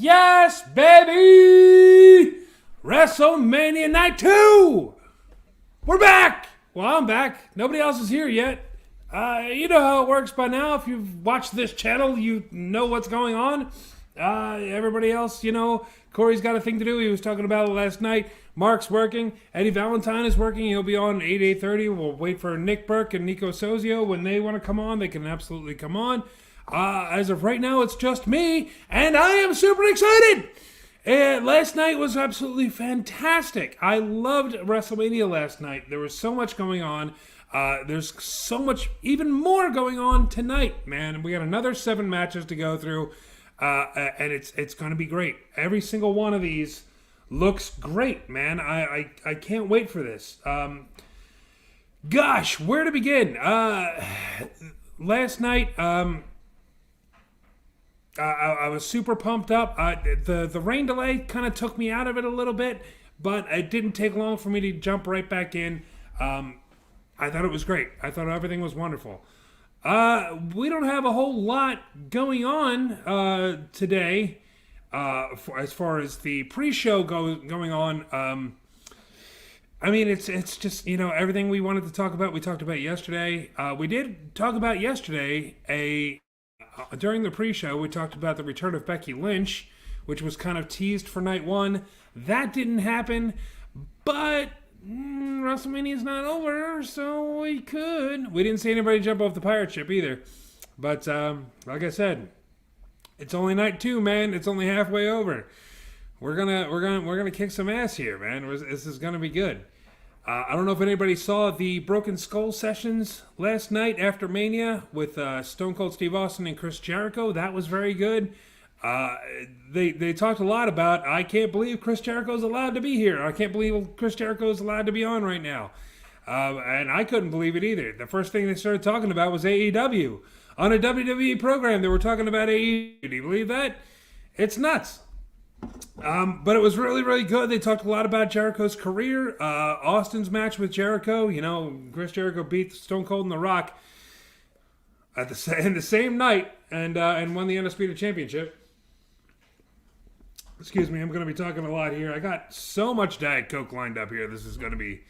Yes, baby! WrestleMania Night 2! We're back! Well, I'm back. Nobody else is here yet. You know how it works by now. If you've watched this channel, you know what's going on. Everybody else, you know, Corey's got a thing to do. He was talking about it last night. Mark's working. Eddie Valentine is working. He'll be on 8:30. We'll wait for Nick Burke and Nico Sozio. When they want to come on, they can absolutely come on. As of right now, it's just me, and I am super excited. Last night was absolutely fantastic. I loved WrestleMania last night. There was so much going on. There's so much, even more going on tonight, man. We got another 7 matches to go through, and it's going to be great. Every single one of these looks great, man. I can't wait for this. Gosh, where to begin? Last night, I was super pumped up. The rain delay kind of took me out of it a little bit, but it didn't take long for me to jump right back in. I thought it was great. I thought everything was wonderful. We don't have a whole lot going on today as far as the pre-show going on. I mean, it's just, you know, everything we wanted to talk about, we talked about yesterday. We did talk about yesterday during the pre-show, we talked about the return of Becky Lynch, which was kind of teased for night 1. That didn't happen, but WrestleMania's not over, so we could. We didn't see anybody jump off the pirate ship either. But like I said, it's only night 2, man. It's only halfway over. We're gonna kick some ass here, man. This is gonna be good. I don't know if anybody saw the Broken Skull sessions last night after Mania with Stone Cold Steve Austin and Chris Jericho. That was very good. They talked a lot about, I can't believe Chris Jericho's allowed to be here. I can't believe Chris Jericho's allowed to be on right now. And I couldn't believe it either. The first thing they started talking about was AEW. On a WWE program, they were talking about AEW. Do you believe that? It's nuts. But it was really, really good. They talked a lot about Jericho's career, Austin's match with Jericho. You know, Chris Jericho beat Stone Cold and The Rock in the same night and won the Undisputed Championship. Excuse me, I'm going to be talking a lot here. I got so much Diet Coke lined up here. This is going to be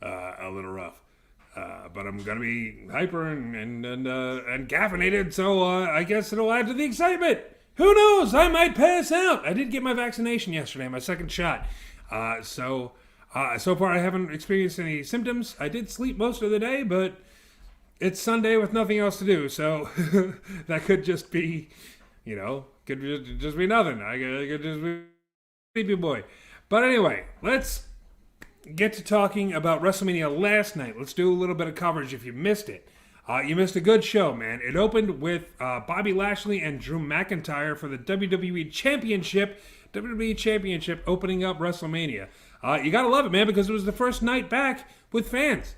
a little rough. But I'm going to be hyper and caffeinated, so I guess it'll add to the excitement. Who knows? I might pass out. I did get my vaccination yesterday, my second shot. So far I haven't experienced any symptoms. I did sleep most of the day, but it's Sunday with nothing else to do. So that could just be, you know, could just be nothing. I could just be a sleepy boy. But anyway, let's get to talking about WrestleMania last night. Let's do a little bit of coverage if you missed it. You missed a good show, man. It opened with Bobby Lashley and Drew McIntyre for the WWE Championship. WWE Championship opening up WrestleMania. You gotta love it, man, because it was the first night back with fans.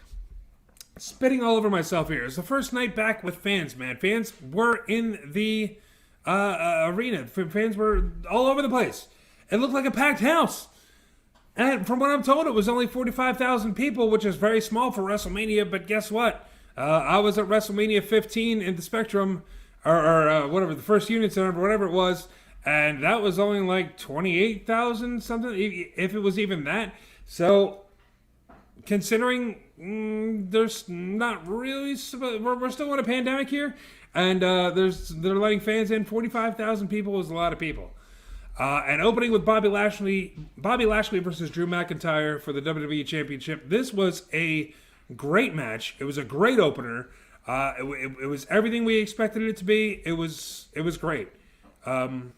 Spitting all over myself here. It was the first night back with fans, man. Fans were in the arena. Fans were all over the place. It looked like a packed house. And from what I'm told, it was only 45,000 people, which is very small for WrestleMania, but guess what? I was at WrestleMania 15 in the Spectrum, or whatever, the First Union Center, whatever it was, and that was only like 28,000 something, if it was even that. So, considering there's not really, we're still in a pandemic here, and they're letting fans in. 45,000 people is a lot of people. And opening with Bobby Lashley versus Drew McIntyre for the WWE Championship. This was a great match. It was a great opener. It was everything we expected it to be. It was great. You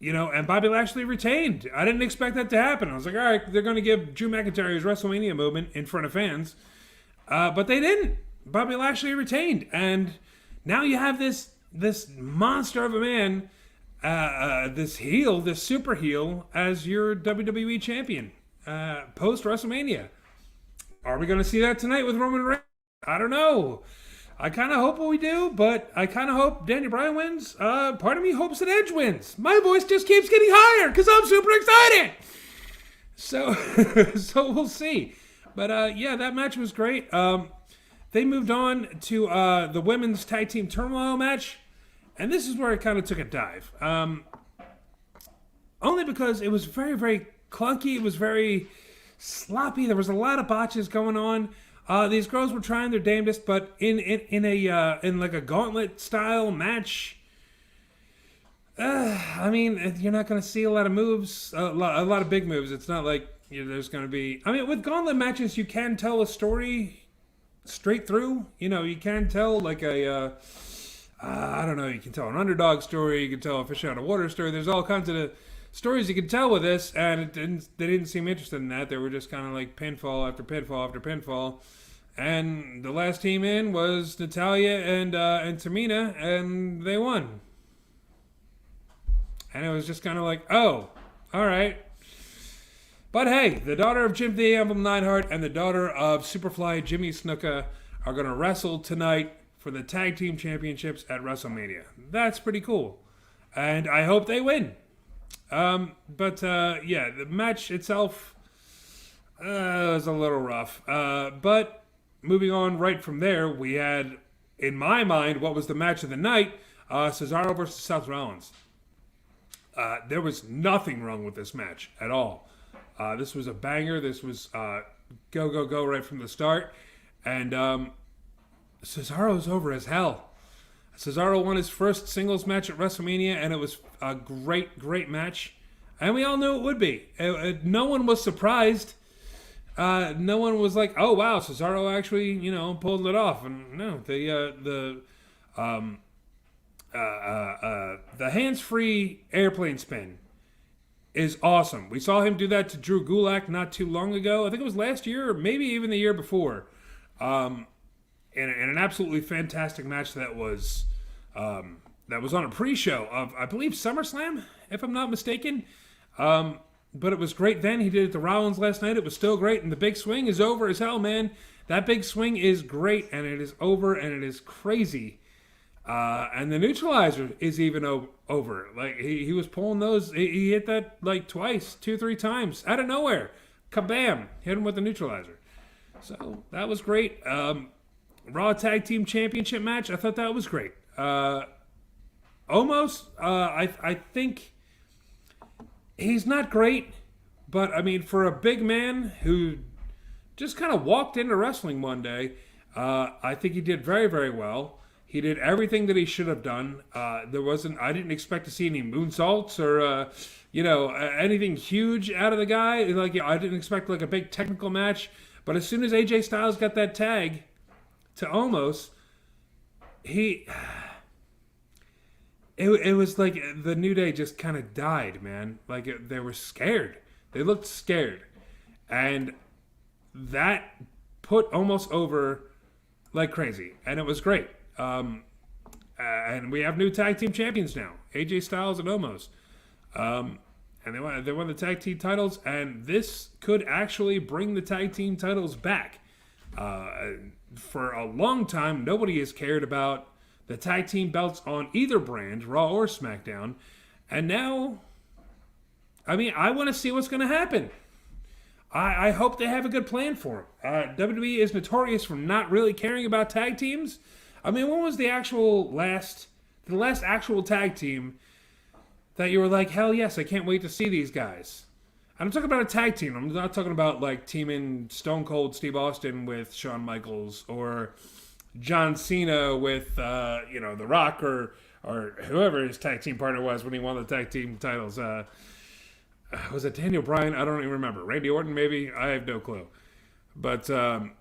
know, and Bobby Lashley retained. I didn't expect that to happen. I was like, all right, they're going to give Drew McIntyre his WrestleMania moment in front of fans. But they didn't. Bobby Lashley retained. And now you have this monster of a man, this heel, this super heel, as your WWE champion post WrestleMania. Are we going to see that tonight with Roman Reigns? I don't know. I kind of hope we do, but I kind of hope Daniel Bryan wins. Part of me hopes that Edge wins. My voice just keeps getting higher because I'm super excited. So we'll see. But yeah, that match was great. They moved on to the women's tag team turmoil match. And this is where it kind of took a dive. Only because it was very, very clunky. It was very sloppy. There was a lot of botches going on. These girls were trying their damnedest, but in like a gauntlet style match, I mean, you're not going to see a lot of moves, a lot of big moves. It's not like there's going to be. I mean, with gauntlet matches, you can tell a story straight through. You can tell like I don't know. You can tell an underdog story. You can tell a fish out of water story. There's all kinds of stories you can tell with this, and they didn't seem interested in that. They were just kind of like pinfall after pinfall after pinfall. And the last team in was Natalya and Tamina, and they won. And it was just kind of like, oh, all right. But hey, the daughter of Jim the Anvil Neidhart and the daughter of Superfly Jimmy Snuka are going to wrestle tonight for the tag team championships at WrestleMania. That's pretty cool. And I hope they win. But the match itself was a little rough. But moving on right from there, we had, in my mind, what was the match of the night, Cesaro versus Seth Rollins. There was nothing wrong with this match at all. This was a banger. This was go right from the start. And Cesaro's over as hell. Cesaro won his first singles match at WrestleMania, and it was a great, great match. And we all knew it would be. No one was surprised. No one was like, "Oh wow, Cesaro actually, pulled it off." And no, the hands-free airplane spin is awesome. We saw him do that to Drew Gulak not too long ago. I think it was last year, or maybe even the year before. In an absolutely fantastic match that was on a pre-show of, I believe, SummerSlam, if I'm not mistaken. But it was great then. He did it to Rollins last night. It was still great. And the big swing is over as hell, man. That big swing is great, and it is over, and it is crazy. And the neutralizer is even over. Like, he was pulling those. He hit that, like, twice, 2-3 times, out of nowhere. Kabam! Hit him with the neutralizer. So, that was great. Raw Tag Team Championship match, I thought that was great. Almost, I think he's not great, but I mean, for a big man who just kind of walked into wrestling one day, I think he did very, very well. He did everything that he should have done. I didn't expect to see any moonsaults or, anything huge out of the guy. Like, I didn't expect like a big technical match, but as soon as AJ Styles got that tag to Omos, it was like the New Day just kind of died, man. Like, they were scared. They looked scared. And that put Omos over like crazy. And it was great. And we have new tag team champions now. AJ Styles and Omos. And they won the tag team titles. And this could actually bring the tag team titles back. For a long time, nobody has cared about the tag team belts on either brand, Raw or SmackDown. And now, I mean, I want to see what's going to happen. I hope they have a good plan for them. WWE is notorious for not really caring about tag teams. I mean, when was the last actual tag team that you were like, hell yes, I can't wait to see these guys? I'm talking about a tag team. I'm not talking about like teaming Stone Cold Steve Austin with Shawn Michaels or John Cena with The Rock or whoever his tag team partner was when he won the tag team titles. Was it Daniel Bryan? I don't even remember. Randy Orton, maybe? I have no clue. But I'm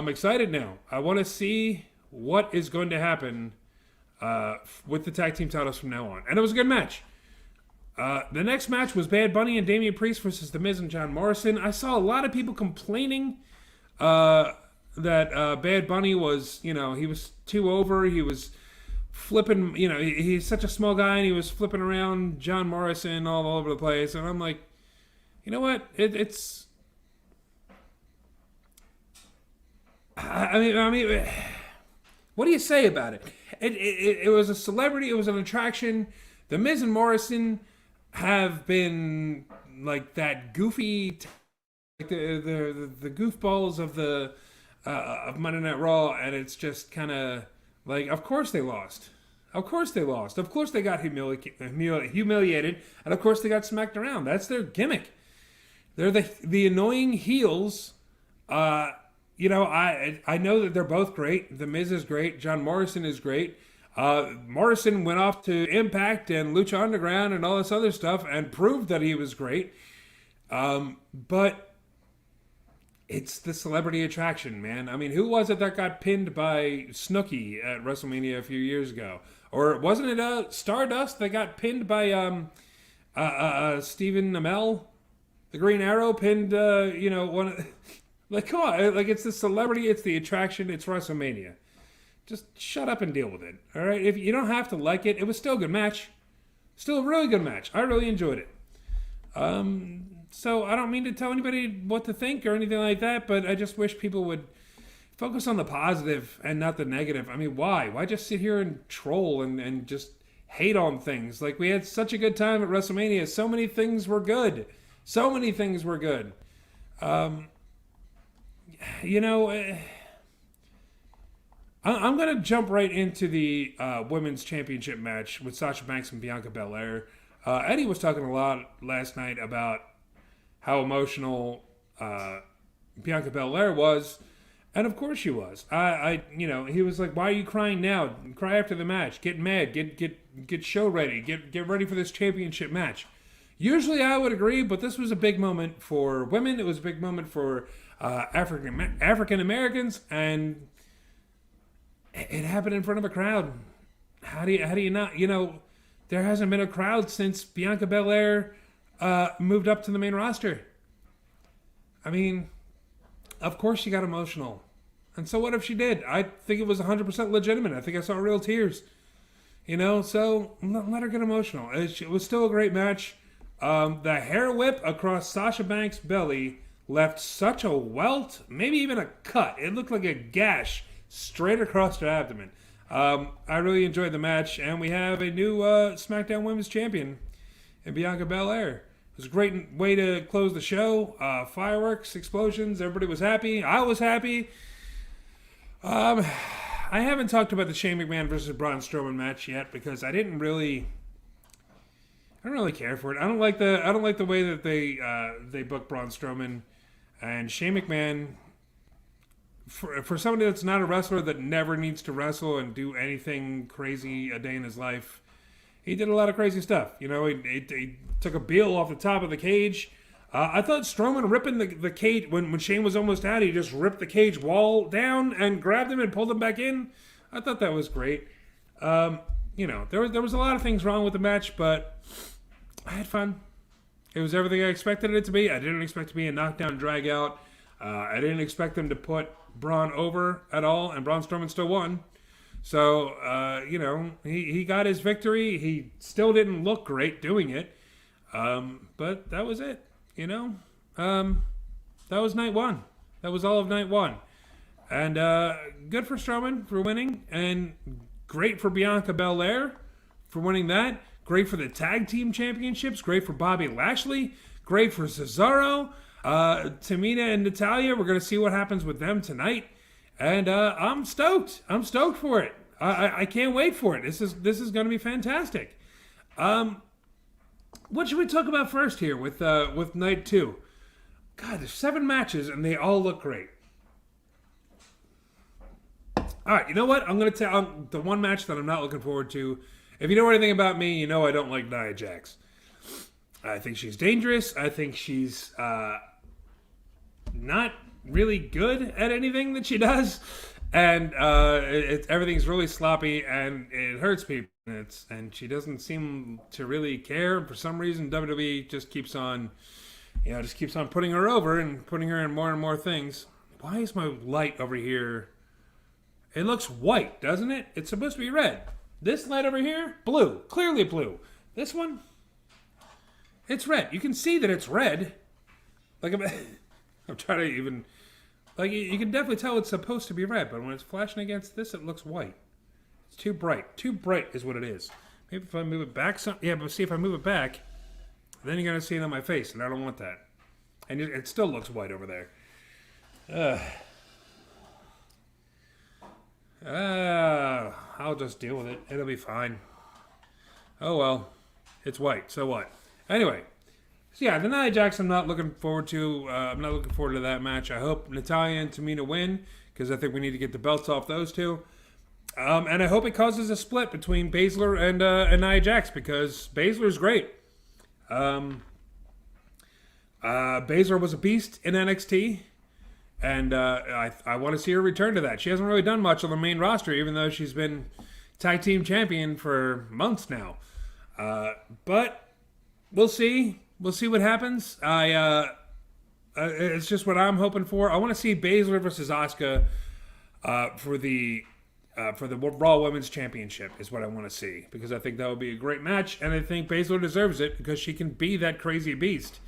excited now. I want to see what is going to happen with the tag team titles from now on. And it was a good match. The next match was Bad Bunny and Damian Priest versus The Miz and John Morrison. I saw a lot of people complaining that Bad Bunny was, he was too over. He was flipping, he's such a small guy, and he was flipping around John Morrison all over the place. And I'm like, you know what? It's... I mean, what do you say about it? It was a celebrity. It was an attraction. The Miz and Morrison have been like that goofy, like the goofballs of Monday Night Raw, and it's just kind of Like, of course they lost. Of course they lost. Of course they got humiliated, and of course they got smacked around. That's their gimmick. They're the annoying heels. I know that they're both great. The Miz is great. John Morrison is great. Morrison went off to Impact and Lucha Underground and all this other stuff and proved that he was great. But it's the celebrity attraction, man. I mean, who was it that got pinned by Snooki at WrestleMania a few years ago? Or wasn't it Stardust that got pinned by Stephen Amell? The Green Arrow pinned, one. Like, come on, like it's the celebrity, it's the attraction, it's WrestleMania. Just shut up and deal with it. All right, if you don't have to like it, it was still a good match, still a really good match. I really enjoyed it. So I don't mean to tell anybody what to think or anything like that, but I just wish people would focus on the positive and not the negative. I mean, why? Why just sit here and troll and just hate on things? Like, we had such a good time at WrestleMania. So many things were good. So many things were good. I'm going to jump right into the women's championship match with Sasha Banks and Bianca Belair. Eddie was talking a lot last night about how emotional Bianca Belair was, and of course she was. He was like, "Why are you crying now? Cry after the match. Get mad. Get show ready. Get ready for this championship match." Usually I would agree, but this was a big moment for women. It was a big moment for African Americans, and it happened in front of a crowd. How do you not? There hasn't been a crowd since Bianca Belair moved up to the main roster. I mean, of course she got emotional. And so what if she did? I think it was 100% legitimate. I think I saw real tears. So let her get emotional. It was still a great match. The hair whip across Sasha Banks' belly left such a welt, maybe even a cut. It looked like a gash straight across her abdomen. I really enjoyed the match, and we have a new SmackDown Women's Champion in Bianca Belair. It was a great way to close the show. Fireworks, explosions, everybody was happy. I was happy. I haven't talked about the Shane McMahon versus Braun Strowman match yet because I don't really care for it. I don't like the way that they book Braun Strowman and Shane McMahon. For somebody that's not a wrestler that never needs to wrestle and do anything crazy a day in his life, he did a lot of crazy stuff. He took a Beal off the top of the cage. I thought Strowman ripping the cage when Shane was almost out, he just ripped the cage wall down and grabbed him and pulled him back in. I thought that was great. There was a lot of things wrong with the match, but I had fun. It was everything I expected it to be. I didn't expect it to be a knockdown drag out. I didn't expect them to put Braun over at all, and Braun Strowman still won. So, he got his victory. He still didn't look great doing it. But that was it, That was night one. That was all of night one. And good for Strowman for winning, and great for Bianca Belair for winning that. Great for the tag team championships. Great for Bobby Lashley. Great for Cesaro. Tamina and Natalya. We're going to see what happens with them tonight. And I'm stoked. I'm stoked for it. I can't wait for it. This is going to be fantastic. What should we talk about first here with night two? God, there's 7 matches and they all look great. All right, you know what? I'm going to tell the one match that I'm not looking forward to. If you know anything about me, you know I don't like Nia Jax. I think she's dangerous. I think she's not really good at anything that she does. And everything's really sloppy and it hurts people. And she doesn't seem to really care. For some reason, WWE just keeps on putting her over and putting her in more and more things. Why is my light over here? It looks white, doesn't it? It's supposed to be red. This light over here, blue. Clearly blue. This one, it's red. You can see that it's red. Like, I'm trying to even... Like, you can definitely tell it's supposed to be red, but when it's flashing against this, it looks white. It's too bright. Too bright is what it is. Maybe if I move it back some... Yeah, but see, if I move it back, then you're going to see it on my face, and I don't want that. And it still looks white over there. I'll just deal with it. It'll be fine. Oh well, it's white. So what? Anyway, so yeah, the Nia Jax. I'm not looking forward to. I'm not looking forward to that match. I hope Natalya and Tamina win because I think we need to get the belts off those two. And I hope it causes a split between Baszler and Nia Jax because Baszler's great. Baszler was a beast in NXT. And I want to see her return to that. She hasn't really done much on the main roster, even though she's been tag team champion for months now. But we'll see. We'll see what happens. It's just what I'm hoping for. I want to see Baszler versus Asuka for the Raw Women's Championship is what I want to see because I think that would be a great match, and I think Baszler deserves it because she can be that crazy beast.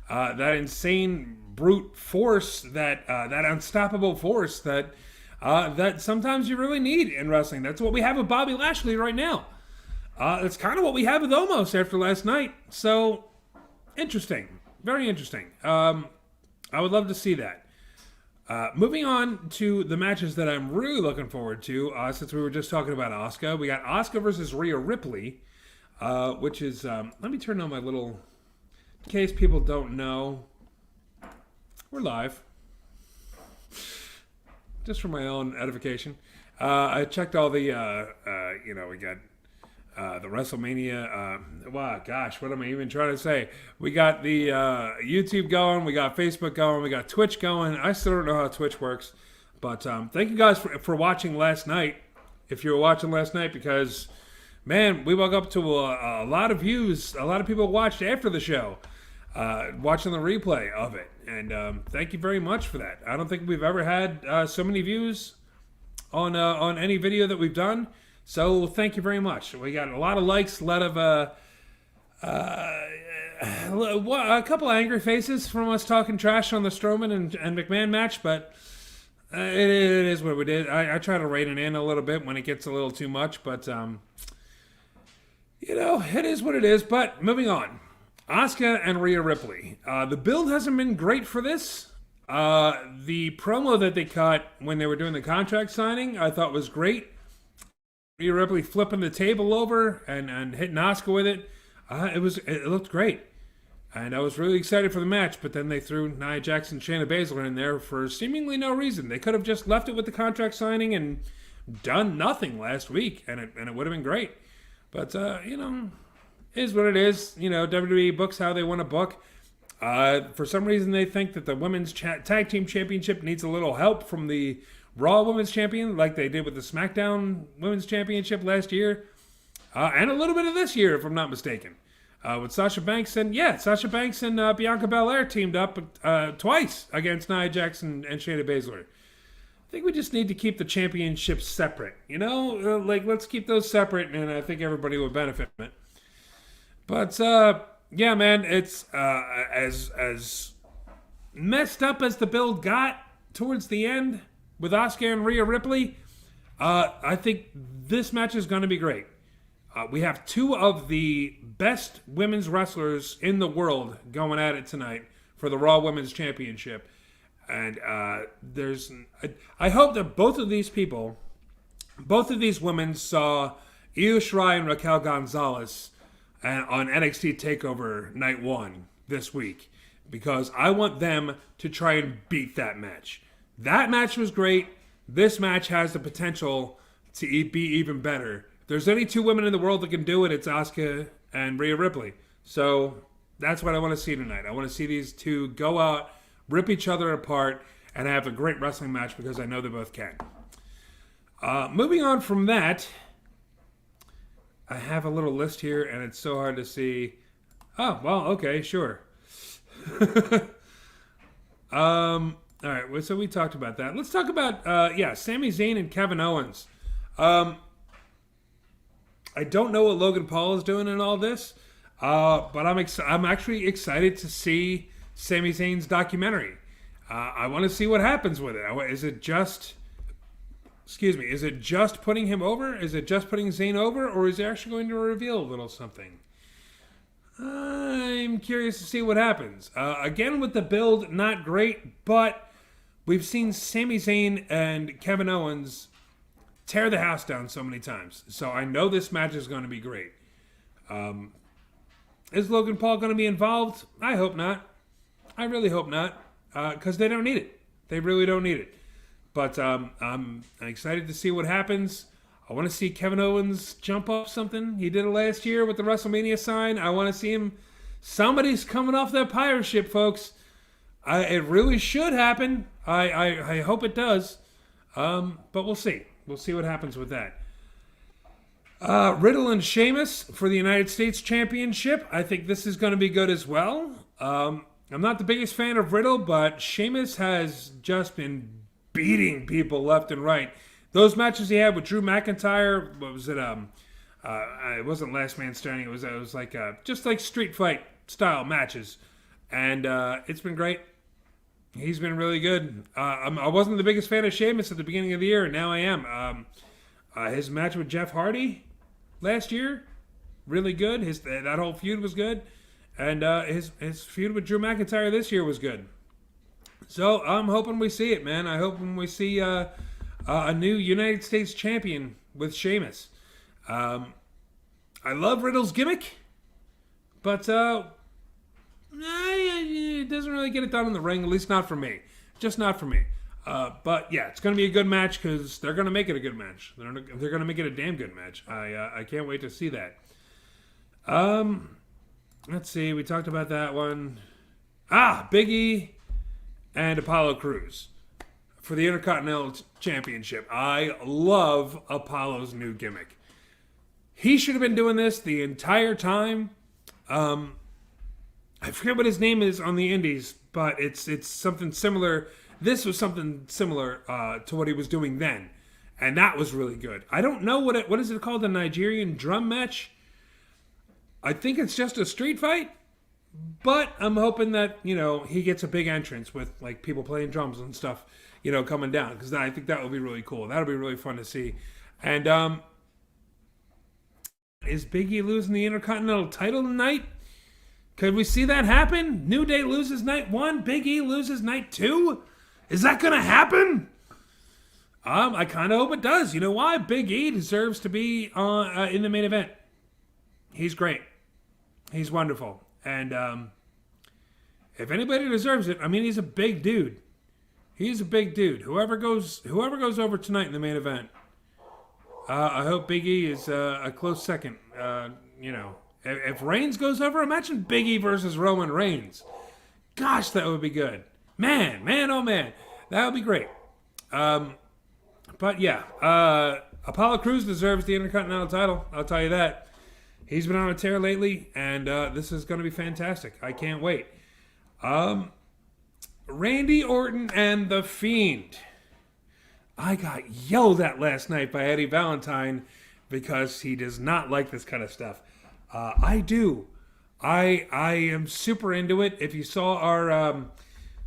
That insane brute force, that unstoppable force that sometimes you really need in wrestling. That's what we have with Bobby Lashley right now. That's kind of what we have with Omos after last night. So, interesting. Very interesting. I would love to see that. Moving on to the matches that I'm really looking forward to, since we were just talking about Asuka. We got Asuka versus Rhea Ripley, which is... let me turn on my little... In case people don't know, we're live. Just for my own edification. I checked all the, we got the WrestleMania. Wow, gosh, what am I even trying to say? We got the YouTube going, we got Facebook going, we got Twitch going. I still don't know how Twitch works. But thank you guys for watching last night. If you were watching last night, because, man, we woke up to a lot of views. A lot of people watched after the show. Watching the replay of it, and thank you very much for that. I don't think we've ever had so many views on any video that we've done, so thank you very much. We got a lot of likes, a lot of a couple of angry faces from us talking trash on the Strowman and McMahon match, but it is what we did. I try to rein it in a little bit when it gets a little too much, but it is what it is. But moving on. Asuka and Rhea Ripley. The build hasn't been great for this. The promo that they cut when they were doing the contract signing, I thought was great. Rhea Ripley flipping the table over and hitting Asuka with it. It looked great. And I was really excited for the match, but then they threw Nia Jax and Shayna Baszler in there for seemingly no reason. They could have just left it with the contract signing and done nothing last week, and it would have been great. But, is what it is. WWE books how they want to book. For some reason, they think that the Women's Tag Team Championship needs a little help from the Raw Women's Champion, like they did with the SmackDown Women's Championship last year. And a little bit of this year, if I'm not mistaken. With Sasha Banks and Bianca Belair teamed up twice against Nia Jax and Shayna Baszler. I think we just need to keep the championships separate. Let's keep those separate, and I think everybody will benefit from it. But, yeah, man, it's as messed up as the build got towards the end with Asuka and Rhea Ripley. I think this match is going to be great. We have two of the best women's wrestlers in the world going at it tonight for the Raw Women's Championship. And I hope that both of these women saw Io Shirai and Raquel Gonzalez on NXT TakeOver Night 1 this week, because I want them to try and beat that match. That match was great. This match has the potential to be even better. If there's any two women in the world that can do it, it's Asuka and Rhea Ripley. So that's what I want to see tonight. I want to see these two go out, rip each other apart, and have a great wrestling match because I know they both can. Moving on from that, I have a little list here, and it's so hard to see. Oh, well, okay, sure. All right, so we talked about that. Let's talk about, Sami Zayn and Kevin Owens. I don't know what Logan Paul is doing in all this, but I'm actually excited to see Sami Zayn's documentary. I want to see what happens with it. Is it just putting him over? Is it just putting Zayn over? Or is he actually going to reveal a little something? I'm curious to see what happens. Again, with the build, not great, but we've seen Sami Zayn and Kevin Owens tear the house down so many times. So I know this match is going to be great. Is Logan Paul going to be involved? I hope not. I really hope not, because they don't need it. They really don't need it. But I'm excited to see what happens. I want to see Kevin Owens jump off something. He did it last year with the WrestleMania sign. I want to see him. Somebody's coming off that pirate ship, folks. It really should happen. I hope it does. But we'll see. We'll see what happens with that. Riddle and Sheamus for the United States Championship. I think this is going to be good as well. I'm not the biggest fan of Riddle, but Sheamus has just been beating people left and right. Those matches he had with Drew McIntyre, what was it? It wasn't Last Man Standing. It was like just like street fight style matches, and it's been great. He's been really good. I wasn't the biggest fan of Sheamus at the beginning of the year, and now I am. His match with Jeff Hardy last year, really good. That whole feud was good, and his feud with Drew McIntyre this year was good. So I'm hoping we see it, man. I hope when we see a new United States champion with Sheamus. I love Riddle's gimmick, but it doesn't really get it done in the ring, at least not for me. Just not for me. But yeah, it's going to be a good match because they're going to make it a good match. They're going to make it a damn good match. I can't wait to see that. Let's see. We talked about that one. Big E and Apollo Crews for the Intercontinental Championship. I love Apollo's new gimmick. He should have been doing this the entire time. I forget what his name is on the Indies, but it's something similar. This was something similar to what he was doing then, and that was really good. I don't know what is it called, a Nigerian drum match? I think it's just a street fight, but I'm hoping that he gets a big entrance with like people playing drums and stuff, coming down, because I think that would be really cool. That'll be really fun to see. And is Big E losing the Intercontinental title tonight? Could we see that happen? New Day loses night 1, Big E loses night 2? Is that going to happen? I kind of hope it does. You know why? Big E deserves to be in the main event. He's great. He's wonderful. And if anybody deserves it, he's a big dude. He's a big dude. Whoever goes over tonight in the main event, I hope Big E is a close second. If Reigns goes over, imagine Big E versus Roman Reigns. Gosh, that would be good. Man, oh man. That would be great. But yeah, Apollo Crews deserves the Intercontinental title. I'll tell you that. He's been on a tear lately, and this is going to be fantastic. I can't wait. Randy Orton and The Fiend. I got yelled at last night by Eddie Valentine because he does not like this kind of stuff. I do. I am super into it. If you saw our,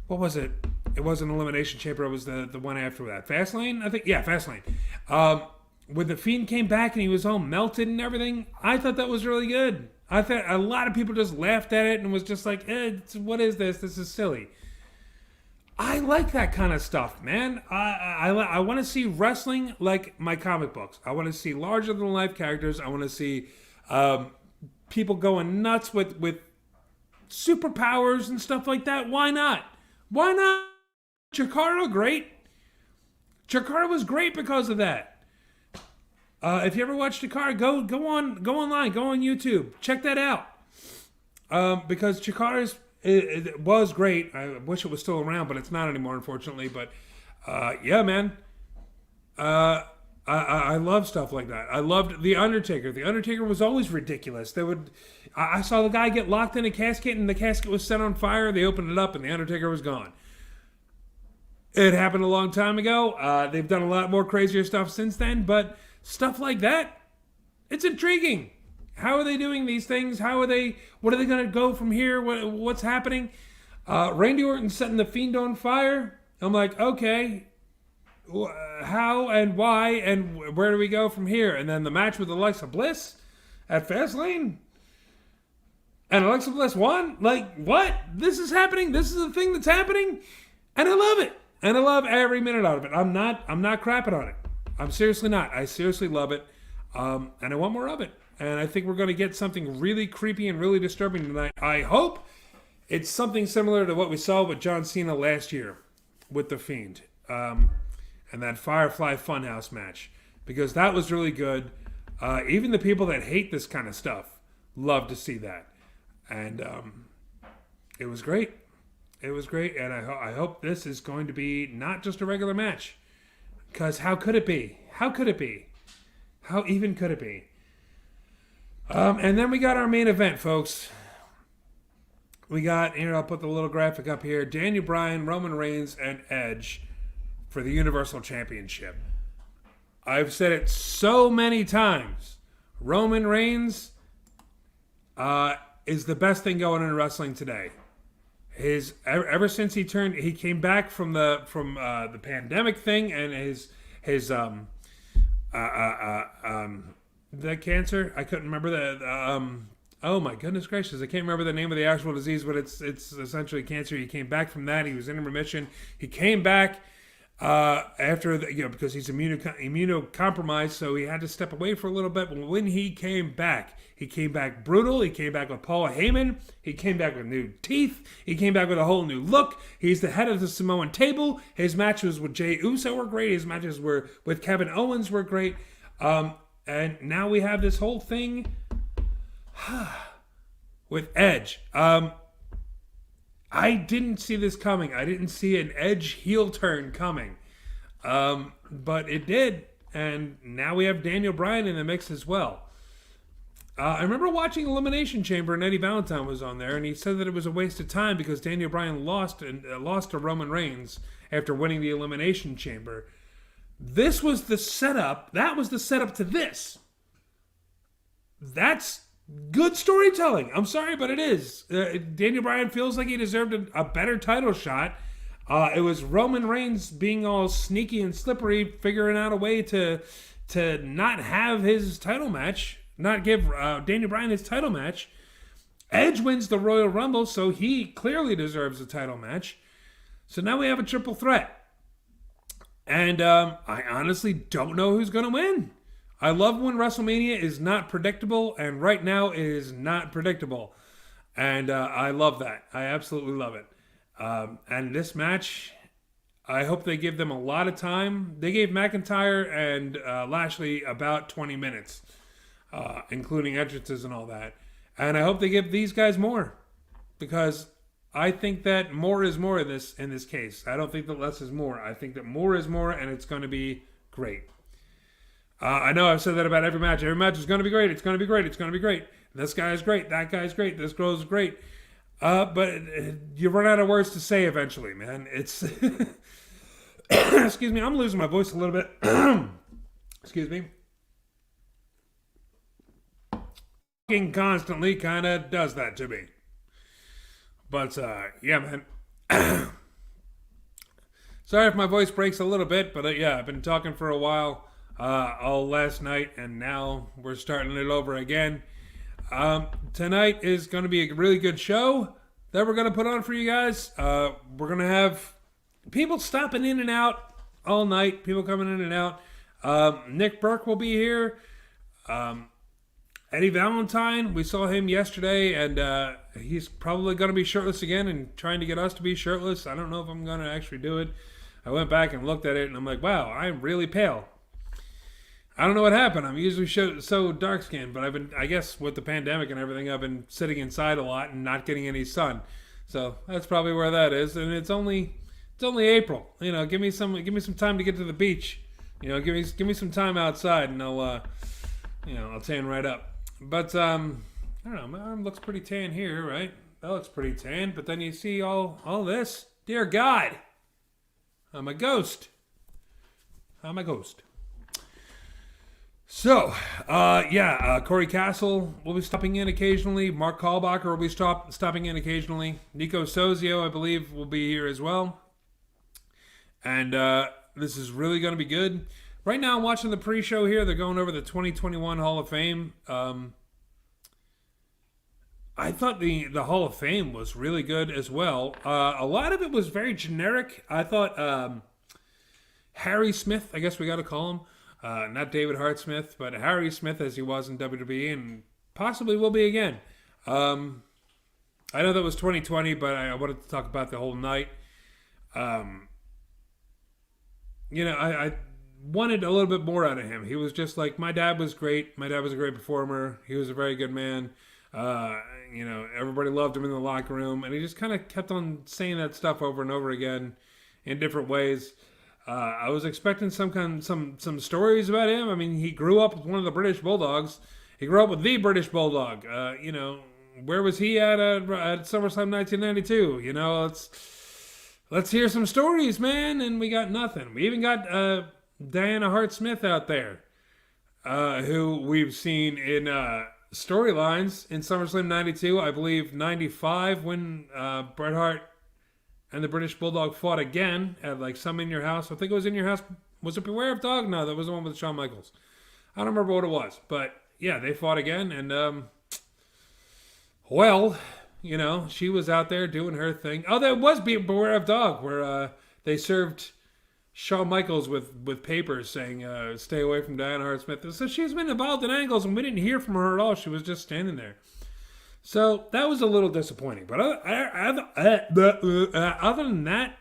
what was it? It wasn't Elimination Chamber. It was the one after that. Fastlane, I think. Yeah, Fastlane. When The Fiend came back and he was all melted and everything, I thought that was really good. I thought a lot of people just laughed at it and was just like, what is this? This is silly. I like that kind of stuff, man. I want to see wrestling like my comic books. I want to see larger-than-life characters. I want to see people going nuts with superpowers and stuff like that. Why not? Why not? Chikara, great. Chikara was great because of that. If you ever watched Chikara, go online, go on YouTube, check that out. Because Chikara it was great. I wish it was still around, but it's not anymore, unfortunately. But yeah, man. I love stuff like that. I loved The Undertaker. The Undertaker was always ridiculous. I saw the guy get locked in a casket, and the casket was set on fire. They opened it up, and The Undertaker was gone. It happened a long time ago. They've done a lot more crazier stuff since then, but stuff like that, it's intriguing. How are they doing these things? What are they going to go from here? What's happening? Randy Orton setting The Fiend on fire. I'm like, okay, how and why and where do we go from here? And then the match with Alexa Bliss at Fastlane. And Alexa Bliss won? Like, what? This is happening? This is the thing that's happening? And I love it. And I love every minute out of it. I'm not crapping on it. I'm seriously not. I seriously love it. And I want more of it. And I think we're going to get something really creepy and really disturbing tonight. I hope it's something similar to what we saw with John Cena last year with The Fiend. And that Firefly Funhouse match. Because that was really good. Even the people that hate this kind of stuff love to see that. And it was great. It was great. And I hope this is going to be not just a regular match. Because how could it be? How could it be? How even could it be? And then we got our main event, folks. We got, here, I'll put the little graphic up here. Daniel Bryan, Roman Reigns, and Edge for the Universal Championship. I've said it so many times. Roman Reigns is the best thing going in wrestling today. Ever since he came back from the pandemic thing and his the cancer. I couldn't remember oh my goodness gracious! I can't remember the name of the actual disease, but it's essentially cancer. He came back from that. He was in remission. He came back after because he's immunocompromised, so he had to step away for a little bit. But when he came back brutal. He came back with Paul Heyman. He came back with new teeth. He came back with a whole new look. He's the head of the Samoan table. His matches with Jey Uso were great. His matches with Kevin Owens were great. And now we have this whole thing with Edge. I didn't see this coming. I didn't see an Edge heel turn coming. But it did. And now we have Daniel Bryan in the mix as well. I remember watching Elimination Chamber and Eddie Valentine was on there, and he said that it was a waste of time because Daniel Bryan lost to Roman Reigns after winning the Elimination Chamber. This was the setup. That was the setup to this. That's good storytelling. I'm sorry, but it is. Daniel Bryan feels like he deserved a better title shot. It was Roman Reigns being all sneaky and slippery, figuring out a way to not have his title match. Not give Daniel Bryan his title match. Edge wins the Royal Rumble, so he clearly deserves a title match. So now we have a triple threat. And I honestly don't know who's going to win. I love when WrestleMania is not predictable, and right now it is not predictable. And I love that. I absolutely love it. And this match, I hope they give them a lot of time. They gave McIntyre and Lashley about 20 minutes. Including entrances and all that. And I hope they give these guys more. Because I think that more is more in this case. I don't think that less is more. I think that more is more, and it's going to be great. I know I've said that about every match. Every match is going to be great. It's going to be great. It's going to be great. This guy is great. That guy is great. This girl is great. But you run out of words to say eventually, man. It's... Excuse me. I'm losing my voice a little bit. Excuse me. Constantly kind of does that to me. But yeah, man. Sorry if my voice breaks a little bit, but yeah, I've been talking for a while all last night, and now we're starting it over again. Tonight is going to be a really good show that we're going to put on for you guys. We're going to have people stopping in and out all night, people coming in and out. Nick Burke will be here. Eddie Valentine, we saw him yesterday, and he's probably going to be shirtless again and trying to get us to be shirtless. I don't know if I'm going to actually do it. I went back and looked at it, and I'm like, wow, I'm really pale. I don't know what happened. I'm usually so dark-skinned, but I guess with the pandemic and everything, I've been sitting inside a lot and not getting any sun. So that's probably where that is. And it's only April. You know, give me some time to get to the beach. You know, give me some time outside, and I'll tan right up. But, I don't know, my arm looks pretty tan here, right? That looks pretty tan, but then you see all this. Dear God, I'm a ghost. So, Corey Castle will be stopping in occasionally. Mark Kalbacher will be stopping in occasionally. Nico Sozio, I believe, will be here as well. And this is really going to be good. Right now, I'm watching the pre-show here. They're going over the 2021 Hall of Fame. I thought the Hall of Fame was really good as well. A lot of it was very generic. I thought Harry Smith, I guess we got to call him, Not David Hart Smith, but Harry Smith, as he was in WWE, and possibly will be again. I know that was 2020, but I wanted to talk about the whole night. I wanted a little bit more out of him. He was just like, my dad was great. My dad was a great performer. He was a very good man. Everybody loved him in the locker room, and he just kind of kept on saying that stuff over and over again in different ways. I was expecting some stories about him. I mean, he grew up with one of the British Bulldogs. He grew up with the British Bulldog. Where was he at SummerSlam 1992? Let's hear some stories, man. And we got nothing. We even got Diana Hart Smith out there, who we've seen in storylines in SummerSlam 92. I believe 95 when Bret Hart and the British Bulldog fought again at like some In Your House. I think it was In Your House. Was it Beware of Dog? No, that was the one with Shawn Michaels. I don't remember what it was. But yeah, they fought again. And, she was out there doing her thing. Oh, that was Beware of Dog, where they served Shawn Michaels with papers saying, stay away from Diana Hart Smith. So she's been involved in angles, and we didn't hear from her at all. She was just standing there. So that was a little disappointing. But other than that,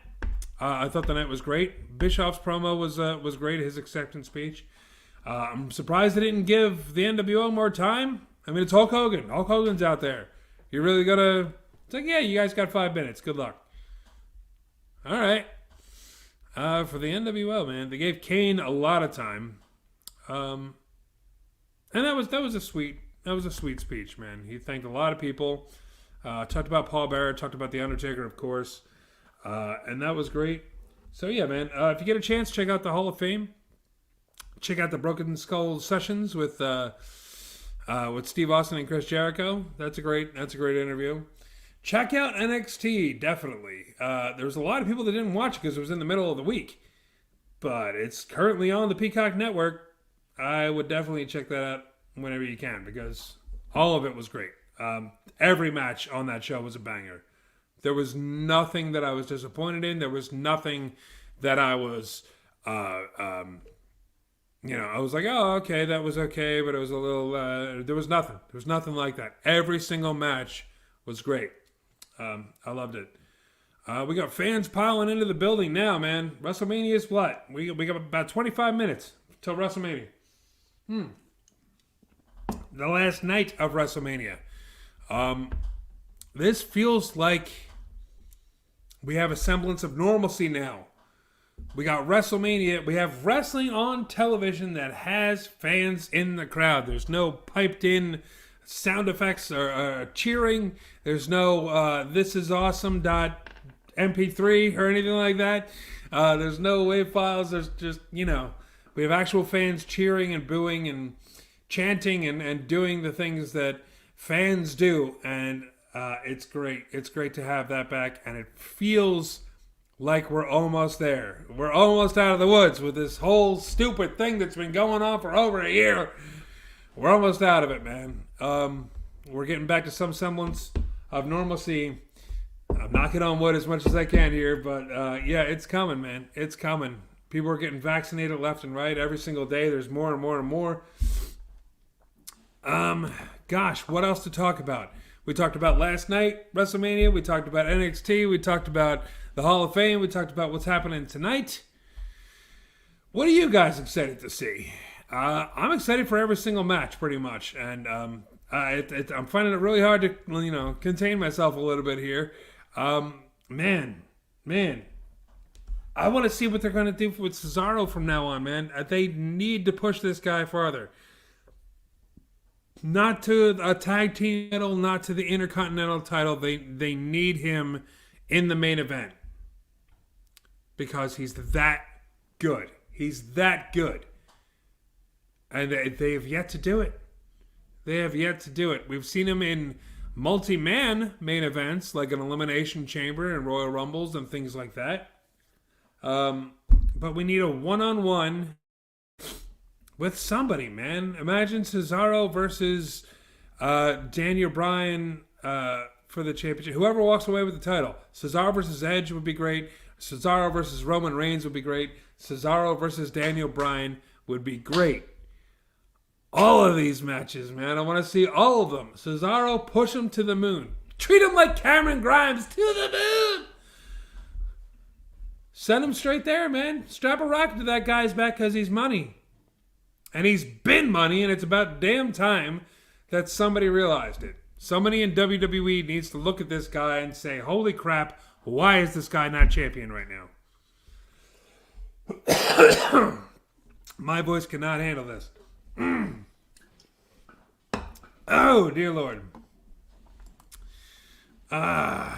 I thought the night was great. Bischoff's promo was great, his acceptance speech. I'm surprised they didn't give the NWO more time. I mean, it's Hulk Hogan. Hulk Hogan's out there. You really gotta... It's like, yeah, you guys got 5 minutes. Good luck. All right. For the NWO, man, they gave Kane a lot of time. And that was a sweet speech, man. He thanked a lot of people. Talked about Paul Bearer, talked about The Undertaker, of course. And that was great. So, yeah, man, if you get a chance, check out the Hall of Fame. Check out the Broken Skull Sessions with Steve Austin and Chris Jericho. That's a great interview. Check out NXT, definitely. There was a lot of people that didn't watch it because it was in the middle of the week. But it's currently on the Peacock Network. I would definitely check that out whenever you can because all of it was great. Every match on that show was a banger. There was nothing that I was disappointed in. There was nothing that I was... I was like, oh, okay, that was okay, but it was a little, there was nothing. There was nothing like that. Every single match was great. I loved it. We got fans piling into the building now, man. WrestleMania is what? We got about 25 minutes till WrestleMania. The last night of WrestleMania. This feels like we have a semblance of normalcy now. We got WrestleMania. We have wrestling on television that has fans in the crowd. There's no piped-in sound effects or cheering. There's no this is awesome .mp3 or anything like that. There's no WAV files. There's just, we have actual fans cheering and booing and chanting and doing the things that fans do. And it's great. It's great to have that back. And it feels... like we're almost there. We're almost out of the woods with this whole stupid thing that's been going on for over a year. We're almost out of it, man. We're getting back to some semblance of normalcy. I'm knocking on wood as much as I can here, but yeah, it's coming, man. It's coming. People are getting vaccinated left and right every single day. There's more and more and more. Gosh, what else to talk about? We talked about last night, WrestleMania. We talked about NXT. We talked about the Hall of Fame. We talked about what's happening tonight. What are you guys excited to see? I'm excited for every single match, pretty much. And I'm finding it really hard to, contain myself a little bit here. Man. I want to see what they're going to do with Cesaro from now on, man. They need to push this guy farther. Not to a tag team title, not to the Intercontinental title. They need him in the main event. Because he's that good. He's that good. And they have yet to do it. They have yet to do it. We've seen him in multi-man main events, like an Elimination Chamber and Royal Rumbles and things like that. But we need a one-on-one with somebody, man. Imagine Cesaro versus Daniel Bryan for the championship. Whoever walks away with the title. Cesaro versus Edge would be great. Cesaro versus Roman Reigns would be great. Cesaro versus Daniel Bryan would be great. All of these matches, man. I want to see all of them. Cesaro, push him to the moon. Treat him like Cameron Grimes, to the moon. Send him straight there, man. Strap a rocket to that guy's back because he's money. And he's been money, and it's about damn time that somebody realized it. Somebody in WWE needs to look at this guy and say, holy crap, why is this guy not champion right now? My voice cannot handle this. Oh, dear Lord. What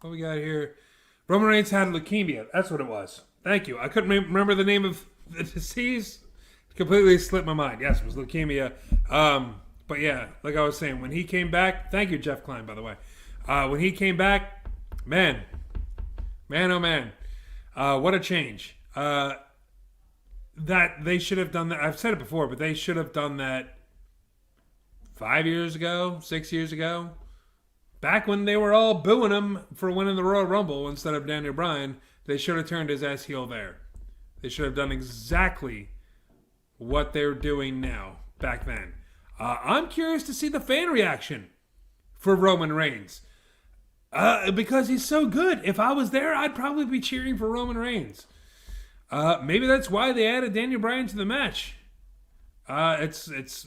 we got here? Roman Reigns had leukemia. That's what it was. Thank you. I couldn't remember the name of the disease. Completely slipped my mind. Yes, it was leukemia. But yeah, like I was saying, when he came back, thank you, Jeff Klein, by the way. When he came back, man, oh man, what a change. That they should have done that. I've said it before, but they should have done that 5 years ago, 6 years ago. Back when they were all booing him for winning the Royal Rumble instead of Daniel Bryan, they should have turned his ass heel there. They should have done exactly what they're doing now, back then. I'm curious to see the fan reaction for Roman Reigns. Because he's so good. If I was there, I'd probably be cheering for Roman Reigns. Maybe that's why they added Daniel Bryan to the match. It's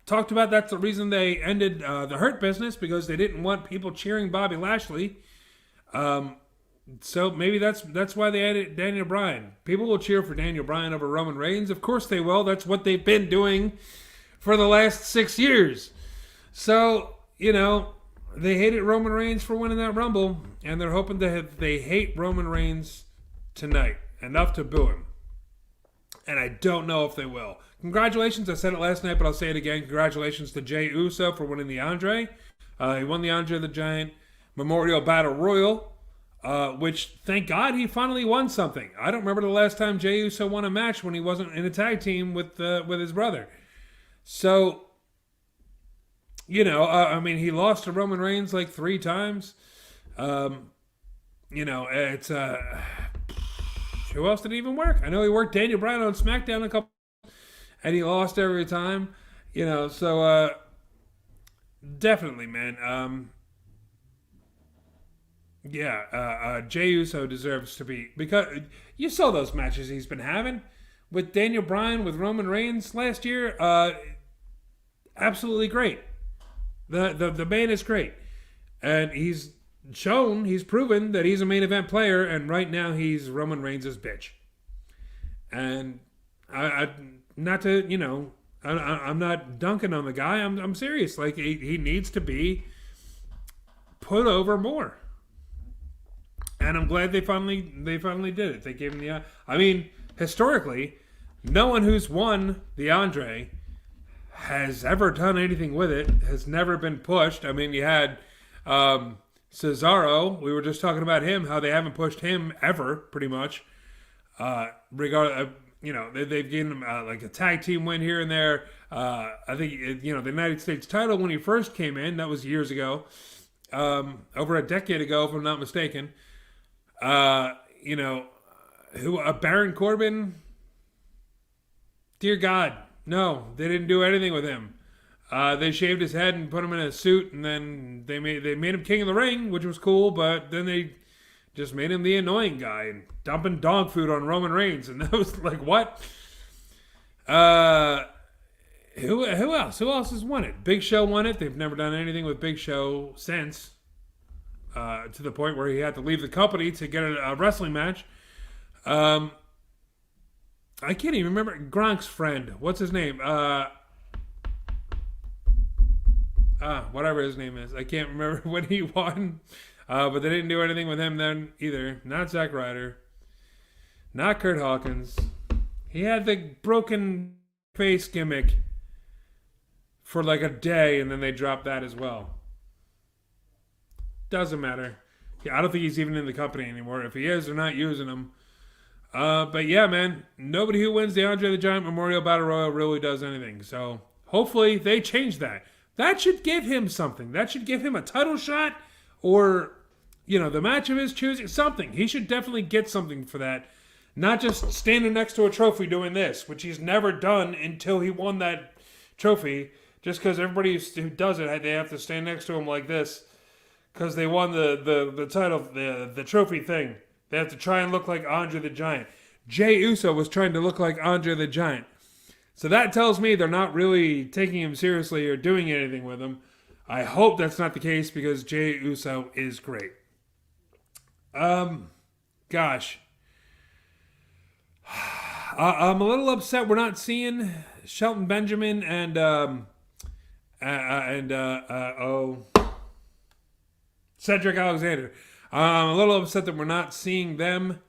talked about that's the reason they ended the Hurt Business, because they didn't want people cheering Bobby Lashley. So maybe that's why they added Daniel Bryan. People will cheer for Daniel Bryan over Roman Reigns. Of course they will. That's what they've been doing for the last 6 years. So, they hated Roman Reigns for winning that Rumble, and they're hoping they hate Roman Reigns tonight enough to boo him. And I don't know if they will. Congratulations. I said it last night, but I'll say it again. Congratulations to Jey Uso for winning the Andre. He won the Andre the Giant Memorial Battle Royal, which, thank God, he finally won something. I don't remember the last time Jey Uso won a match when he wasn't in a tag team with his brother. So, he lost to Roman Reigns like 3 times. It's who else did it even work? I know he worked Daniel Bryan on SmackDown a couple, and he lost every time. So definitely, man. Jey Uso deserves to be, because you saw those matches he's been having with Daniel Bryan, with Roman Reigns last year. Absolutely great. The man is great, and he's proven that he's a main event player, and right now he's Roman Reigns' bitch. And I'm not dunking on the guy. I'm serious. Like he needs to be put over more. And I'm glad they finally did it. They gave him historically, no one who's won the Andre has ever done anything with it, has never been pushed. You had Cesaro. We were just talking about him, how they haven't pushed him ever, pretty much. They've given him like a tag team win here and there. I think, the United States title when he first came in, that was years ago. Over a decade ago, if I'm not mistaken. Baron Corbin, dear God, no, they didn't do anything with him. They shaved his head and put him in a suit, and then they made him king of the ring, which was cool, but then they just made him the annoying guy and dumping dog food on Roman Reigns, and that was like, what? Who else? Who else has won it? Big Show won it. They've never done anything with Big Show since. To the point where he had to leave the company to get a wrestling match. I can't even remember Gronk's friend. What's his name? Whatever his name is. I can't remember when he won. But they didn't do anything with him then either. Not Zack Ryder. Not Kurt Hawkins. He had the broken face gimmick for like a day, and then they dropped that as well. Doesn't matter. I don't think he's even in the company anymore. If he is, they're not using him. But yeah, man, nobody who wins the Andre the Giant Memorial Battle Royal really does anything. So hopefully they change that. That should give him something. That should give him a title shot, or the match of his choosing. Something. He should definitely get something for that. Not just standing next to a trophy doing this, which he's never done until he won that trophy. Just because everybody who does it, they have to stand next to him like this. Because they won the title, the trophy thing. They have to try and look like Andre the Giant. Jey Uso was trying to look like Andre the Giant. So that tells me they're not really taking him seriously or doing anything with him. I hope that's not the case because Jey Uso is great. Gosh. I'm a little upset we're not seeing Shelton Benjamin and Cedric Alexander. I'm a little upset that we're not seeing them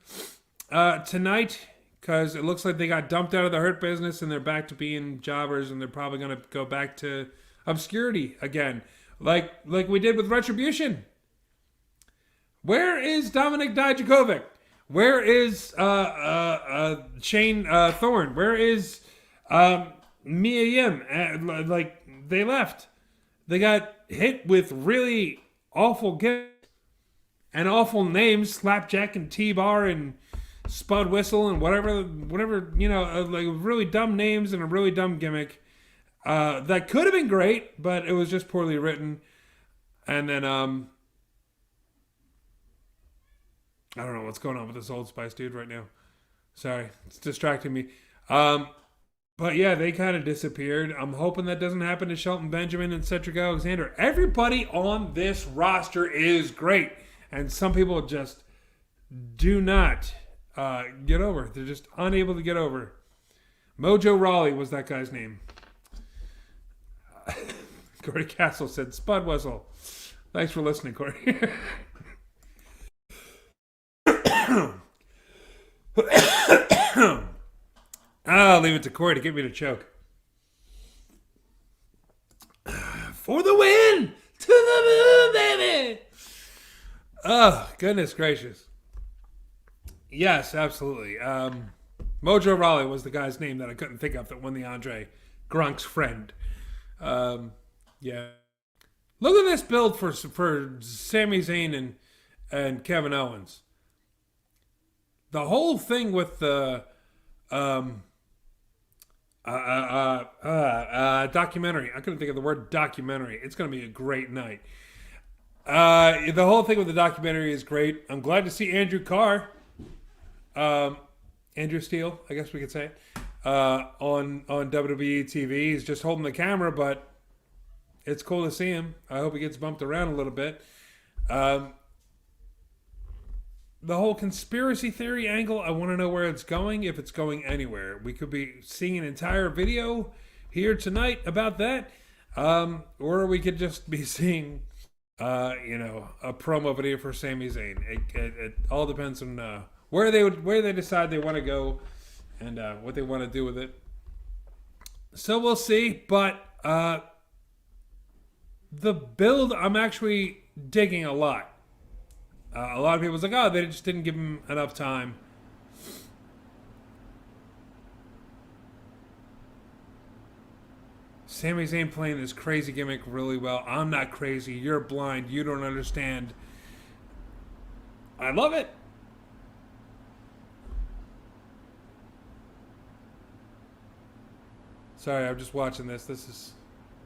tonight because it looks like they got dumped out of the Hurt Business and they're back to being jobbers and they're probably going to go back to obscurity again, like we did with Retribution. Where is Dominik Dijakovic? Where is Shane Thorne? Where is Mia Yim? They left. They got hit with really awful gimmicks and awful names, Slapjack and T-Bar and Spud Whistle and whatever, like really dumb names and a really dumb gimmick. That could have been great, but it was just poorly written. And then, I don't know what's going on with this Old Spice dude right now. Sorry, it's distracting me. But yeah, they kind of disappeared. I'm hoping that doesn't happen to Shelton Benjamin and Cedric Alexander. Everybody on this roster is great. And some people just do not get over. They're just unable to get over. Mojo Rawley was that guy's name. Corey Castle said, Spud Whistle. Thanks for listening, Corey. I'll leave it to Corey to get me to choke. For the win! To the moon, baby! Oh, goodness gracious. Yes, absolutely. Mojo Rawley was the guy's name that I couldn't think of that won the Andre Grunk's friend. Yeah. Look at this build for Sami Zayn and Kevin Owens. The whole thing with the documentary. I couldn't think of the word documentary. It's going to be a great night. The whole thing with the documentary is great. I'm glad to see Andrew Carr, Andrew Steele, I guess we could say, on WWE TV. He's just holding the camera, but it's cool to see him. I hope he gets bumped around a little bit. The whole conspiracy theory angle, I want to know where it's going, if it's going anywhere. We could be seeing an entire video here tonight about that, or we could just be seeing, a promo video for Sami Zayn. It all depends on where they decide they want to go and what they want to do with it. So we'll see, but the build I'm actually digging a lot. A lot of people was like, oh, they just didn't give him enough time. Sami Zayn playing this crazy gimmick really well. I'm not crazy. You're blind. You don't understand. I love it. Sorry, I'm just watching this.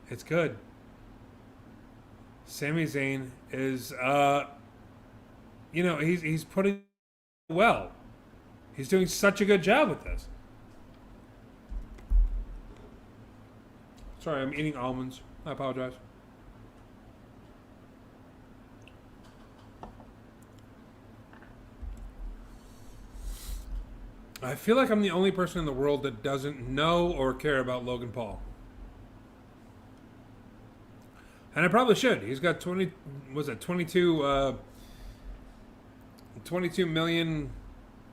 It's good. Sami Zayn is, he's putting well. He's doing such a good job with this. Sorry, I'm eating almonds. I apologize. I feel like I'm the only person in the world that doesn't know or care about Logan Paul. And I probably should. He's got 22 million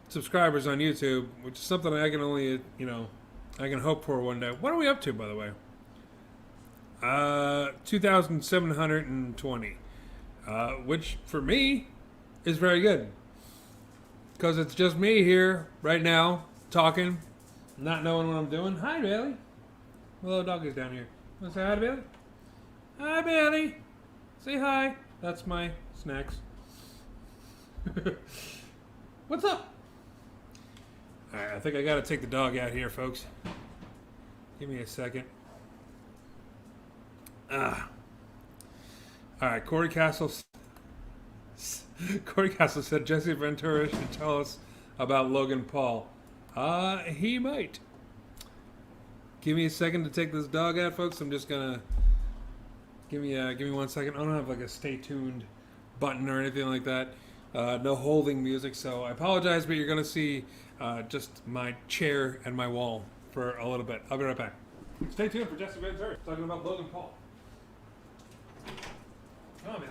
subscribers on YouTube, which is something I can only, I can hope for one day. What are we up to, by the way? 2,720, which for me is very good. Because it's just me here right now, talking, not knowing what I'm doing. Hi, Bailey. Little doggy's down here. Want to say hi to Bailey? Hi, Bailey. Say hi. That's my snacks. What's up? Alright, I think I gotta take the dog out here, folks. Give me a second. Alright, Corey Castle said Jesse Ventura should tell us about Logan Paul. He might. Give me a second to take this dog out, folks. I'm just gonna give me 1 second. I don't have like a stay tuned button or anything like that. No holding music, so I apologize, but you're gonna see just my chair and my wall for a little bit. I'll be right back. Stay tuned for Jesse Ventura talking about Logan Paul. Come on, man.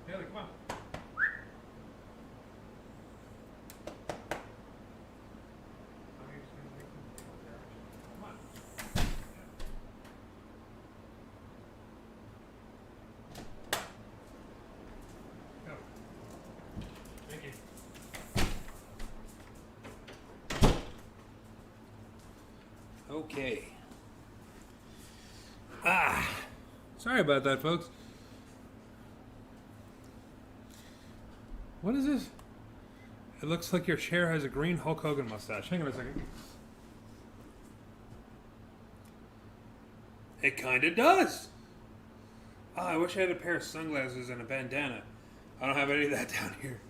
Haley, come on. Come on. Go. Thank you. Okay. Sorry about that, folks. What is this? It looks like your chair has a green Hulk Hogan mustache. Hang on a second. It kinda does! Oh, I wish I had a pair of sunglasses and a bandana. I don't have any of that down here.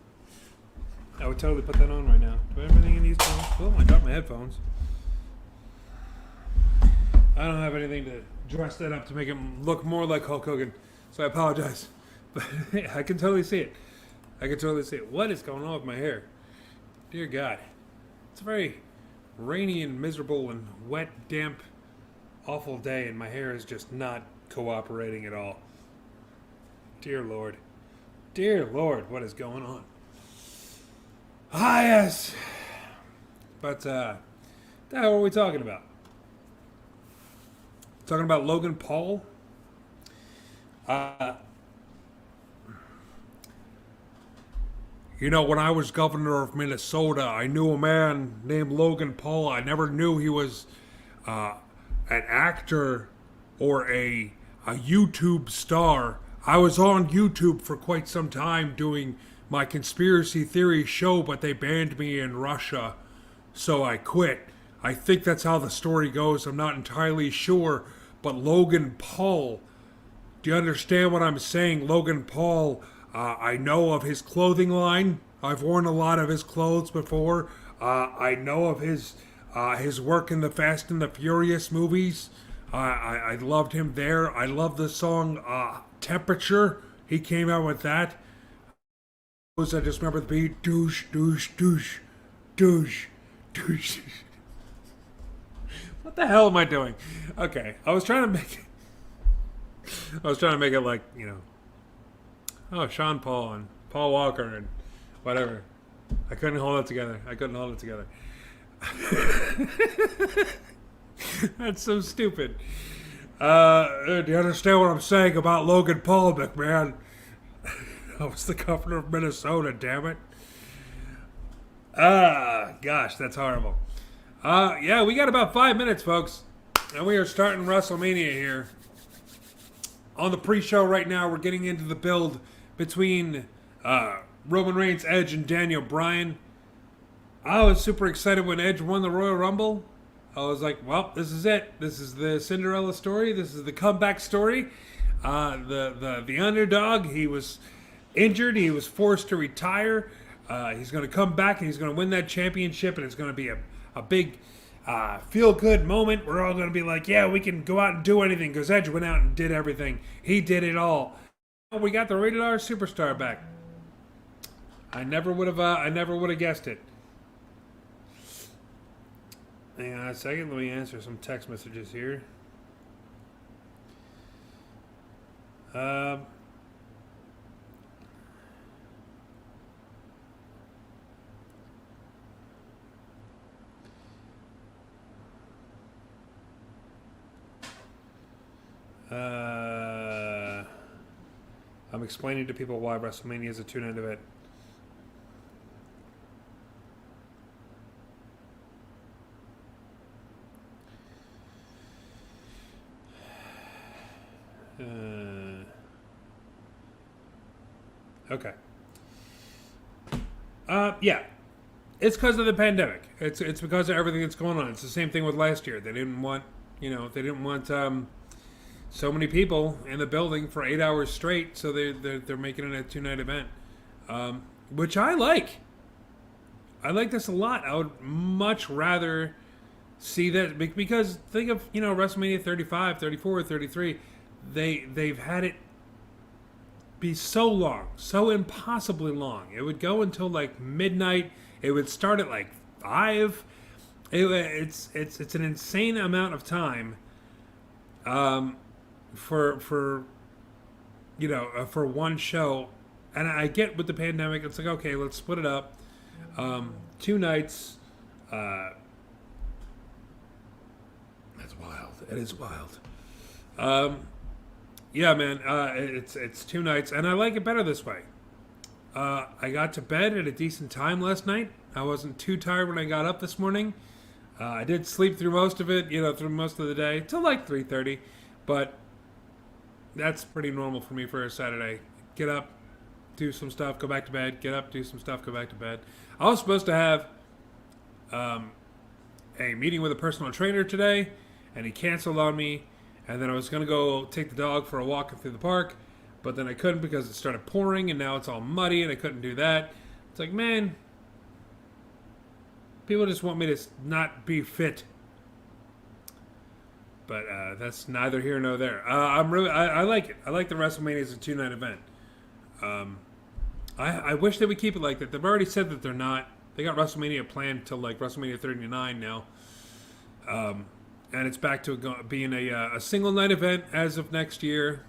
I would totally put that on right now. Do I have anything in these phones? Oh, I dropped my headphones. I don't have anything to dress that up to make him look more like Hulk Hogan, so I apologize. But I can totally see it. I can totally see it. What is going on with my hair? Dear God. It's very rainy and miserable and wet, damp, awful day, and my hair is just not cooperating at all. Dear Lord. Dear Lord, what is going on? Ah, yes. But, what the hell are we talking about? Talking about Logan Paul? You know, when I was governor of Minnesota, I knew a man named Logan Paul. I never knew he was an actor or a YouTube star. I was on YouTube for quite some time doing my conspiracy theory show, but they banned me in Russia, so I quit. I think that's how the story goes. I'm not entirely sure, but Logan Paul, do you understand what I'm saying? Logan Paul, I know of his clothing line. I've worn a lot of his clothes before. I know of his work in the Fast and the Furious movies. I loved him there. I love the song Temperature. He came out with that. I just remember the beat. Douche, douche, douche, douche, douche. What the hell am I doing? Okay, I was trying to make it like, you know, oh, Sean Paul and Paul Walker and whatever. I couldn't hold it together. That's so stupid. Do you understand what I'm saying about Logan Paul, McMahon? I was the governor of Minnesota, damn it. Gosh, that's horrible. Yeah, we got about 5 minutes, folks. And we are starting WrestleMania here. On the pre-show right now, we're getting into the build between Roman Reigns, Edge, and Daniel Bryan. I was super excited when Edge won the Royal Rumble. I was like, well, this is it. This is the Cinderella story. This is the comeback story. The underdog, he was injured. He was forced to retire. He's going to come back and he's going to win that championship, and it's going to be a big feel-good moment. We're all going to be like, yeah, we can go out and do anything because Edge went out and did everything. He did it all. We got the Rated R Superstar back. I never would have guessed it. Hang on a second. Let me answer some text messages here. I'm explaining to people why WrestleMania is a 2-night event. Okay. Yeah. It's because of the pandemic. It's because of everything that's going on. It's the same thing with last year. They didn't want so many people in the building for 8 hours straight, so they're making it a 2-night event, which I like. I like this a lot. I would much rather see that, because think of, WrestleMania 35, 34, 33. They've had it be so long, so impossibly long. It would go until like midnight. It would start at like 5. It's an insane amount of time. For one show, and I get with the pandemic, it's like, okay, let's split it up, 2 nights. That's wild. It is wild. Yeah, man, it's 2 nights, and I like it better this way. I got to bed at a decent time last night. I wasn't too tired when I got up this morning. I did sleep through most of it, through most of the day, till like 3:30, but that's pretty normal for me for a Saturday. Get up, do some stuff, go back to bed, get up, do some stuff, go back to bed. I was supposed to have a meeting with a personal trainer today, and he canceled on me, and then I was going to go take the dog for a walk through the park, but then I couldn't because it started pouring, and now it's all muddy, and I couldn't do that. It's like, man, people just want me to not be fit. But that's neither here nor there. I like it. I like the WrestleMania as a 2-night event. I wish they would keep it like that. They've already said that they're not. They got WrestleMania planned till like WrestleMania 39 now. And it's back to being a single night event as of next year.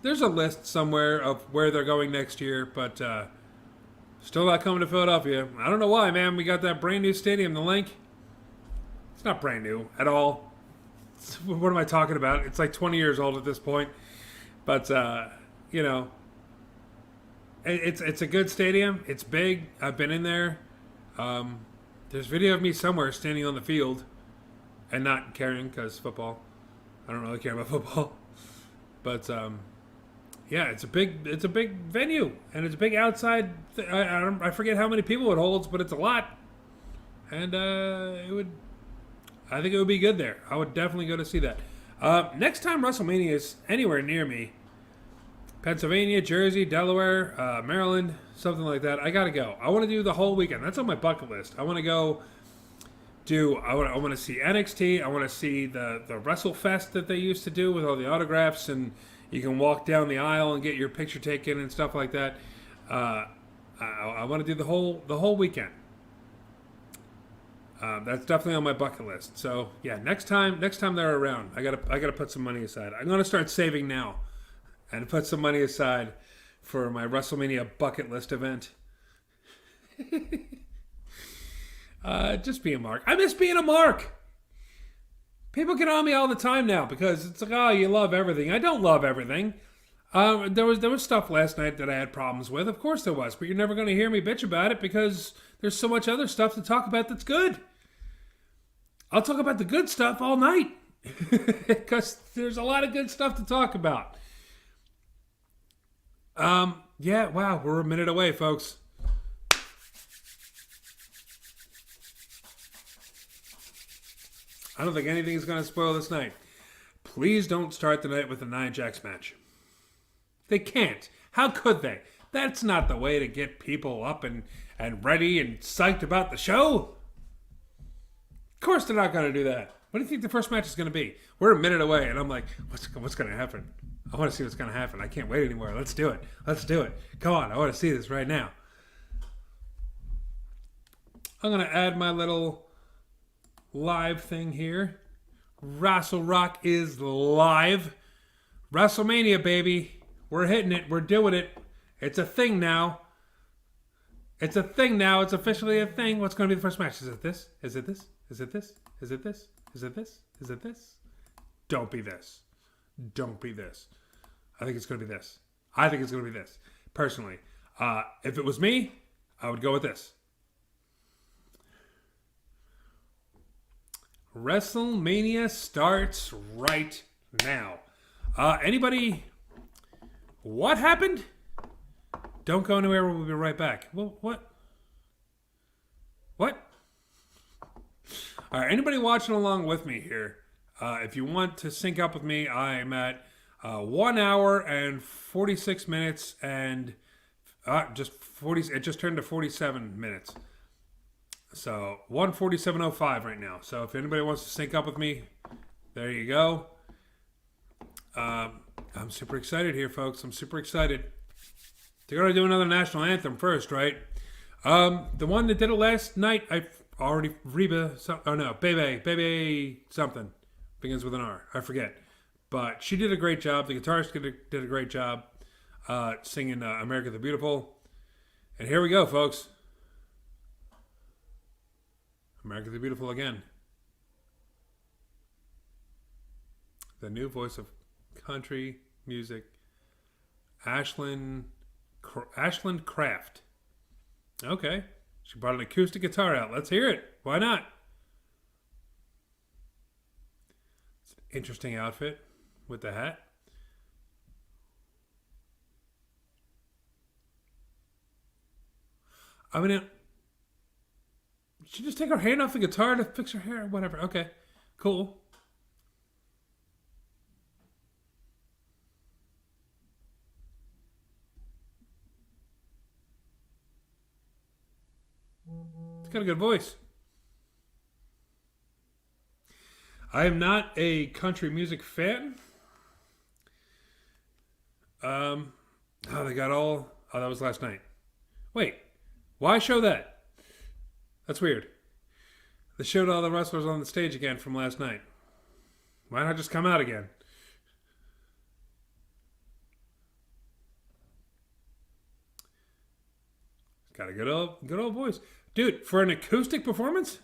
There's a list somewhere of where they're going next year, but still not coming to Philadelphia. I don't know why, man. We got that brand new stadium, the Link. It's not brand new at all. What am I talking about? It's like 20 years old at this point. But, you know, it's a good stadium. It's big. I've been in there. There's video of me somewhere standing on the field and not caring because football. I don't really care about football. But, yeah, it's a big venue, and it's a big outside. I forget how many people it holds, but it's a lot. And I think it would be good there. I would definitely go to see that. Next time WrestleMania is anywhere near me, Pennsylvania, Jersey, Delaware, Maryland, something like that, I gotta go. I want to do the whole weekend. That's on my bucket list. I want to go do. I want to see NXT. I want to see the WrestleFest that they used to do with all the autographs, and you can walk down the aisle and get your picture taken and stuff like that. I want to do the whole weekend. That's definitely on my bucket list. So yeah, next time they're around, I gotta put some money aside. I'm gonna start saving now, and put some money aside for my WrestleMania bucket list event. Just be a mark. I miss being a mark. People get on me all the time now because it's like, oh, you love everything. I don't love everything. There was stuff last night that I had problems with. Of course there was, but you're never going to hear me bitch about it because there's so much other stuff to talk about that's good. I'll talk about the good stuff all night because there's a lot of good stuff to talk about. Yeah, wow, we're a minute away, folks. I don't think anything's going to spoil this night. Please don't start the night with a Nia Jax match. They can't. How could they? That's not the way to get people up and ready and psyched about the show. Of course they're not going to do that. What do you think the first match is going to be? We're a minute away, and I'm like, what's going to happen? I want to see what's going to happen. I can't wait anymore. Let's do it. Let's do it. Come on. I want to see this right now. I'm going to add my little live thing here. Rassle Rock is live. WrestleMania, baby. We're hitting it. We're doing it. It's a thing now. It's a thing now. It's officially a thing. What's going to be the first match? Is it this? Is it this? Is it this? Is it this? Is it this? Is it this? Don't be this. Don't be this. I think it's going to be this. I think it's going to be this. Personally. If it was me, I would go with this. WrestleMania starts right now. Anybody... What happened? Don't go anywhere. We'll be right back. Well, what? What? All right. Anybody watching along with me here? If you want to sync up with me, I'm at 1 hour and 46 minutes and just 40. It just turned to 47 minutes. So 1:47:05 right now. So if anybody wants to sync up with me, there you go. I'm super excited here, folks. I'm super excited. They're going to do another national anthem first, right? The one that did it last night, I've already... Bebe something. Begins with an R. I forget. But she did a great job. The guitarist did a great job singing America the Beautiful. And here we go, folks. America the Beautiful again. The new voice of country music, Ashland Craft. Okay. She brought an acoustic guitar out. Let's hear it. Why not? It's an interesting outfit with the hat. I mean, she just take her hand off the guitar to fix her hair? Whatever. Okay. Cool. It's got a good voice. I am not a country music fan. They got all... Oh, that was last night. Wait. Why show that? That's weird. They showed all the wrestlers on the stage again from last night. Why not just come out again? Got a good old voice. Dude, for an acoustic performance?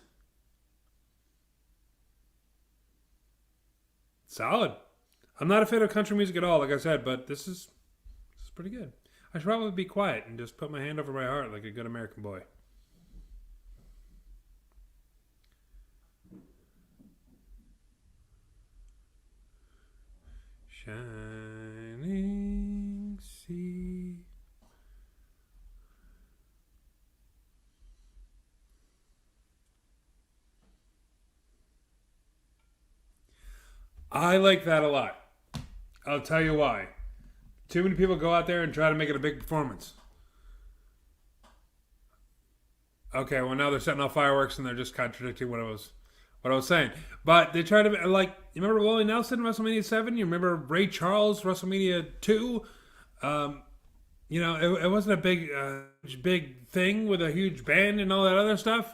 Solid. I'm not a fan of country music at all, like I said, but this is pretty good. I should probably be quiet and just put my hand over my heart like a good American boy. Shining sea. I like that a lot. I'll tell you why. Too many people go out there and try to make it a big performance. Okay, well now they're setting off fireworks and they're just contradicting what I was saying. But they try to, like, you remember Willie Nelson WrestleMania 7? You remember Ray Charles WrestleMania 2? It wasn't a big thing with a huge band and all that other stuff.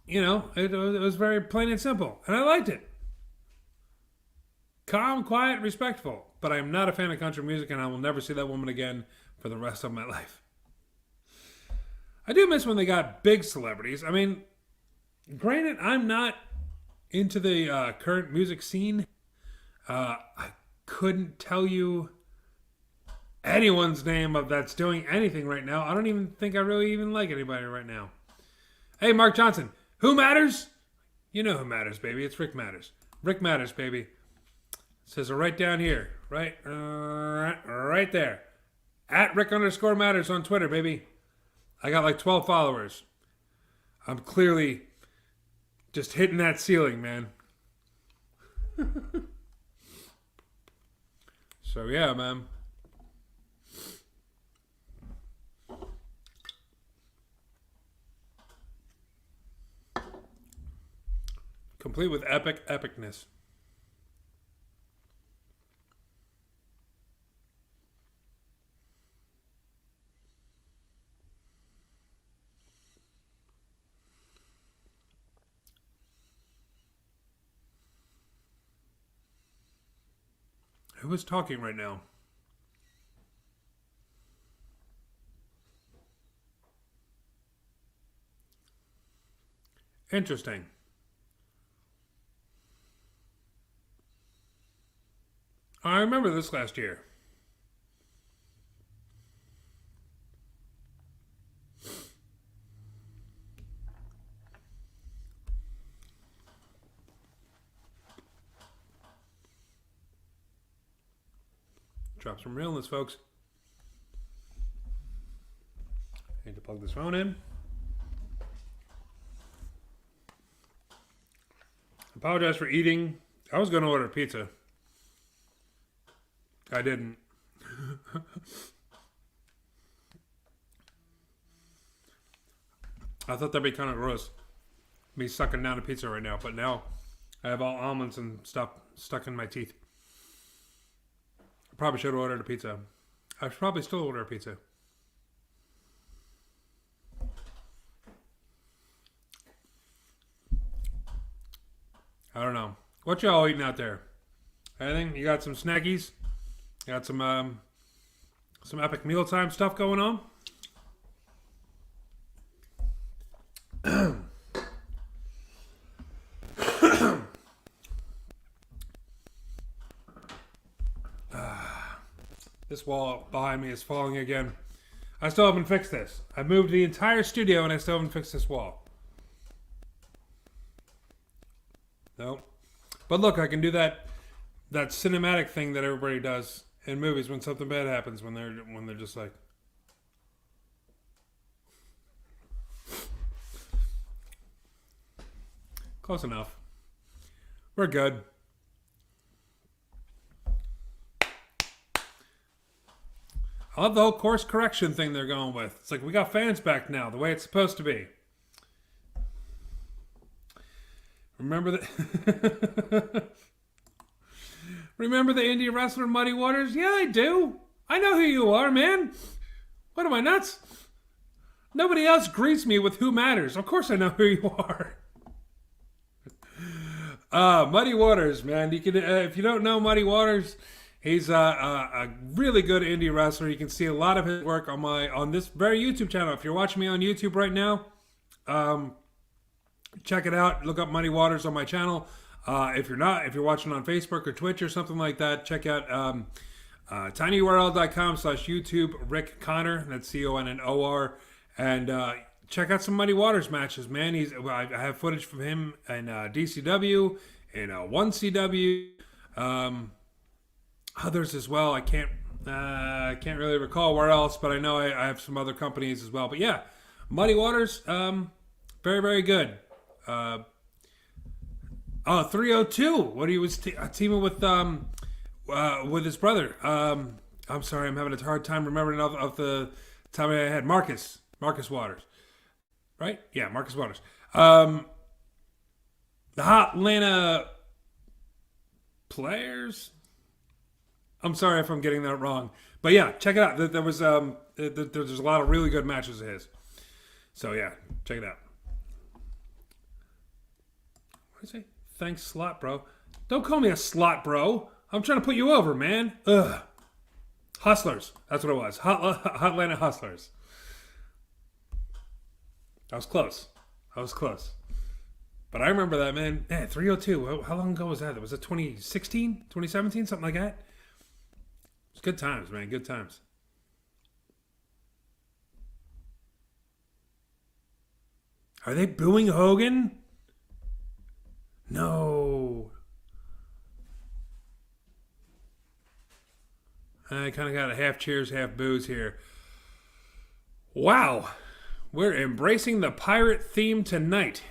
It was very plain and simple. And I liked it. Calm, quiet, respectful. But I am not a fan of country music, and I will never see that woman again for the rest of my life. I do miss when they got big celebrities. I mean, granted, I'm not into the current music scene. I couldn't tell you anyone's name that's doing anything right now. I don't even think I really even like anybody right now. Hey, Mark Johnson. Who matters? You know who matters, baby. It's Rick Matters. Rick Matters, baby. It says it right down here. Right there. At Rick_Matters on Twitter, baby. I got like 12 followers. I'm clearly just hitting that ceiling, man. So, yeah, man. Complete with epicness. Who is talking right now? Interesting. I remember this last year. Drop some realness, folks. I need to plug this phone in. Apologize for eating. I was going to order pizza. I didn't. I thought that'd be kind of gross. Me sucking down a pizza right now, but now I have all almonds and stuff stuck in my teeth. I probably should have ordered a pizza. I should probably still order a pizza. I don't know. What y'all eating out there? Anything? You got some snackies? You got some epic mealtime stuff going on? This wall behind me is falling again. I still haven't fixed this. I moved the entire studio and I still haven't fixed this wall. No. But look, I can do that cinematic thing that everybody does in movies when something bad happens, when they're just like, close enough. We're good. I love the whole course correction thing they're going with. It's like, we got fans back now, the way it's supposed to be. Remember the Remember the indie wrestler Muddy Waters? Yeah, I do. I know who you are, man. What am I, nuts? Nobody else greets me with who matters. Of course I know who you are. Muddy Waters, man. You can if you don't know Muddy Waters, he's a really good indie wrestler. You can see a lot of his work on this very YouTube channel. If you're watching me on YouTube right now, check it out. Look up Muddy Waters on my channel. If you're not, if you're watching on Facebook or Twitch or something like that, check out tinyurl.com/YouTube Rick Connor. That's Connor. And check out some Muddy Waters matches, man. I have footage from him in DCW, in 1CW, others as well. I can't really recall where else, but I know I have some other companies as well. But yeah, Muddy Waters, very, very good. 302. What he was teaming with his brother. I'm sorry, I'm having a hard time remembering of the time I had Marcus Waters, right? Yeah, Marcus Waters. The Hot Atlanta Players. I'm sorry if I'm getting that wrong, but yeah, check it out. There's a lot of really good matches of his. So yeah, check it out. What did I say? Thanks, slot bro. Don't call me a slot bro. I'm trying to put you over, man. Ugh. Hustlers. That's what it was. Hot Atlanta Hustlers. I was close. But I remember that, man. 302. How long ago was that? Was it 2016? 2017? Something like that? It was good times, man. Good times. Are they booing Hogan? No. I kind of got a half cheers, half boos here. Wow. We're embracing the pirate theme tonight.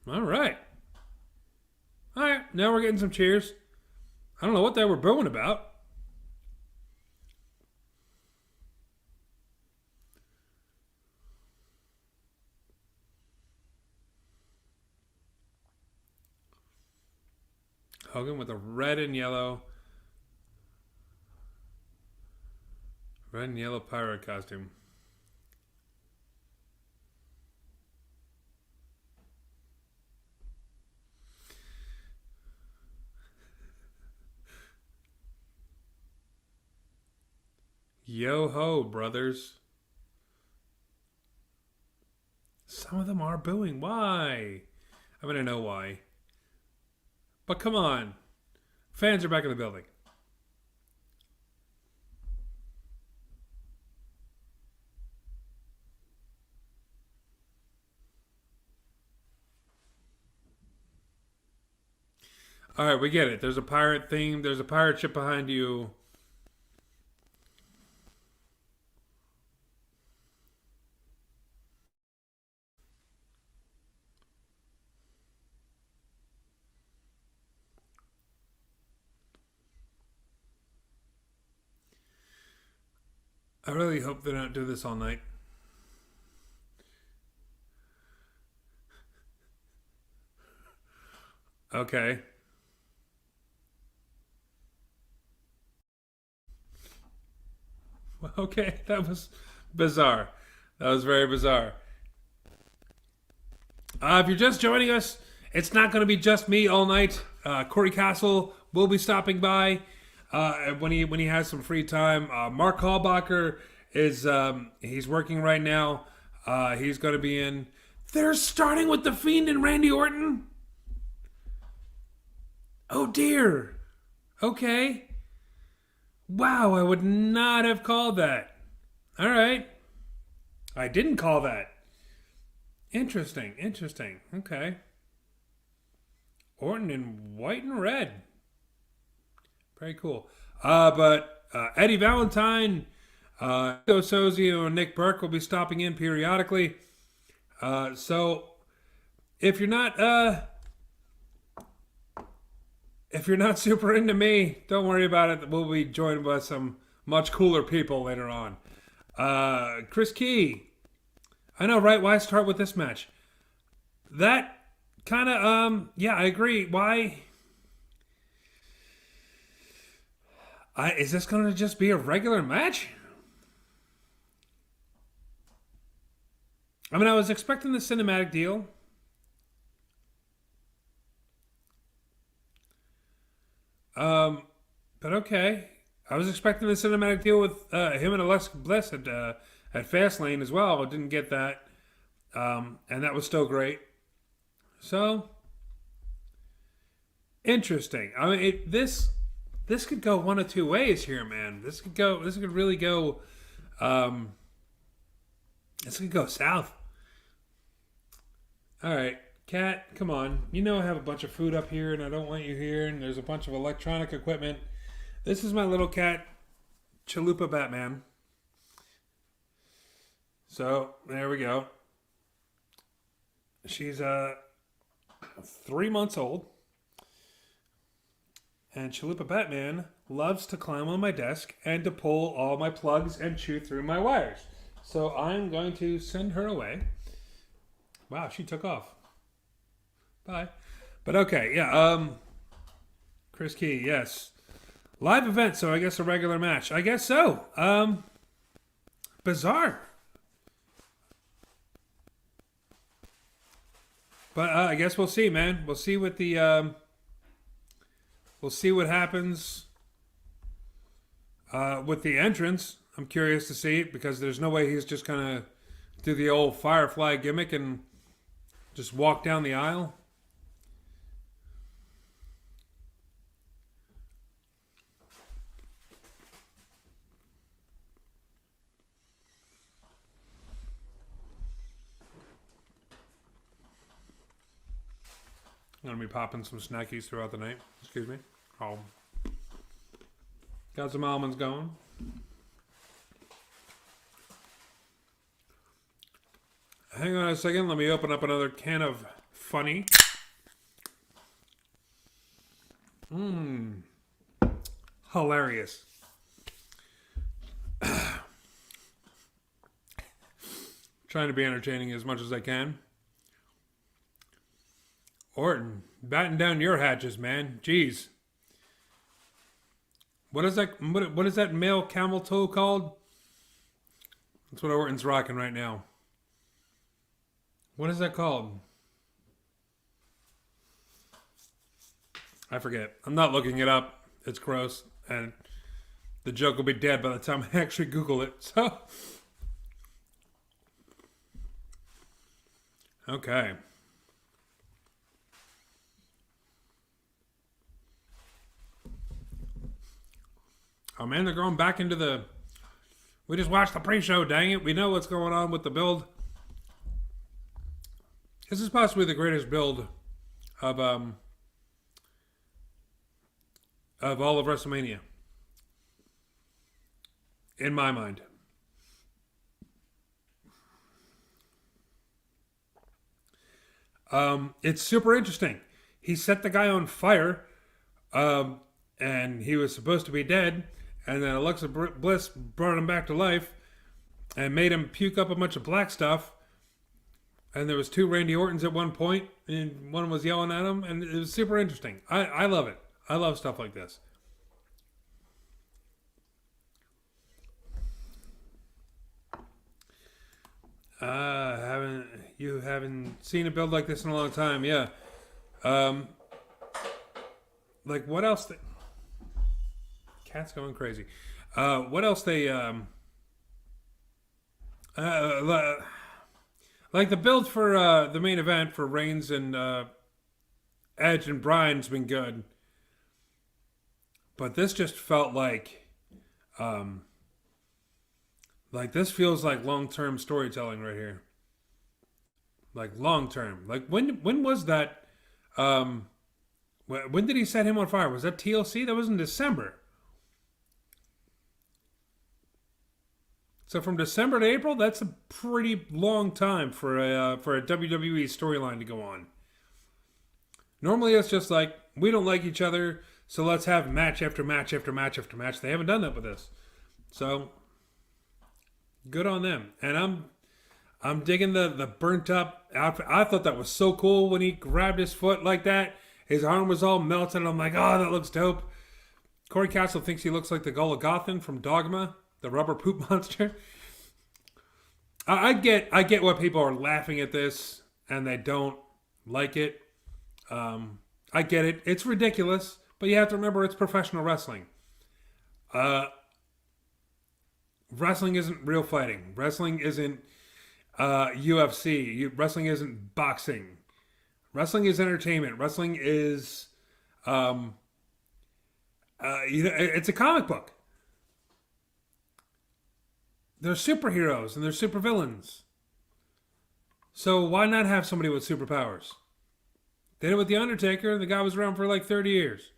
All right. Now we're getting some cheers. I don't know what they were booing about. Hogan with a red and yellow pirate costume. Yo ho, brothers. Some of them are booing. Why? I mean, I know why. But come on. Fans are back in the building. All right, we get it. There's a pirate theme. There's a pirate ship behind you. I really hope they don't do this all night. Okay. Okay, that was bizarre. That was very bizarre. If you're just joining us, it's not going to be just me all night. Corey Castle will be stopping by when he has some free time. Mark Hallbacher is he's working right now. He's going to be in. They're starting with the Fiend and Randy Orton. Oh dear. Okay. Wow, I would not have called that. All right. I didn't call that. Interesting. Okay. Orton in white and red. Very cool. But Eddie Valentine, Joe Sozio, and Nick Burke will be stopping in periodically. So if you're not super into me, don't worry about it. We'll be joined by some much cooler people later on. Chris Key. I know, right? Why start with this match? That kind of, yeah, I agree. Why? Is this going to just be a regular match? I mean, I was expecting the cinematic deal. Um, but okay. I was expecting the cinematic deal with him and Alexa Bliss at Fastlane as well. I didn't get that. And that was still great. So, interesting. I mean, this could go one of two ways here, man. This could really go, um, this could go south. All right, Cat, come on. You know I have a bunch of food up here, and I don't want you here. And there's a bunch of electronic equipment. This is my little cat, Chalupa Batman. So there we go. She's 3 months old, and Chalupa Batman loves to climb on my desk and to pull all my plugs and chew through my wires. So I'm going to send her away. Wow, she took off. Bye. But okay, yeah. Chris Key, yes. Live event, so I guess a regular match. I guess so. Bizarre. But I guess we'll see, man. We'll see what we'll see what happens with the entrance. I'm curious to see it because there's no way he's just gonna do the old Firefly gimmick and just walk down the aisle. I'm gonna be popping some snackies throughout the night. Excuse me. Oh, got some almonds going. Hang on a second. Let me open up another can of funny. Hilarious. Trying to be entertaining as much as I can. Orton, batten down your hatches, man. Jeez. What is that? What is that male camel toe called? That's what Orton's rocking right now. What is that called? I forget. I'm not looking it up. It's gross, and the joke will be dead by the time I actually Google it. So, okay. Oh man, they're going back into the... We just watched the pre-show, dang it. We know what's going on with the build. This is possibly the greatest build of all of WrestleMania. In my mind. It's super interesting. He set the guy on fire, and he was supposed to be dead. And then Alexa Bliss brought him back to life and made him puke up a bunch of black stuff. And there was 2 Randy Ortons at one point, and one was yelling at him, and it was super interesting. I love it. I love stuff like this. You haven't seen a build like this in a long time, yeah. Like what else? Cat's going crazy. What else they like the build for the main event for Reigns and Edge and Bryan's been good, but this just felt like this feels like long-term storytelling right here. Like long-term. Like when was that? When did he set him on fire? Was that TLC? That was in December. So from December to April, that's a pretty long time for a WWE storyline to go on. Normally, it's just like we don't like each other, so let's have match after match after match after match. They haven't done that with this, so good on them. And I'm digging the burnt up outfit. I thought that was so cool when he grabbed his foot like that. His arm was all melted. I'm like, oh, that looks dope. Corey Castle thinks he looks like the Golgothan from Dogma, the rubber poop monster. I get why people are laughing at this and they don't like it. I get it. It's ridiculous, but you have to remember it's professional wrestling. Uh, Wrestling isn't real fighting. Wrestling isn't UFC. Wrestling isn't boxing. Wrestling is entertainment. Wrestling is it's a comic book. There's superheroes and there's supervillains. So why not have somebody with superpowers? They did it with the Undertaker, and the guy was around for like 30 years.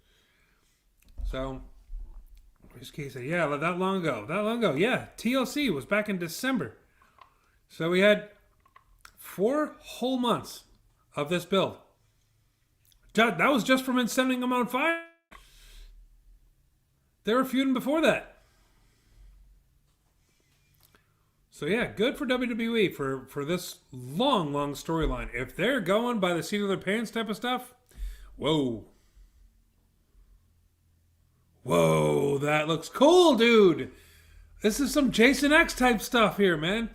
So, this case said, yeah, that long ago. That long ago, yeah. TLC was back in December. So we had 4 whole months of this build. That was just from sending them on fire. They were feuding before that. So yeah, good for WWE for this long storyline. If they're going by the seat of their pants type of stuff, whoa. Whoa, that looks cool, dude. This is some Jason X type stuff here, man.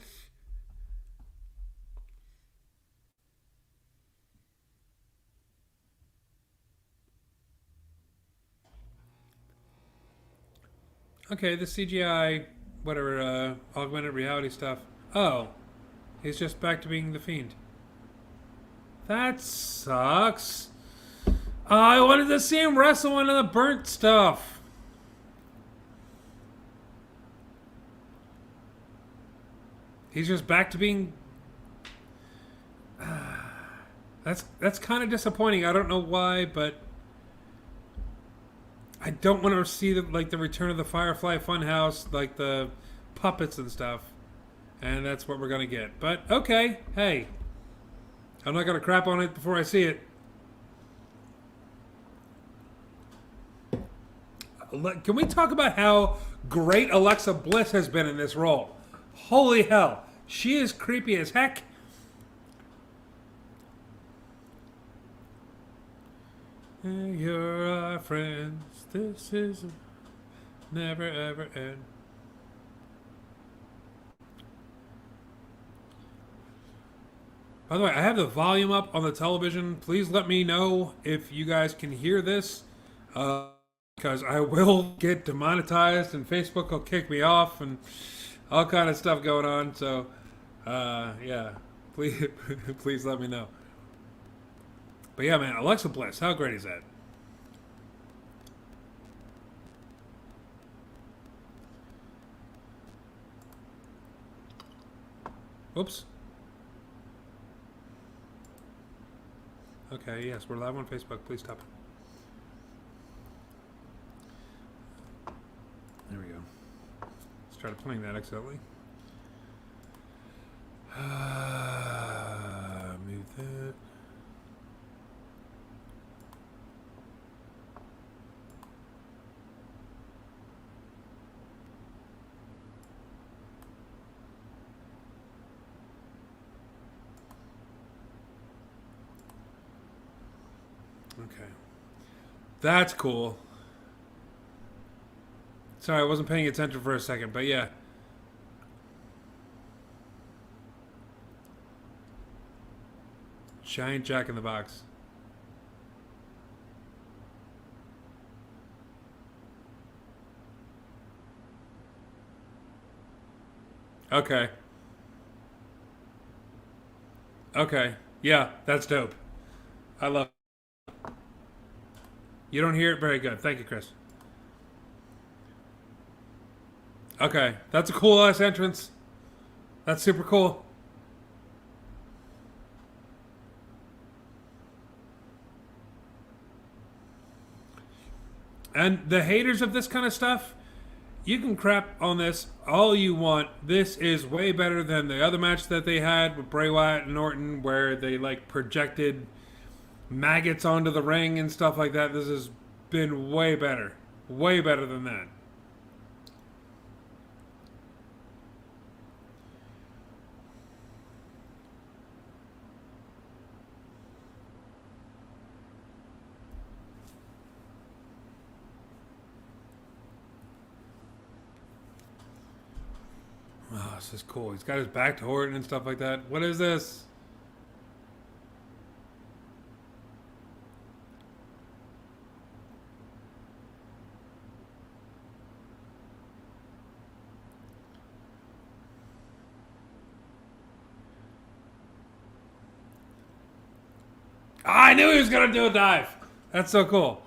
Okay, the CGI, whatever, augmented reality stuff. Oh, he's just back to being the Fiend. That sucks. I wanted to see him wrestle one of the burnt stuff. He's just back to being. That's kind of disappointing. I don't know why, but I don't want to see the return of the Firefly Funhouse, like the puppets and stuff, and that's what we're gonna get. But okay, hey, I'm not gonna crap on it before I see it. Can we talk about how great Alexa Bliss has been in this role? Holy hell, she is creepy as heck. You're our friends. This is never ever end. By the way, I have the volume up on the television. Please let me know if you guys can hear this, because I will get demonetized and Facebook will kick me off and all kind of stuff going on. So, yeah, please, please let me know. But yeah, man, Alexa Bliss, how great is that? Oops. Okay, yes, we're live on Facebook. Please stop it. There we go. Started playing that accidentally. Move that. Okay. That's cool. Sorry, I wasn't paying attention for a second, but yeah. Giant Jack in the Box. Okay. Okay. Yeah, that's dope. I love it. You don't hear it? Very good. Thank you, Chris. Okay. That's a cool ass entrance. That's super cool. And the haters of this kind of stuff, you can crap on this all you want. This is way better than the other match that they had with Bray Wyatt and Orton, where they like projected maggots onto the ring and stuff like that. This has been way better. Way better than that. Oh, this is cool. He's got his back to Orton and stuff like that. What is this? I knew he was gonna do a dive. That's so cool.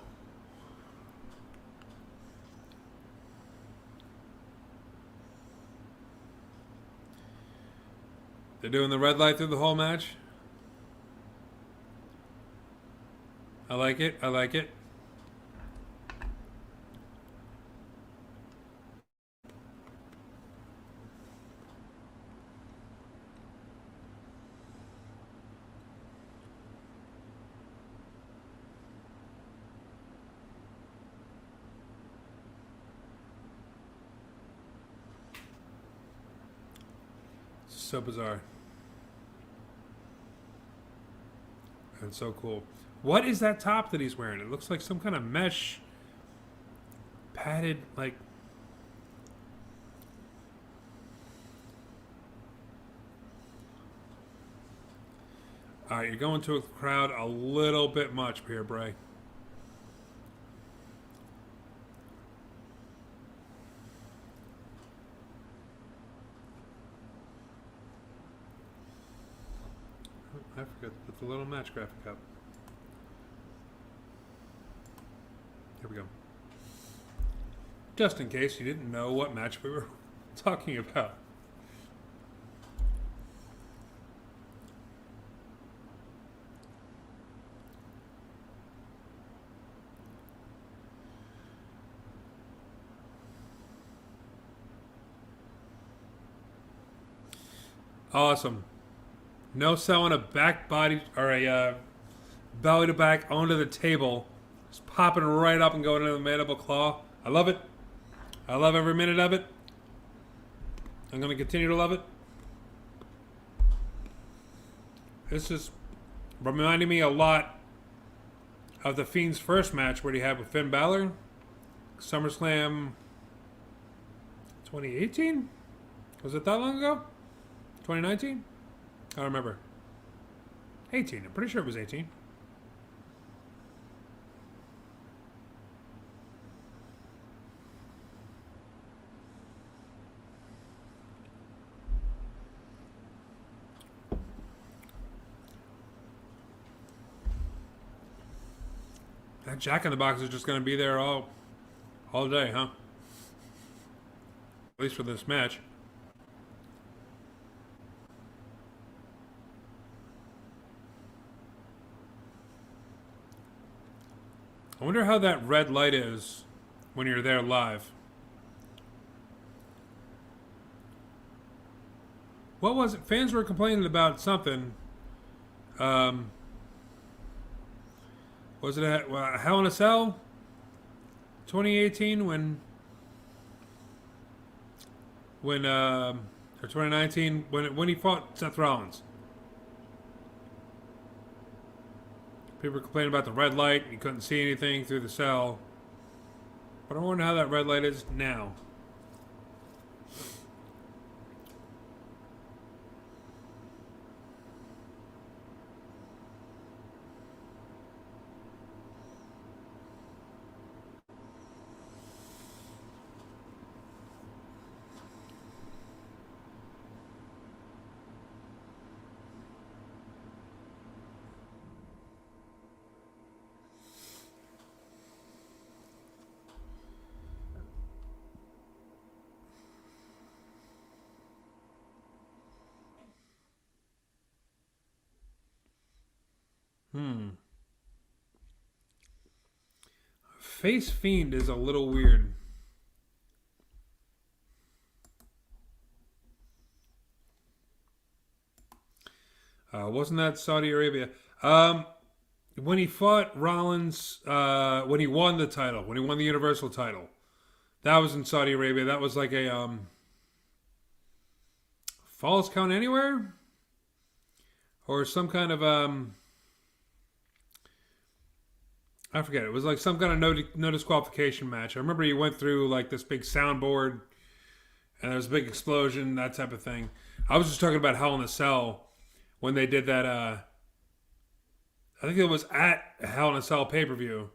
They're doing the red light through the whole match. I like it. I like it. So bizarre. And so cool. What is that top that he's wearing? It looks like some kind of mesh padded, like. All right, you're going to a crowd a little bit much here, Bray. I forgot to put the little match graphic up. Here we go. Just in case you didn't know what match we were talking about. Awesome. No selling a back body or a belly to back onto the table. Just popping right up and going into the mandible claw. I love it. I love every minute of it. I'm going to continue to love it. This is reminding me a lot of the Fiend's first match where he had with Finn Balor. SummerSlam 2018? Was it that long ago? 2019? I don't remember. 18. I'm pretty sure it was 18. That Jack in the Box is just going to be there all day, huh? At least for this match. I wonder how that red light is when you're there live. What was it? Fans were complaining about something. Was it a Hell in a Cell? 2018 or 2019 when he fought Seth Rollins. People were complaining about the red light. You couldn't see anything through the cell. But I wonder how that red light is now. Face Fiend is a little weird. Wasn't that Saudi Arabia? When he fought Rollins, when he won the title, when he won the Universal title, that was in Saudi Arabia. That was like a Falls Count Anywhere? Or some kind of I forget. It was like some kind of no disqualification match. I remember he went through like this big soundboard, and there was a big explosion, that type of thing. I was just talking about Hell in a Cell when they did that. I think it was at Hell in a Cell pay-per-view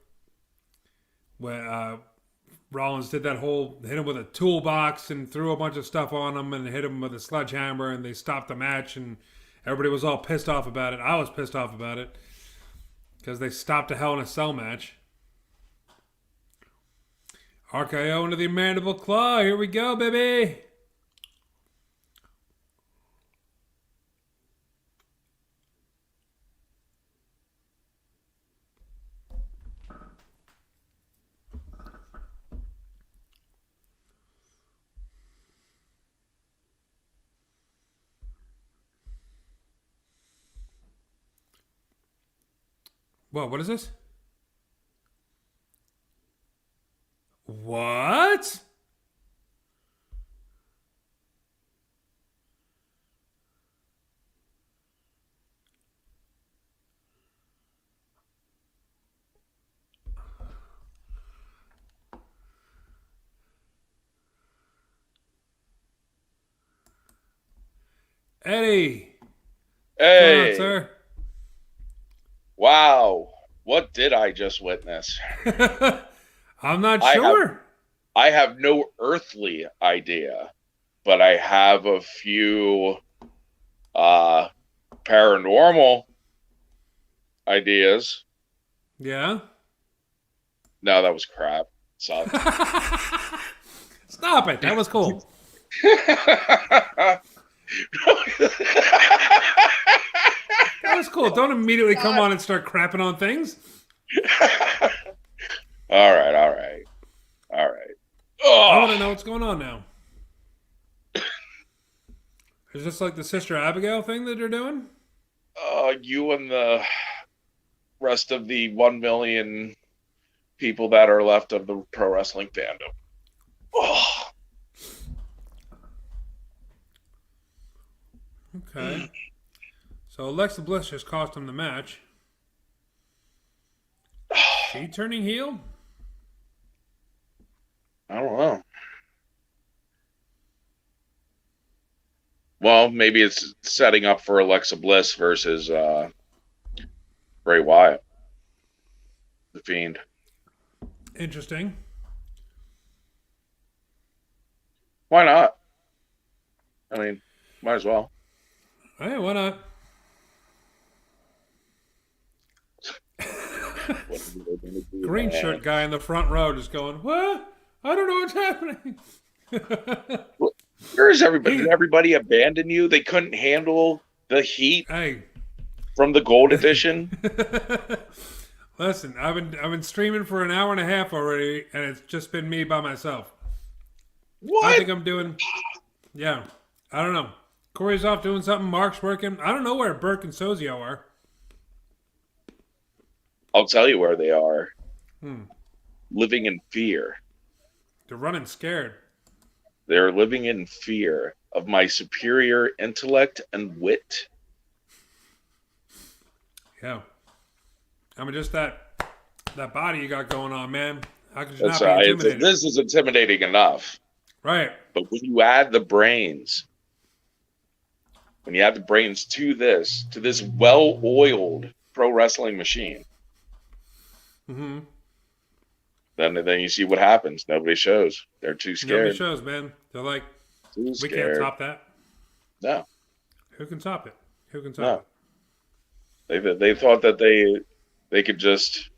when Rollins did that whole hit him with a toolbox and threw a bunch of stuff on him and hit him with a sledgehammer, and they stopped the match, and everybody was all pissed off about it. I was pissed off about it because they stopped a Hell in a Cell match. RKO into the mandible claw. Here we go, baby. What is this? What? Eddie. Hey. Come on, sir. Wow. What did I just witness? I'm not sure. I have no earthly idea, but I have a few paranormal ideas. Yeah? No, that was crap. Sucked. Stop it. That was cool. That was cool. Don't immediately come on and start crapping on things. All right. I want to know what's going on now. Is this like the Sister Abigail thing that they're doing? You and the rest of the 1 million people that are left of the pro wrestling fandom. Oh. Okay. So Alexa Bliss just cost him the match. She turning heel? I don't know. Well, maybe it's setting up for Alexa Bliss versus Bray Wyatt, the Fiend. Interesting. Why not? I mean, might as well. Hey, why not? Green shirt guy in the front row just going, what? I don't know what's happening. Where is everybody? Did everybody abandon you? They couldn't handle the heat from the Gold Edition. Listen, I've been streaming for an hour and a half already, and it's just been me by myself. What? I think I'm doing. Yeah, I don't know. Corey's off doing something. Mark's working. I don't know where Burke and Sozio are. I'll tell you where they are. Living in fear. They're running scared. They're living in fear of my superior intellect and wit. Yeah. I mean, just that body you got going on, man. How could you not be intimidated? This is intimidating enough. Right. But when you add the brains, to this well-oiled pro wrestling machine, then you see what happens. Nobody shows. They're too scared. Nobody shows, man. They're like, we can't top that. No. Who can top it? Who can top it? They thought that they could just.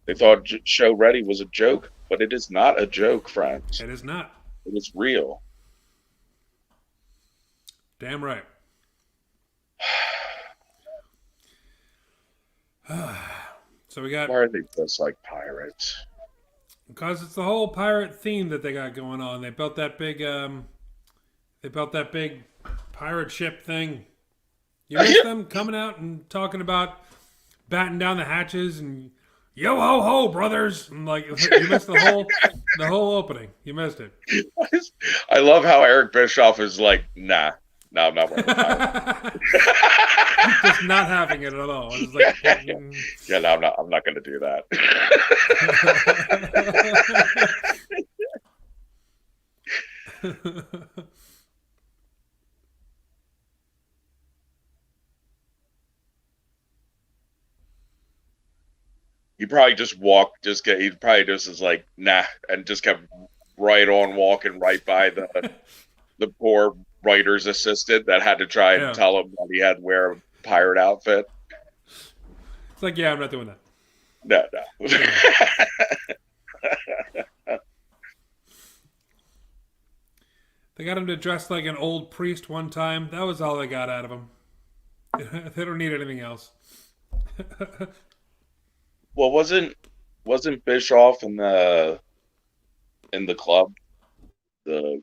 They thought Show Ready was a joke, but it is not a joke, friends. It is not. It is real. Damn right. So we got. Why are they just like pirates? Because it's the whole pirate theme that they got going on. They built that big. They built that big pirate ship thing. You missed them coming out and talking about batting down the hatches and yo ho ho brothers. And like you missed the whole opening. You missed it. I love how Eric Bischoff is like, nah. No, I'm not wearing a pirate. Just not having it at all. It's like, yeah, no, I'm not going to do that. He probably just walked, he probably just is like, nah, and just kept right on walking right by the poor writer's assistant that had to try and Yeah. tell him that he had to wear a pirate outfit. It's like, yeah, I'm not doing that. No, no. They got him to dress like an old priest one time. That was all they got out of him. They don't need anything else. Well, wasn't Bischoff in the club, the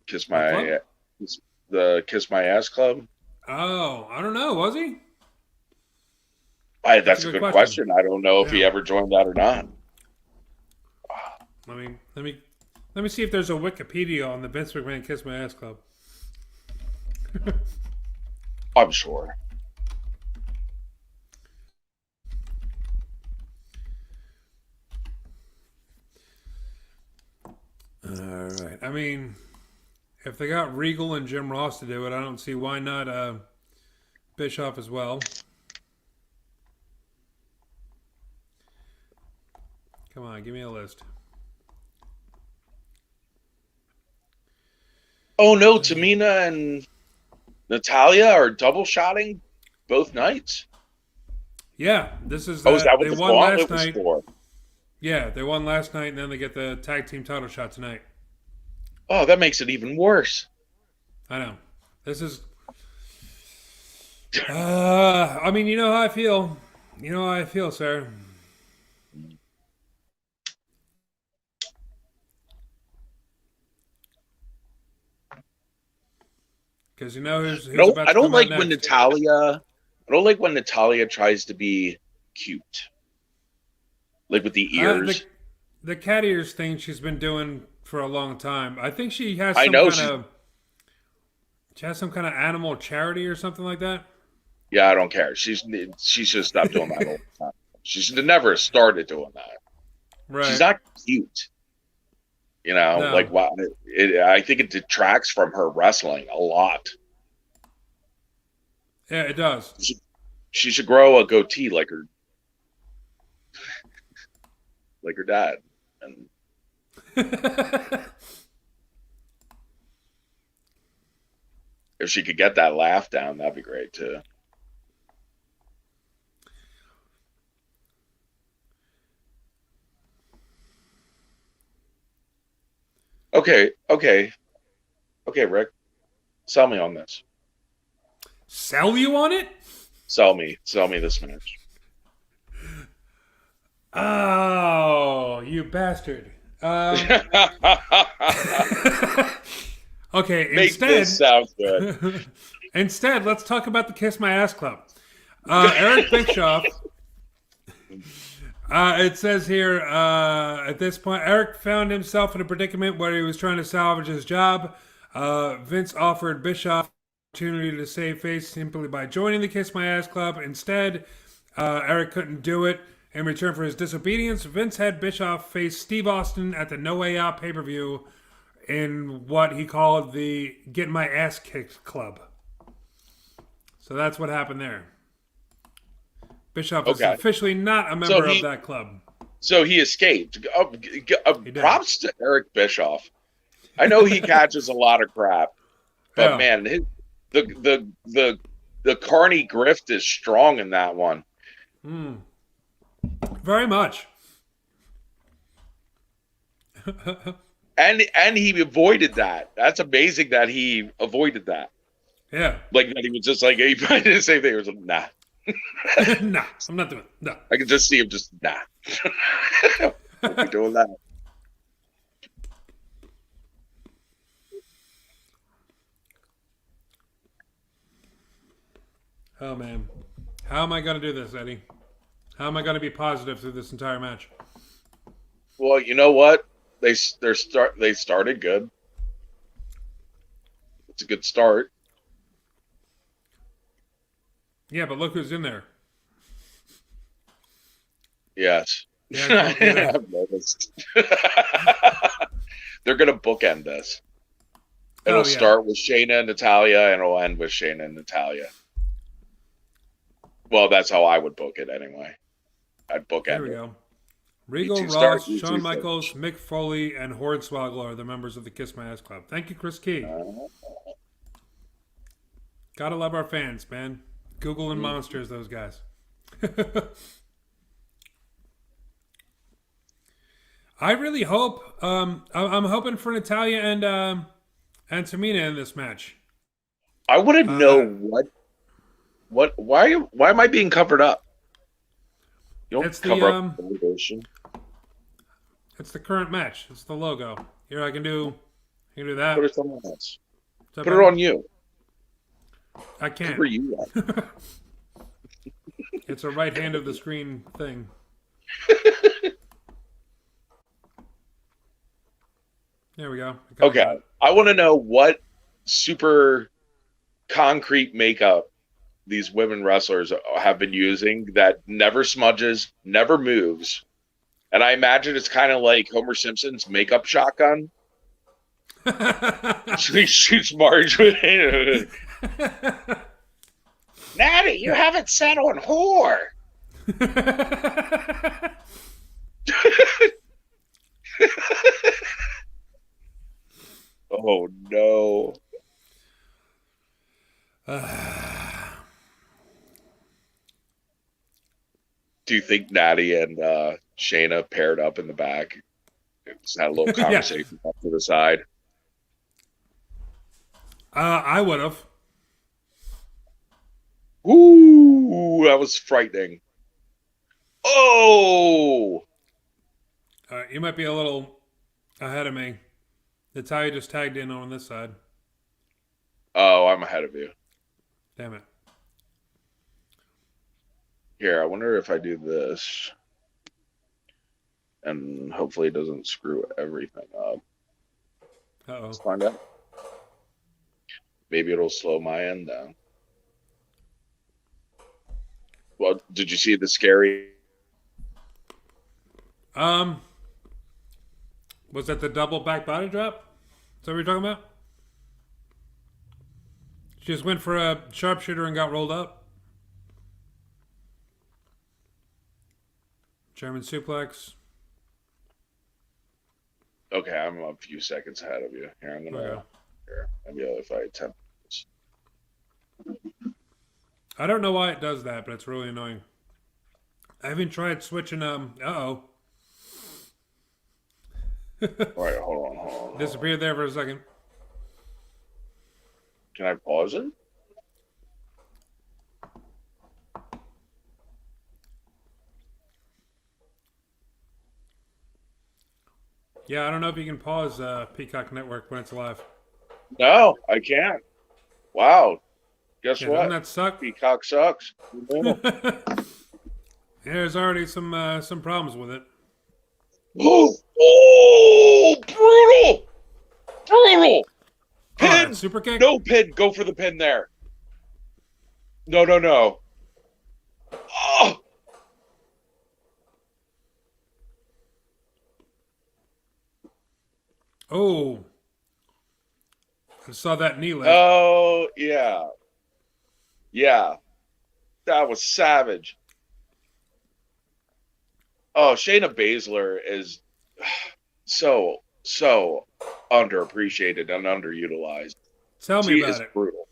kiss What club? my the kiss my ass club? Oh, I don't know. Was he? That's a That's a good good question. question. I don't know if he Yeah. ever joined that or not. I mean, let me see if there's a Wikipedia on the Vince McMahon Kiss My Ass Club. I'm sure. All right. I mean, if they got Regal and Jim Ross to do it, I don't see why not Bischoff as well. Come on, give me a list. Oh no, Tamina and Natalia are double shotting both nights. Yeah, this is Oh, is that what they the won last gauntlet was night. for? Yeah, they won last night, and then they get the tag team title shot tonight. Oh, that makes it even worse. I know. This is. I mean, you know how I feel. You know how I feel, sir. Because you know who's No, about I to don't come out like when next. Natalia. I don't like when Natalia tries to be cute, like with the Uh, the ears. the cat ears thing she's been doing for a long time. I think I know she's. she has some kind of animal charity or something like that. Yeah, I don't care. She should stop doing that all the time. She should have never started doing that. She's Right. not cute. You know, like No. wow. I think it detracts from her wrestling a lot. Yeah, it does. She should grow a goatee like her dad. And if she could get that laugh down, that'd be great too. Okay, okay, okay, Rick, sell me on this. Sell you on it? Sell me this match. Oh, you bastard. Okay, Make this sound good. instead, let's talk about the Kiss My Ass Club. Eric Bischoff. It says here at this point, Eric found himself in a predicament where he was trying to salvage his job. Vince offered Bischoff an opportunity to save face simply by joining the Kiss My Ass Club. Instead, Eric couldn't do it. In return for his disobedience, Vince had Bischoff face Steve Austin at the No Way Out pay-per-view in what he called the Get My Ass Kicked Club. So that's what happened there. Bischoff is Okay, officially not a so member of that club. he escaped. He did. Props to Eric Bischoff. I know he catches a lot of crap, but Yeah. man, the Carney grift is strong in that one. Very much. And he avoided that. That's amazing that he avoided that. Yeah. Like that he was just like he probably did the same thing. He was like, nah. Nah, I'm not doing it. No. I can just see him just nah. We're doing that. Oh, man. How am I going to do this, Eddie? How am I going to be positive through this entire match? Well, you know what? They started good. It's a good start. Yeah, but look who's in there. Yes. Yeah, I've noticed. They're gonna bookend this. It'll start with Shayna and Natalya, and it'll end with Shayna and Natalya. Well, that's how I would book it anyway. I'd bookend it. There we go. Regal, Ross, Shawn Michaels, Mick Foley, and Hornswoggle are the members of the Kiss My Ass Club. Thank you, Chris Key. Gotta love our fans, man. Google and monsters, those guys. I really hope. I'm hoping for Natalya and Tamina in this match. I want to know what. Why am I being covered up? You don't cover up the motivation. It's the current match. It's the logo. Here, I can do that. Put it somewhere else. Put it on you. I can't. Cover you up. It's a right hand of the screen thing. There we go. Okay. I want to know what super concrete makeup these women wrestlers have been using that never smudges, never moves. And I imagine it's kind of like Homer Simpson's makeup shotgun. He shoots Marge with it. Natty, you haven't settled on whore. Oh, no. Do you think Natty and Shayna paired up in the back? Just had a little conversation up to the side. I would have. Ooh, that was frightening. Oh! You might be a little ahead of me. Natalya just tagged in on this side. Oh, I'm ahead of you. Damn it. Here, I wonder if I do this. And hopefully it doesn't screw everything up. Uh-oh. Let's find out. Maybe it'll slow my end down. Well, did you see the scary? Was that the double back body drop? Is that what you're talking about? She just went for a sharpshooter and got rolled up. German suplex. Okay, I'm a few seconds ahead of you. Here, I'm gonna. Here, maybe if I attempt this. I don't know why it does that, but it's really annoying. I haven't tried switching. Uh-oh. All right, hold on. Disappeared there for a second. Can I pause it? Yeah, I don't know if you can pause Peacock Network when it's live. No, I can't. Wow. Guess what? Doesn't that suck? Peacock sucks. There's already some problems with it. Oh, brutal! Brutal! Pin! Super kick? No pin. Go for the pin there. No. Oh! Oh. I saw that knee lift. Oh, yeah. Yeah. That was savage. Oh, Shayna Baszler is so underappreciated and underutilized. Tell me about it. Brutal.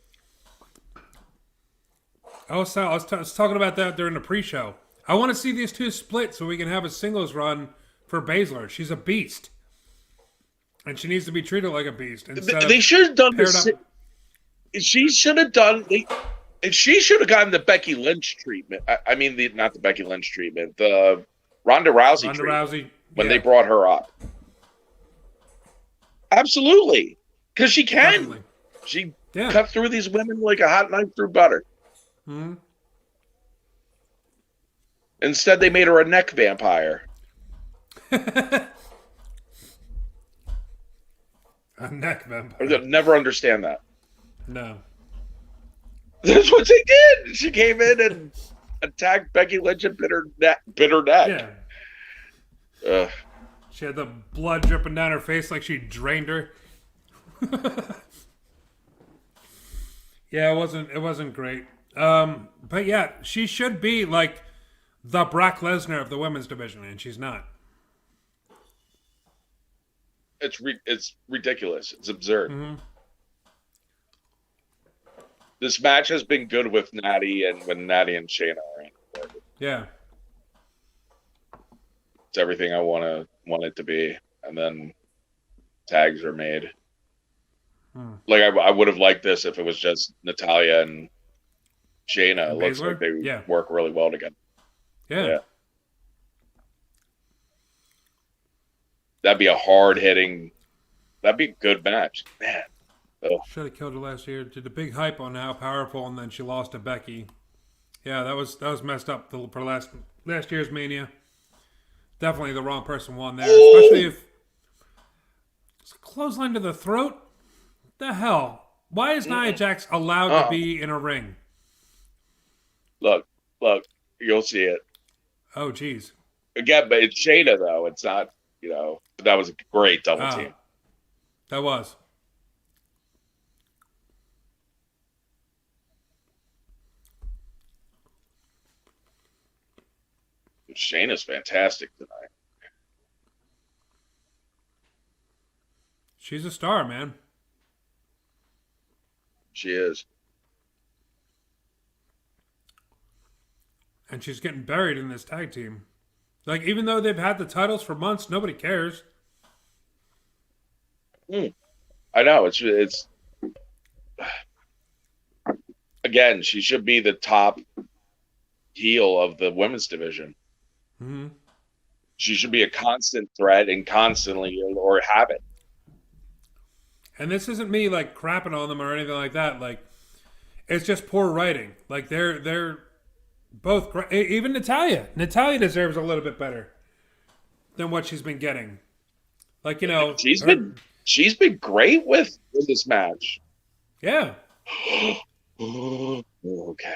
I was talking about that during the pre-show. I want to see these two split so we can have a singles run for Baszler. She's a beast. And she needs to be treated like a beast. They should have done this. She should have done. She should have gotten the Becky Lynch treatment. I mean, not the Becky Lynch treatment. The Ronda Rousey treatment. When they brought her up. Absolutely. Because she can. Definitely. She cut through these women like a hot knife through butter. Hmm. Instead, they made her a neck vampire. A neck vampire. I'll never understand that. No. That's what they did. She came in and attacked Becky Lynch and bit her neck. Yeah. She had the blood dripping down her face like she drained her. Yeah, it wasn't great. But yeah, she should be like the Brock Lesnar of the women's division, and she's not. It's ridiculous. It's absurd. Mm-hmm. This match has been good with Natty and when Natty and Shayna are in. Yeah. It's everything I want it to be, and then tags are made. Like I would have liked this if it was just Natalya and Shayna. It looks like they work really well together. Yeah. That'd be a hard hitting. That'd be a good match, man. Oh. Should have killed her last year. Did a big hype on how powerful, and then she lost to Becky. Yeah, that was messed up for last year's Mania. Definitely the wrong person won there, especially if it's a clothesline to the throat. The hell? Why is Nia Jax allowed to be in a ring? Look, you'll see it. Oh, geez. Again, but it's Shayna though. It's not. That was a great double team. That was. Shayna's fantastic tonight. She's a star, man. She is. And she's getting buried in this tag team. Like, even though they've had the titles for months, nobody cares. I know. It's again, she should be the top heel of the women's division. Mm-hmm. She should be a constant threat and constantly or have it. And this isn't me like crapping on them or anything like that. Like, it's just poor writing. Like they're both great. Even Natalya. Natalya deserves a little bit better than what she's been getting. Like, she's been great with this match. Yeah. Okay.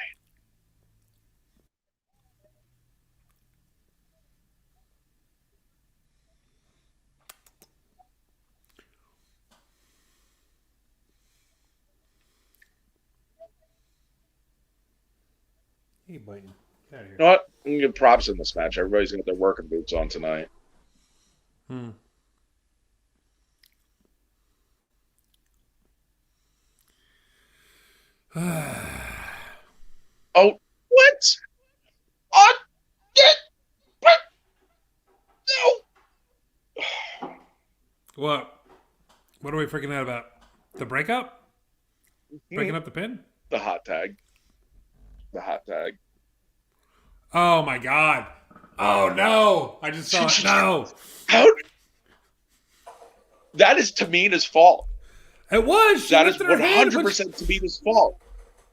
Hey, biting. Get out of here. You know what? I'm gonna give props in this match. Everybody's got their working boots on tonight. Oh, what? Oh, shit! No! What? What are we freaking out about? The breakup? Breaking up the pin? The hot tag. Oh my god. Oh no. I just saw it. No. How? That is Tamina's fault. It was. That is 100% Tamina's fault.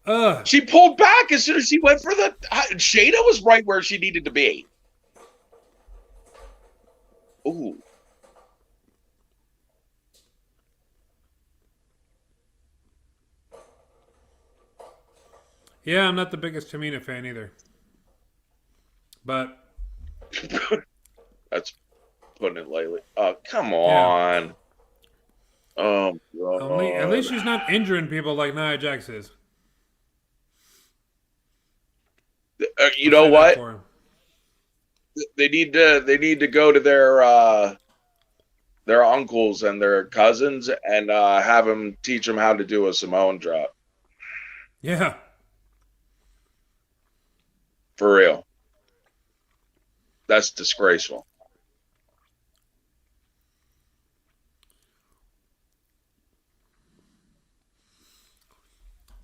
Ugh. She pulled back as soon as she went for the... Shayna was right where she needed to be. Ooh. Yeah, I'm not the biggest Tamina fan either. But... That's putting it lightly. Oh, come on. Yeah. Oh, God. At least she's not injuring people like Nia Jax is. You know what? They need to go to their uncles and their cousins and have them teach them how to do a Samoan drop. Yeah. For real. That's disgraceful.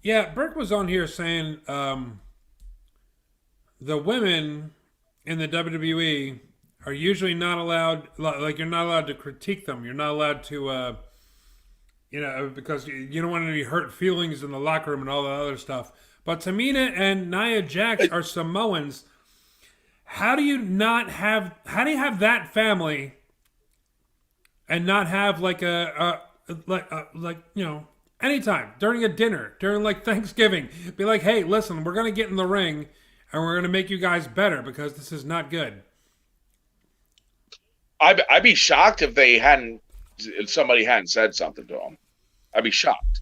Yeah, Burke was on here saying the women in the WWE are usually not allowed, like you're not allowed to critique them. You're not allowed to, because you don't want any hurt feelings in the locker room and all that other stuff. But Tamina and Nia Jax are Samoans. How do you have that family and not have anytime during a dinner, during like Thanksgiving, be like, hey, listen, we're going to get in the ring and we're going to make you guys better because this is not good. I'd be shocked if somebody hadn't said something to him. I'd be shocked.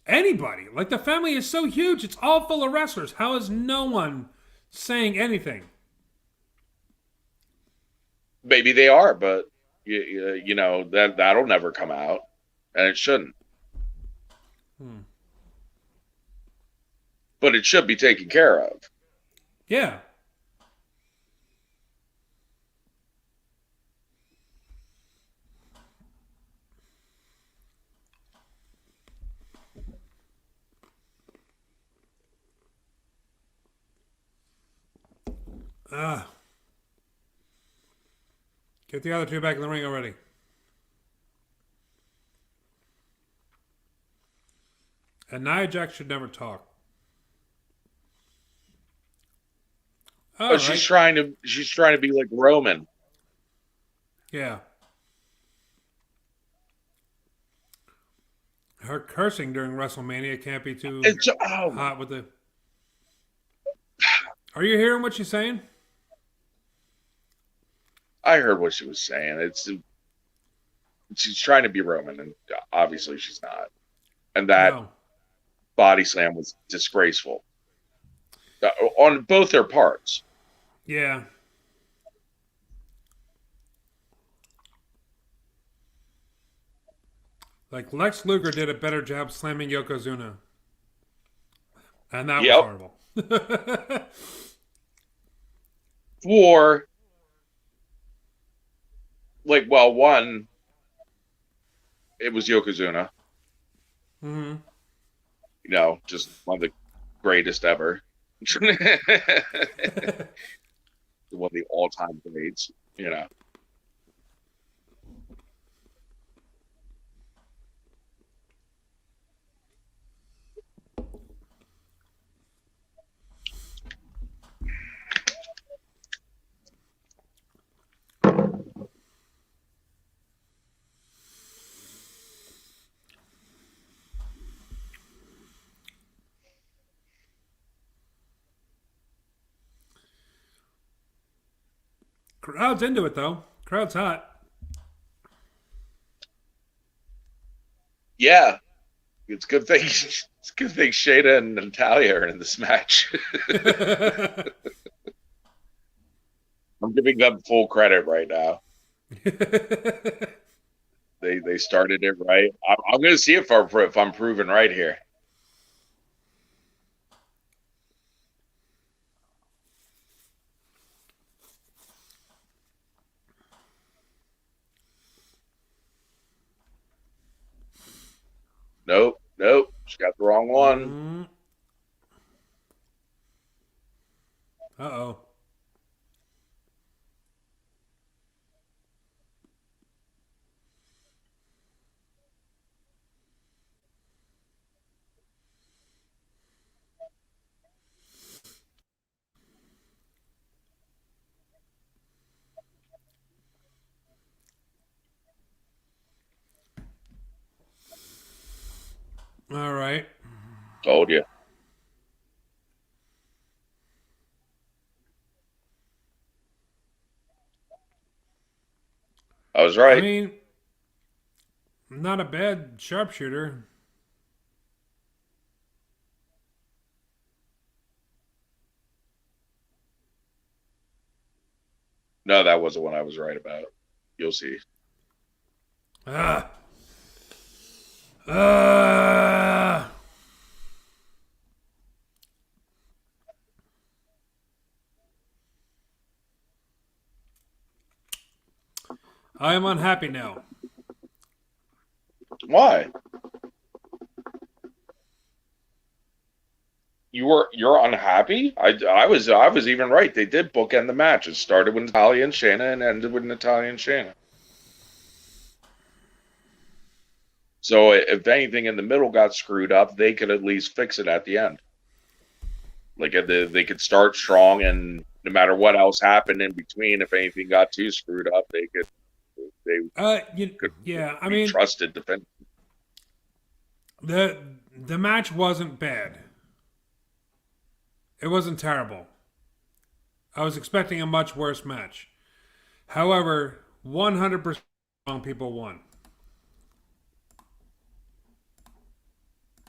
Anybody. Like, the family is so huge, it's all full of wrestlers. How is no one saying anything? Maybe they are, but that'll never come out, and it shouldn't. But it should be taken care of. Yeah. Get the other two back in the ring already. And Nia Jax should never talk. All But she's trying to be like Roman. Yeah. Her cursing during WrestleMania can't be too hot with the. Are you hearing what she's saying? I heard what she was saying. She's trying to be Roman, and obviously she's not. And that body slam was disgraceful on both their parts. Yeah. Like, Lex Luger did a better job slamming Yokozuna. And that was horrible. For, one, it was Yokozuna. Mm-hmm. Just one of the greatest ever. One of the all-time greats, Crowd's into it, though. Crowd's hot. Yeah. It's good thing Shayna and Natalia are in this match. I'm giving them full credit right now. They started it right. I'm going to see if I'm proven right here. Nope. She got the wrong one. Uh-oh. All right. Told you. I was right. I mean, not a bad sharpshooter. No, that wasn't what I was right about. You'll see. I am unhappy now. Why? You're unhappy? I was even right. They did bookend the match. It started with Natalia and Shayna and ended with Natalia and Shayna. So if anything in the middle got screwed up, they could at least fix it at the end. Like they could start strong, and no matter what else happened in between, if anything got too screwed up, they could I mean, trusted defend. The match wasn't bad. It wasn't terrible. I was expecting a much worse match. However, 100% wrong people won.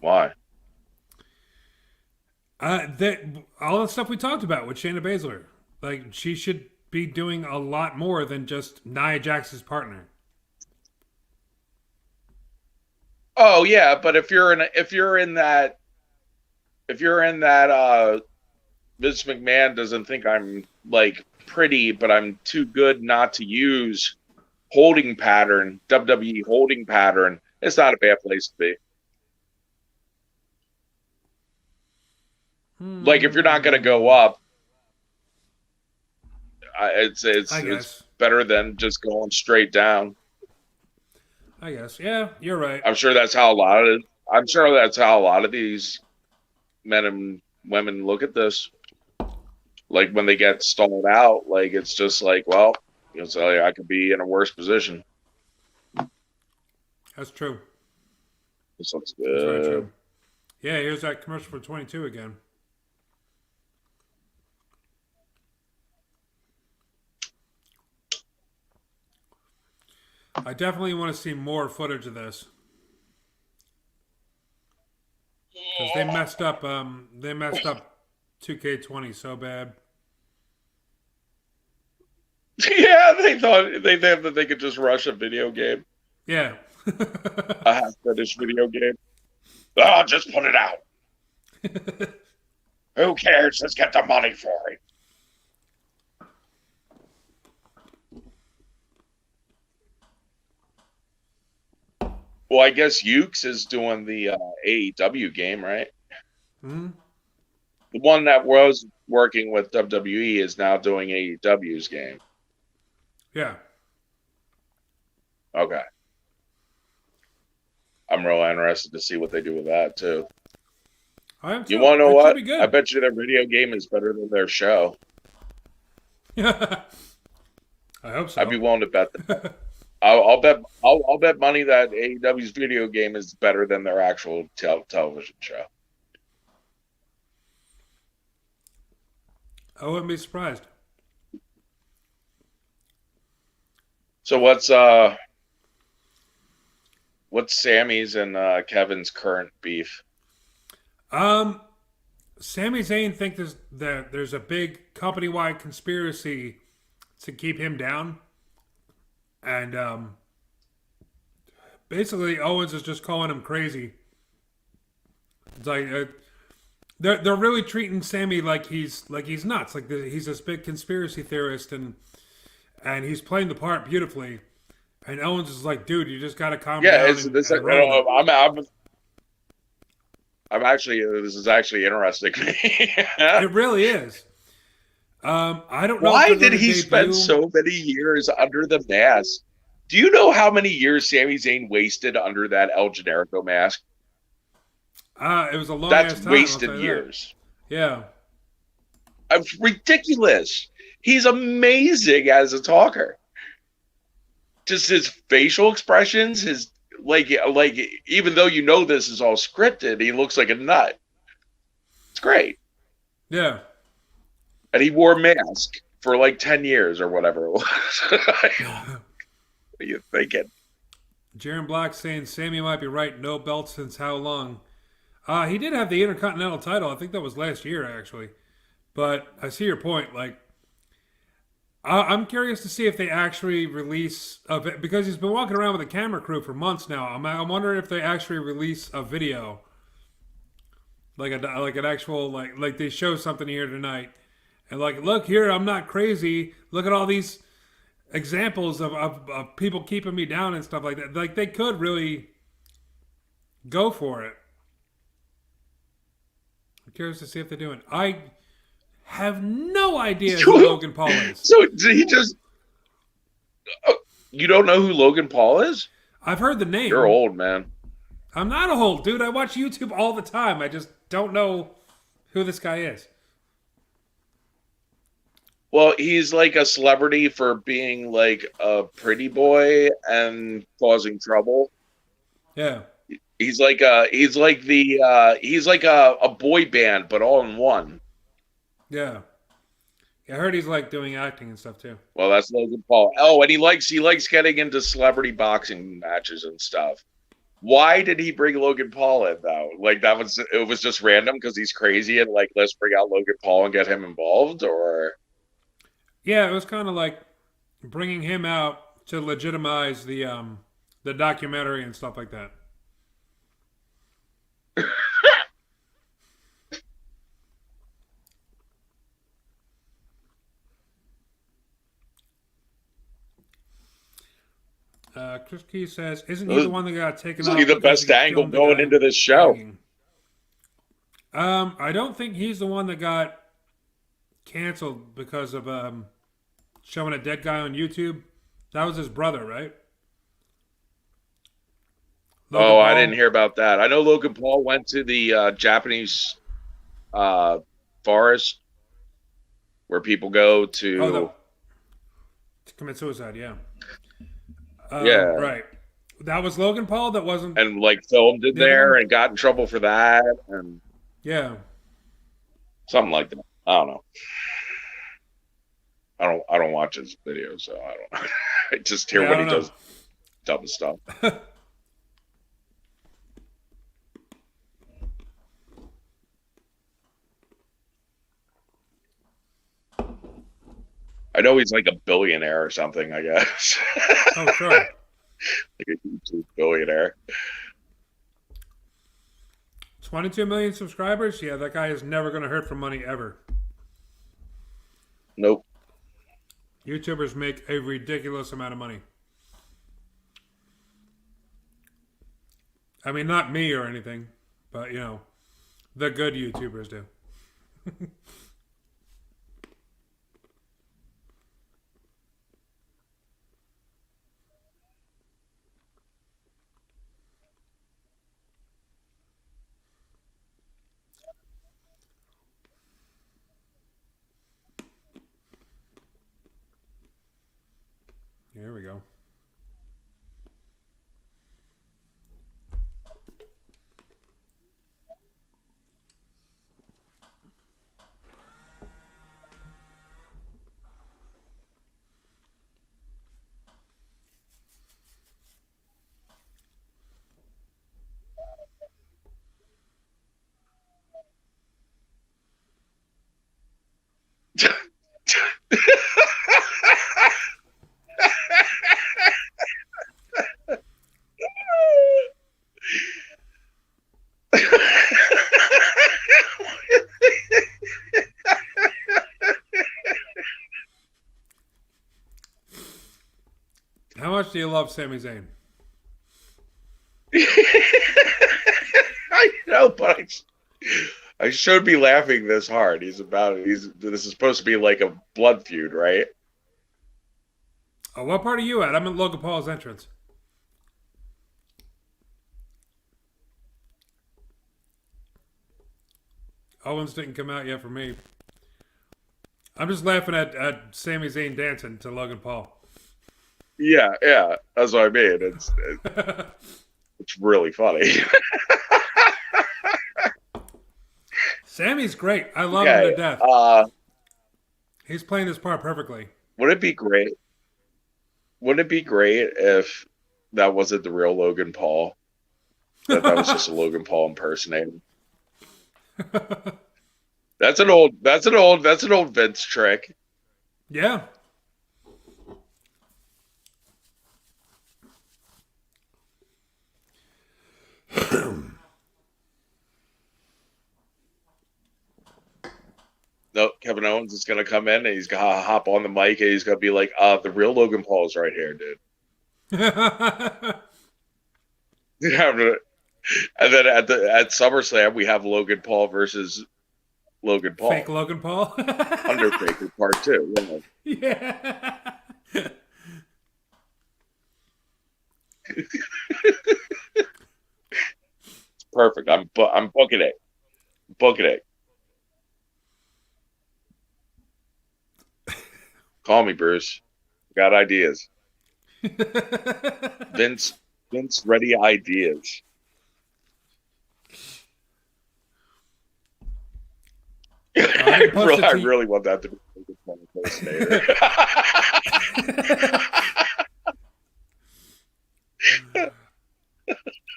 Why? That all the stuff we talked about with Shayna Baszler, like she should be doing a lot more than just Nia Jax's partner. Oh yeah, but if you're in that Vince McMahon doesn't think I'm like pretty, but I'm too good not to use holding pattern, WWE holding pattern, it's not a bad place to be. Like if you're not going to go Hmm. up, it's I it's it's guess. better than just going straight down. I guess. Yeah, you're right. I'm sure that's how a lot of I'm sure that's how a lot of these men and women look at this. Like when they get stalled out, like it's just like, well, so I could be in a worse position. That's true. This looks That's very good. true. Yeah, here's that commercial for 22 again. I definitely want to see more footage of this because they messed up. They messed up 2K20 so bad. Yeah, they thought that they could just rush a video game, Yeah. a half-finished video game. Oh, just put it out. Who cares? Let's get the money for it. Well, I guess Ukes is doing the AEW game, right? Hmm. The one that was working with WWE is now doing AEW's game. Yeah. Okay. I'm real interested to see what they do with that, too. I am You too. want to know It should what? be I good. bet you their video game is better than their show. I hope I'd be so. willing to bet that. I'll bet. I'll bet money that AEW's video game is better than their actual television show. I wouldn't be surprised. So what's Sammy's and Kevin's current beef? Um, Sami Zayn thinks there's a big company-wide conspiracy to keep him down, and basically Owens is just calling him crazy. It's like they're really treating Sammy like he's nuts, like he's this big conspiracy theorist, and he's playing the part beautifully. And Owens is like, dude, you just got to calm Yeah, down it's this. and roll with it. I'm actually. This is actually interesting. It really is. I don't know if Why they're did going to he spend debut. so many years under the mask? Do you know how many years Sami Zayn wasted under that El Generico mask? It was a long That's ass time. I'll wasted tell you that. years. Yeah, It's ridiculous. He's amazing as a talker. Just his facial expressions, his like even though you know this is all scripted, he looks like a nut. It's great. yeah. And he wore a mask for like 10 years or whatever it was. What are you thinking? Jaron Black saying Sammy might be right. No belt since how long? He did have the Intercontinental title. I think that was last year actually. But I see your point. Like, I'm curious to see if they actually release of it because he's been walking around with a camera crew for months now. I'm wondering if they actually release a video, like an actual like they show something here tonight, and like look here, I'm not crazy. Look at all these examples of people keeping me down and stuff like that. Like they could really go for it. I'm curious to see if they're doing. I have no idea who Logan Paul is. So did he just? Oh, you don't know who Logan Paul is? I've heard the You're name. old, man. I'm not a whole dude. I watch YouTube all the time. I just don't know who this guy is. Well, he's like a celebrity for being like a pretty boy and causing trouble. Yeah. He's like a boy band, but all in one. Yeah. I heard he's like doing acting and stuff too. Well, that's Logan Paul. Oh, and he likes getting into celebrity boxing matches and stuff. Why did he bring Logan Paul in though? Like it was just random because he's crazy and like let's bring out Logan Paul and get him involved, or Yeah, it was kind of like bringing him out to legitimize the documentary and stuff like that. Chris Key says, "Isn't he the one that got taken it's off like the because best he angle filmed the going guy into this show. hanging?" I don't think he's the one that got canceled because of showing a dead guy on YouTube. That was his brother, right? Logan Oh, I didn't Paul. hear about that. I know Logan Paul went to the Japanese uh, forest where people go Oh, to. to commit suicide. Yeah. Yeah, Right. That was Logan Paul. That wasn't and like filmed it the other there one. and got in trouble for that and Yeah. something like that. I don't know. I don't watch his videos, so I don't. I just hear Yeah. I when he don't know. does dumb stuff. I know he's like a billionaire or something. I guess Oh, sure. like a YouTube billionaire. 22 million subscribers. Yeah, that guy is never going to hurt from money ever. Nope. YouTubers make a ridiculous amount of money. I mean, not me or anything, but the good YouTubers do. Here we go. How much do you love Sami Zayn? I know, but I should be laughing this hard. This is supposed to be like a blood feud, right? Oh, what part are you at? I'm at Logan Paul's entrance. Owens didn't come out yet for me. I'm just laughing at Sami Zayn dancing to Logan Paul. Yeah, yeah. That's what I mean. It's really funny. Sammy's great. I love him Okay. to death. He's playing this part perfectly. Would it be great? Wouldn't it be great if that wasn't the real Logan Paul? That was just a Logan Paul impersonator. That's an old Vince trick. Yeah. No, Kevin Owens is gonna come in and he's gonna hop on the mic and he's gonna be like, the real Logan Paul is right here, dude. Yeah, and then at SummerSlam we have Logan Paul versus Logan Paul. Fake Logan Paul. Undertaker Part 2. Yeah. Yeah. Perfect. I'm booking it. Booking it. Call me, Bruce. Got ideas. Vince ready ideas. I didn't post it I to you. really want that to be. impersonator.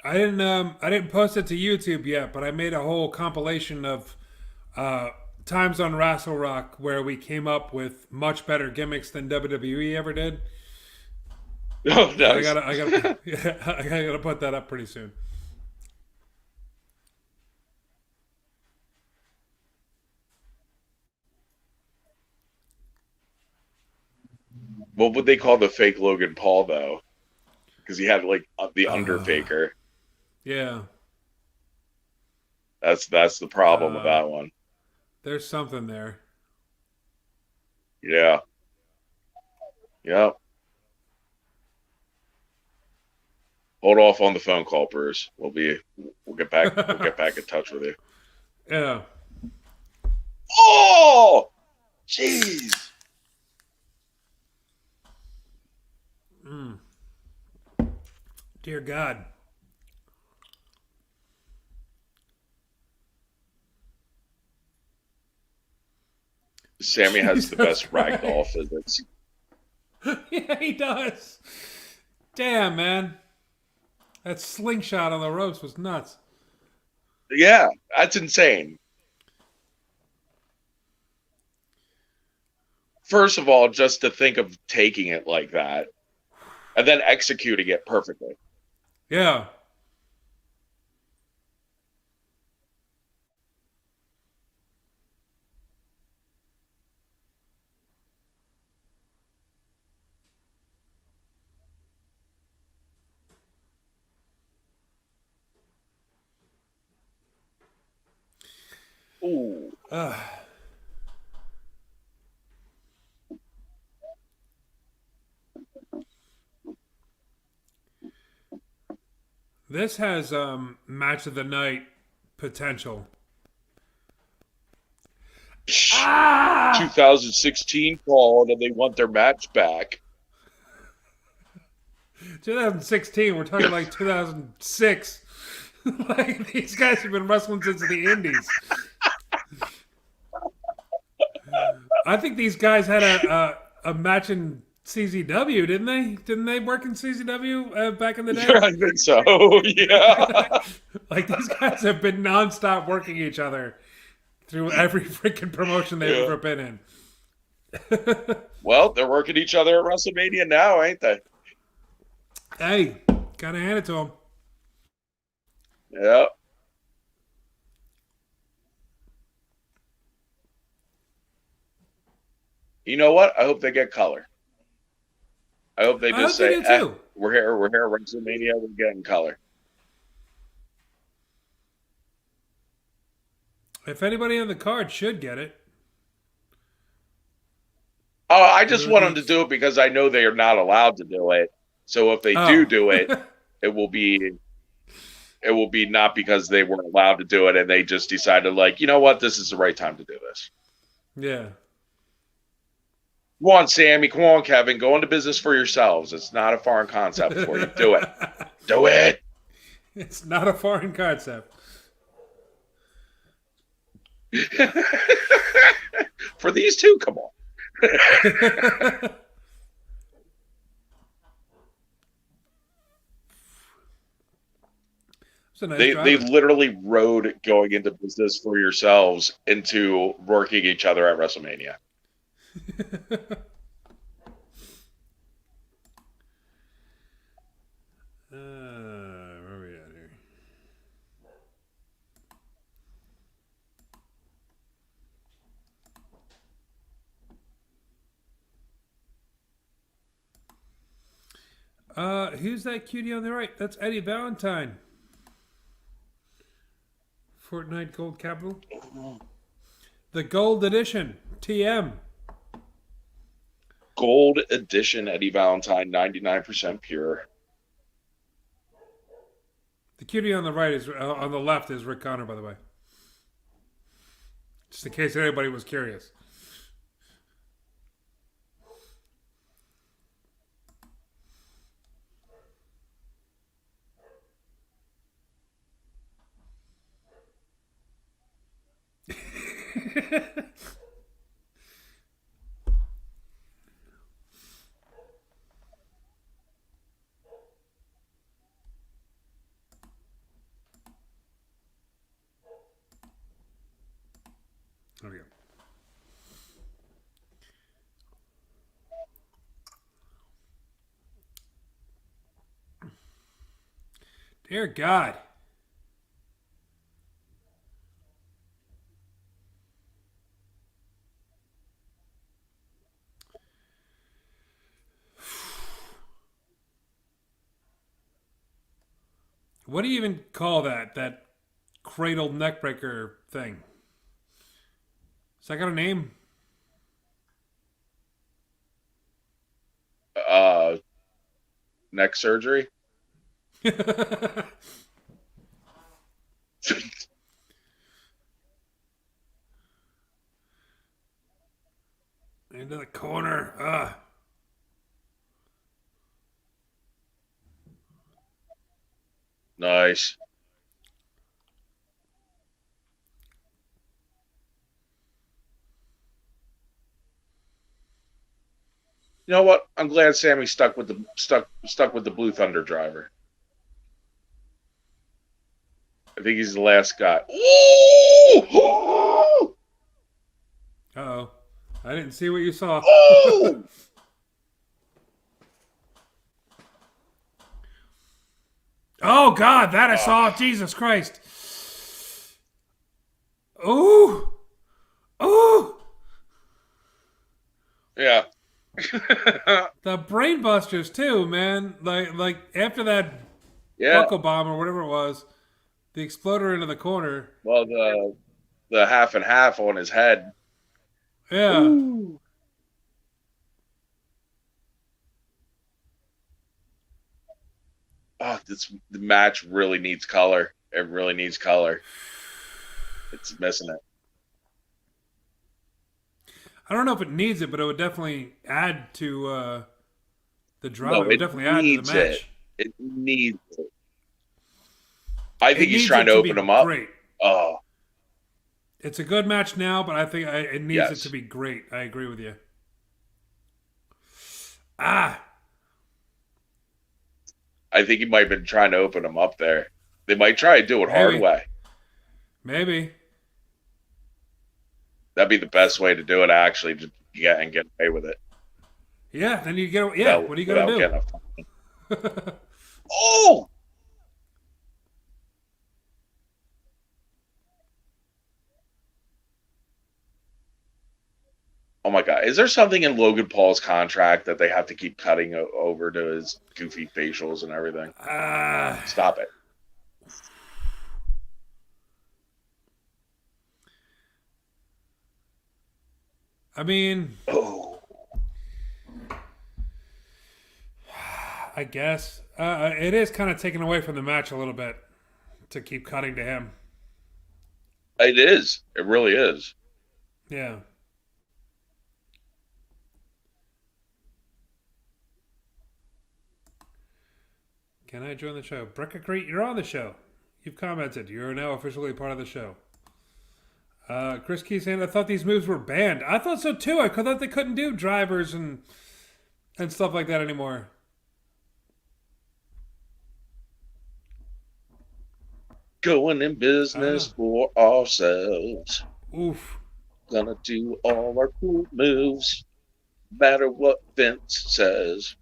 I didn't post it to YouTube yet, but I made a whole compilation of uh, times on Rassle Rock where we came up with much better gimmicks than WWE ever did. Oh, So nice. yeah, I gotta put that up pretty soon. What would they call the fake Logan Paul though? Because he had like the Uh, Underfaker. yeah, That's the problem with uh, that one. there's something there. Yeah. Yeah. Hold off on the phone call, Bruce. We'll get back in touch with you. Yeah. Oh, jeez. Dear God. Sammy has the Jesus best ragdoll Christ. physics. Yeah, he does. Damn, man. That slingshot on the ropes was nuts. Yeah, that's insane. First of all, just to think of taking it like that and then executing it perfectly. Yeah. Ooh. This has match of the night potential. Ah! 2016 called and they want their match back. 2016, we're talking like 2006. Like these guys have been wrestling since the Indies. I think these guys had a match in CZW, didn't they? Didn't they work in CZW back in the day? I think so. Yeah. Like these guys have been nonstop working each other through every freaking promotion they've Yeah. ever been in. Well, they're working each other at WrestleMania now, ain't they? Hey, gotta hand it to them. Yeah. You know what? I hope they get color. I hope they I just hope they say, do too. we're here at WrestleMania, we're getting color. If anybody on the card should get it, Oh, I it just would want them be. to do it because I know they are not allowed to do it. So if they Oh. do it, it will be not because they weren't allowed to do it and they just decided like, you know what, this is the right time to do this. Yeah. Come on, Sammy. Come on, Kevin. Go into business for yourselves. It's not a foreign concept for you. Do it. Do it. It's not a foreign concept. For these two, come on. It's a nice They driver. literally rode going into business for yourselves into working each other at WrestleMania. Where are we at here? Who's that cutie on the right? That's Eddie Valentine. Fortnite Gold Capital. The Gold Edition. TM. Gold edition Eddie Valentine, 99% pure. The cutie on the right is on the left is Rick Connor, by the way. Just in case anybody was curious. Dear God. What do you even call that? That cradle neckbreaker thing? Has that got a name? Uh, Neck surgery. Into the corner. Ugh. Nice. You know what? I'm glad Sammy stuck with the Blue Thunder driver. I think he's the last guy. Ooh! Uh-oh. I didn't see what you saw. Oh! Oh, God, that I saw. Jesus Christ. Ooh. Ooh. Yeah. The brain busters, too, man. Like after that Yeah. buckle bomb or whatever it was, the exploder into the corner. Well, the half and half on his head. Yeah. Ooh. Oh, the match really needs color. It really needs color. It's missing it. I don't know if it needs it, but it would definitely add to the drama. No, It would it definitely add to the needs it. match. It needs it. I think It he's needs trying it to be open him up. great. Oh, It's a good match now, but I think it needs it yes. to be great. I agree with you. Ah, I think he might have been trying to open him up there. They might try to do it hard maybe. way. Maybe. That'd be the best way to do it, actually, to get away with it. Yeah, then you get. Yeah, what are you going to Getting do? Oh! Oh my God! Is there something in Logan Paul's contract that they have to keep cutting over to his goofy facials and everything? Stop it! I mean, Oh, I guess it is kind of taken away from the match a little bit to keep cutting to him. it is. It really is. Yeah. Can I join the show? Breckacrete, you're on the show. You've commented. You're now officially part of the show. Chris Key saying, I thought these moves were banned. I thought so too. I thought they couldn't do drivers and stuff like that anymore. Going in business for ourselves. Oof. Gonna do all our cool moves, no matter what Vince says.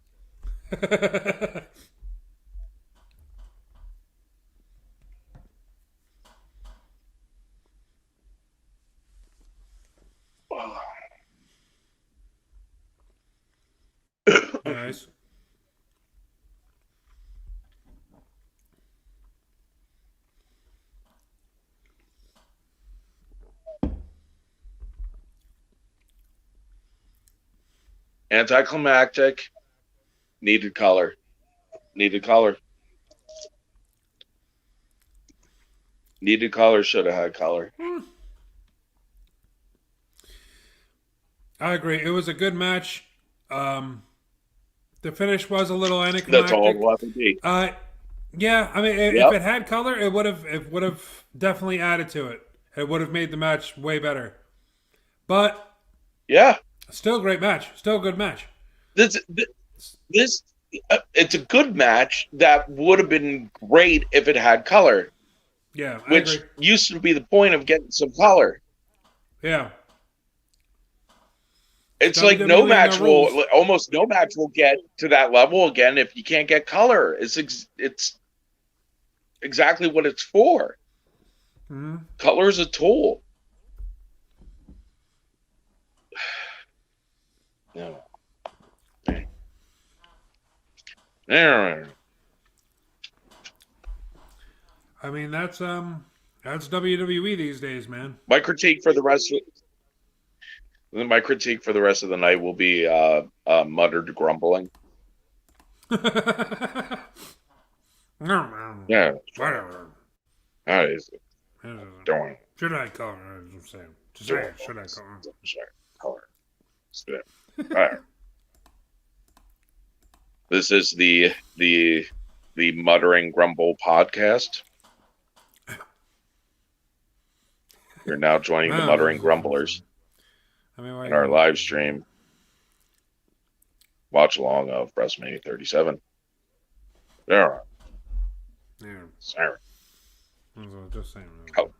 Nice. Anticlimactic. Needed color. Needed color. Needed color. Should have had color. I agree. It was a good match. The finish was a little That's anticlimactic. all it will have to be. Yeah, I mean, Yep. if it had color, it would have definitely added to it. It would have made the match way better. But Yeah. still a great match. Still a good match. This it's a good match that would have been great if it had color, Yeah, I which agree. used to be the point of getting some color. Yeah. It's WWE like no and match their rules. will, almost no match will get to that level again if you can't get color. It's exactly what it's for. Mm-hmm. Color is a tool. No. I mean, that's WWE these days, man. My critique for the rest of the night will be muttered grumbling. Yeah. Whatever. That is doing. Should I call her? I'm saying. Just say it. Should I call her? Color. All right. This is the muttering grumble podcast. You're now joining the muttering grumblers in our live stream watch along of WrestleMania 37. Yeah. Sorry. Just saying. Oh.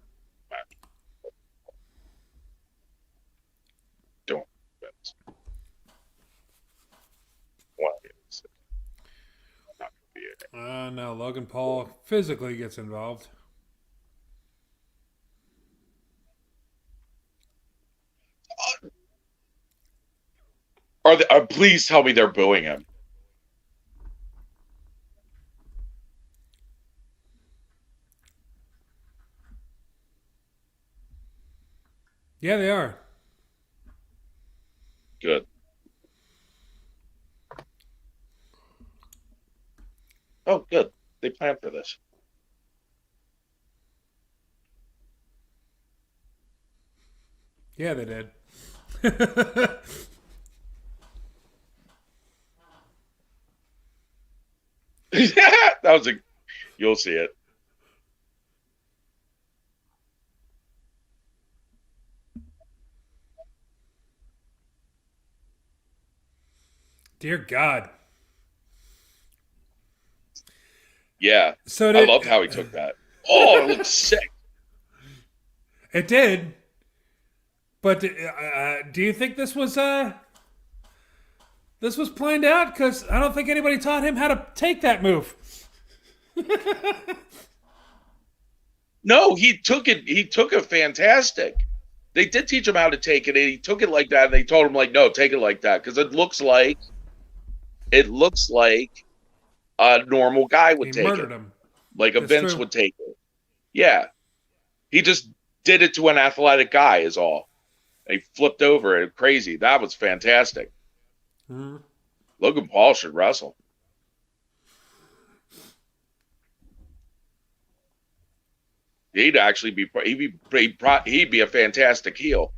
Don't. Now Logan Paul physically gets involved. Are they, please tell me they're booing him. Yeah, they are. Good. Oh, good. They planned for this. Yeah, they did. That was a. You'll see it. Dear God. Yeah. So I loved how he took that. Oh, it looks sick. It did. But do you think this was planned out? Because I don't think anybody taught him how to take that move. No, he took it. He took it fantastic. They did teach him how to take it, and he took it like that. And they told him, like, no, take it like that, because it looks like a normal guy would take it, him. like a Vince would take it. Yeah, he just did it to an athletic guy, is all. And he flipped over it, crazy. That was fantastic. Mm-hmm. Logan Paul should wrestle. He'd actually be he'd be a fantastic heel.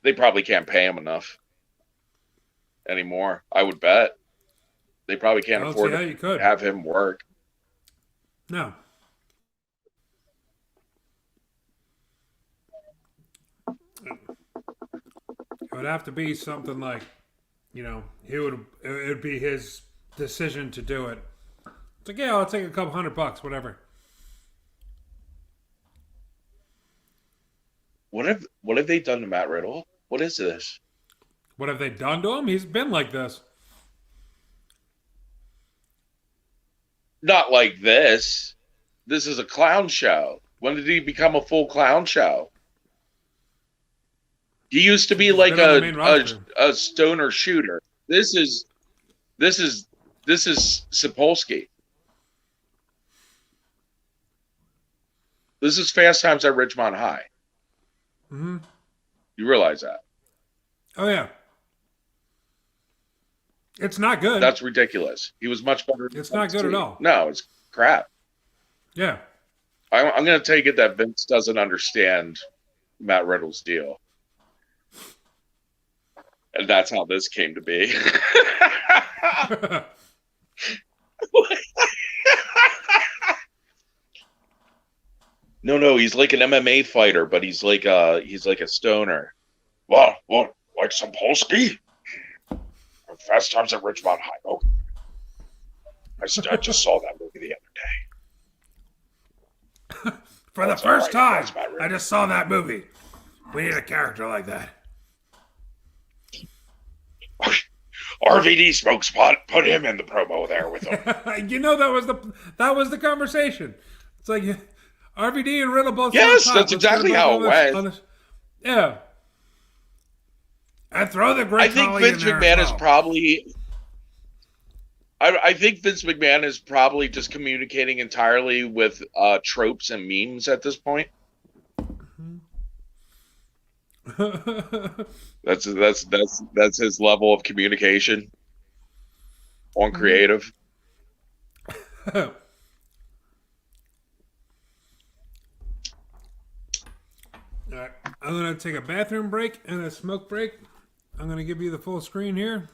They probably can't pay him enough anymore. I would bet they probably can't afford to have him work. No. It would have to be something like, it would be his decision to do it. It's like, yeah, I'll take a couple $100, whatever. What have they done to Matt Riddle? What is this? What have they done to him? He's been like this. Not like this. This is a clown show. When did he become a full clown show? He used to be like a stoner shooter. This is Sapolsky. This is Fast Times at Ridgemont High. Mm-hmm. You realize that? Oh yeah. It's not good. That's ridiculous. He was much better. It's not good at all. No, it's crap. Yeah. I'm going to take it that Vince doesn't understand Matt Riddle's deal. And that's how this came to be. No, he's like an MMA fighter, but he's like a stoner. Well, like some Polsky? Fast Times at Ridgemont High. Oh, I just saw that movie the other day. For the first time, I just saw that movie. We need a character like that. RVD smokes pot. Put him in the promo there with him. You know that was the conversation. It's like RVD and Riddle both smoke Yes, pot. that's Let's get them exactly both how it went. on this. Yeah. And throw the I Great think Khali in Vince there as McMahon is well. probably. I think Vince McMahon is probably just communicating entirely with tropes and memes at this point. That's his level of communication on creative. All right. I'm going to take a bathroom break and a smoke break. I'm going to give you the full screen here.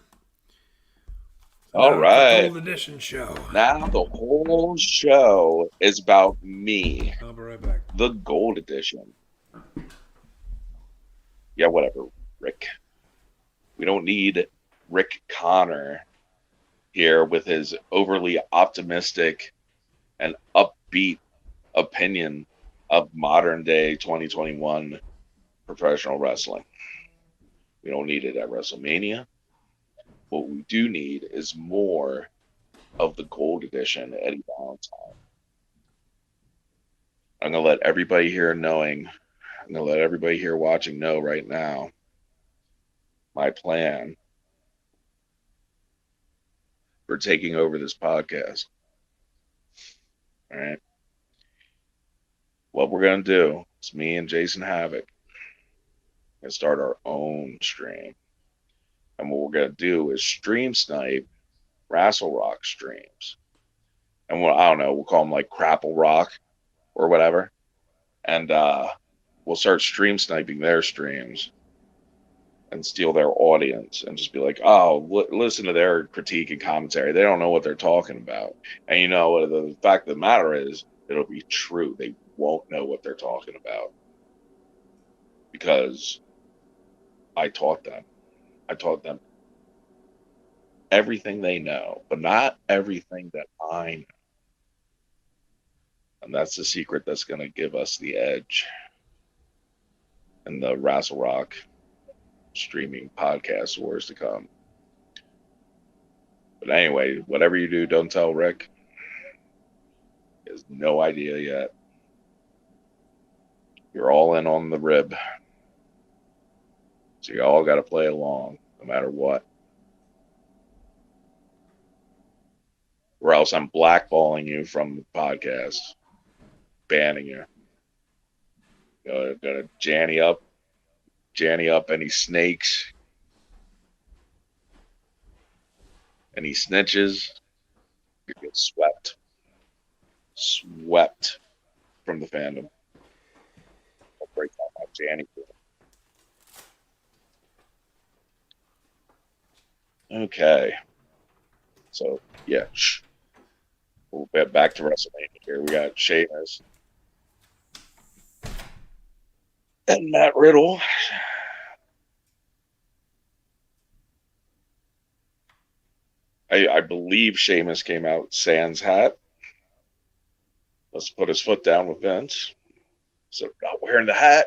So All now it's the right. Gold Edition show. Now the whole show is about me, I'll be right back. the Gold Edition. Yeah, whatever, Rick. We don't need Rick Connor here with his overly optimistic and upbeat opinion of modern day 2021 professional wrestling. We don't need it at WrestleMania. What we do need is more of the Gold Edition Eddie Valentine. I'm going to let everybody here watching know right now my plan for taking over this podcast. All right. What we're going to do is me and Jason Havoc going to start our own stream. And what we're going to do is stream snipe Rassle Rock streams. And I don't know, we'll call them like Crapple Rock or whatever. And we'll start stream sniping their streams and steal their audience and just be like, oh, listen to their critique and commentary. They don't know what they're talking about. And you know, the fact of the matter is, it'll be true. They won't know what they're talking about because I taught them. I taught them everything they know, but not everything that I know. And that's the secret that's going to give us the edge in the Rassle Rock streaming podcast wars to come. But anyway, whatever you do, don't tell Rick. He has no idea yet. You're all in on the rib. So you all got to play along, no matter what. Or else I'm blackballing you from the podcast, banning you. Gonna janny up any snakes, any snitches. You get swept from the fandom. I'll break out my janny. Okay, so yeah, we'll get back to WrestleMania here. We got Sheamus and Matt Riddle. I believe Sheamus came out sans hat. Let's put his foot down with Vince. So not wearing the hat.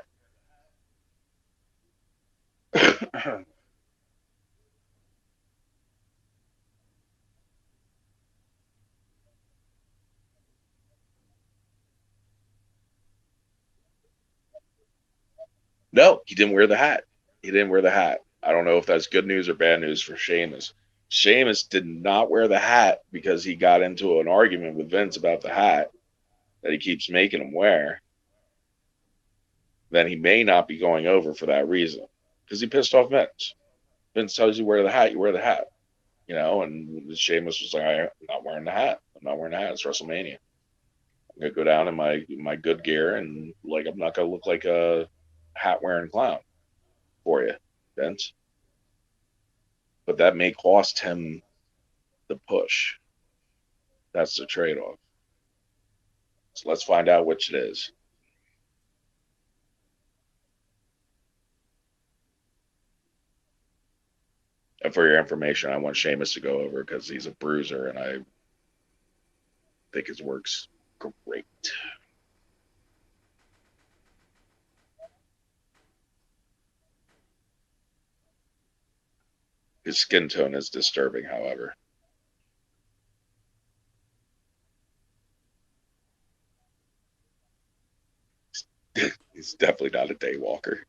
No, he didn't wear the hat. He didn't wear the hat. I don't know if that's good news or bad news for Sheamus. Sheamus did not wear the hat because he got into an argument with Vince about the hat that he keeps making him wear. Then he may not be going over for that reason because he pissed off Vince. Vince tells you wear the hat, you wear the hat. You know, and Sheamus was like, I'm not wearing the hat. I'm not wearing the hat. It's WrestleMania. I'm gonna go down in my good gear and like I'm not gonna look like a hat wearing clown for you, Vince. But that may cost him the push. That's the trade-off. So let's find out which it is. And for your information, I want Sheamus to go over because he's a bruiser and I think his work's great. His skin tone is disturbing, however. He's definitely not a daywalker.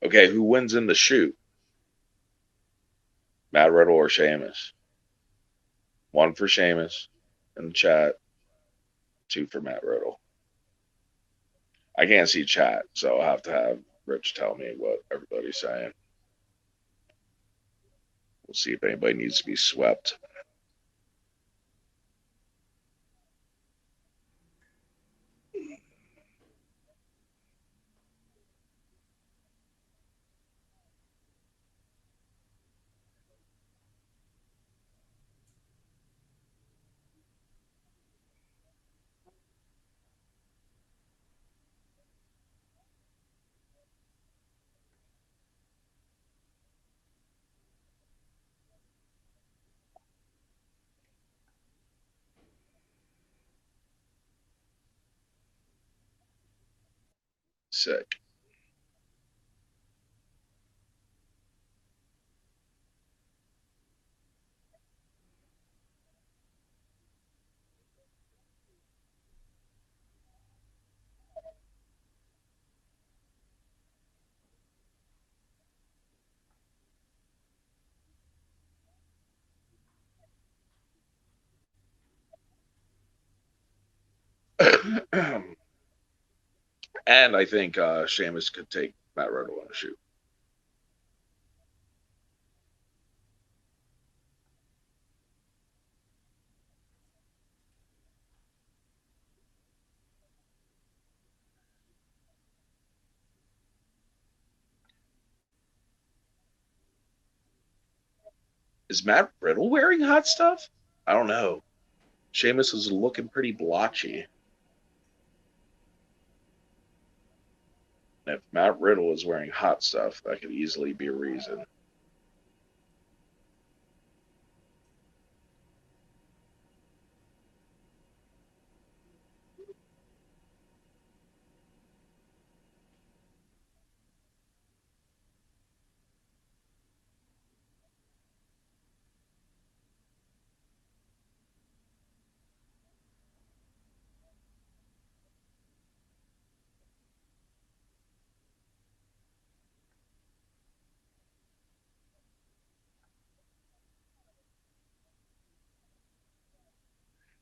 Okay, who wins in the shoot? Matt Riddle or Sheamus? 1 for Sheamus in the chat, 2 for Matt Riddle. I can't see chat, so I'll have to have Rich tell me what everybody's saying. We'll see if anybody needs to be swept. Sick. And I think Sheamus could take Matt Riddle in a shoot. Is Matt Riddle wearing hot stuff? I don't know. Sheamus is looking pretty blotchy. And if Matt Riddle is wearing hot stuff, that could easily be a reason.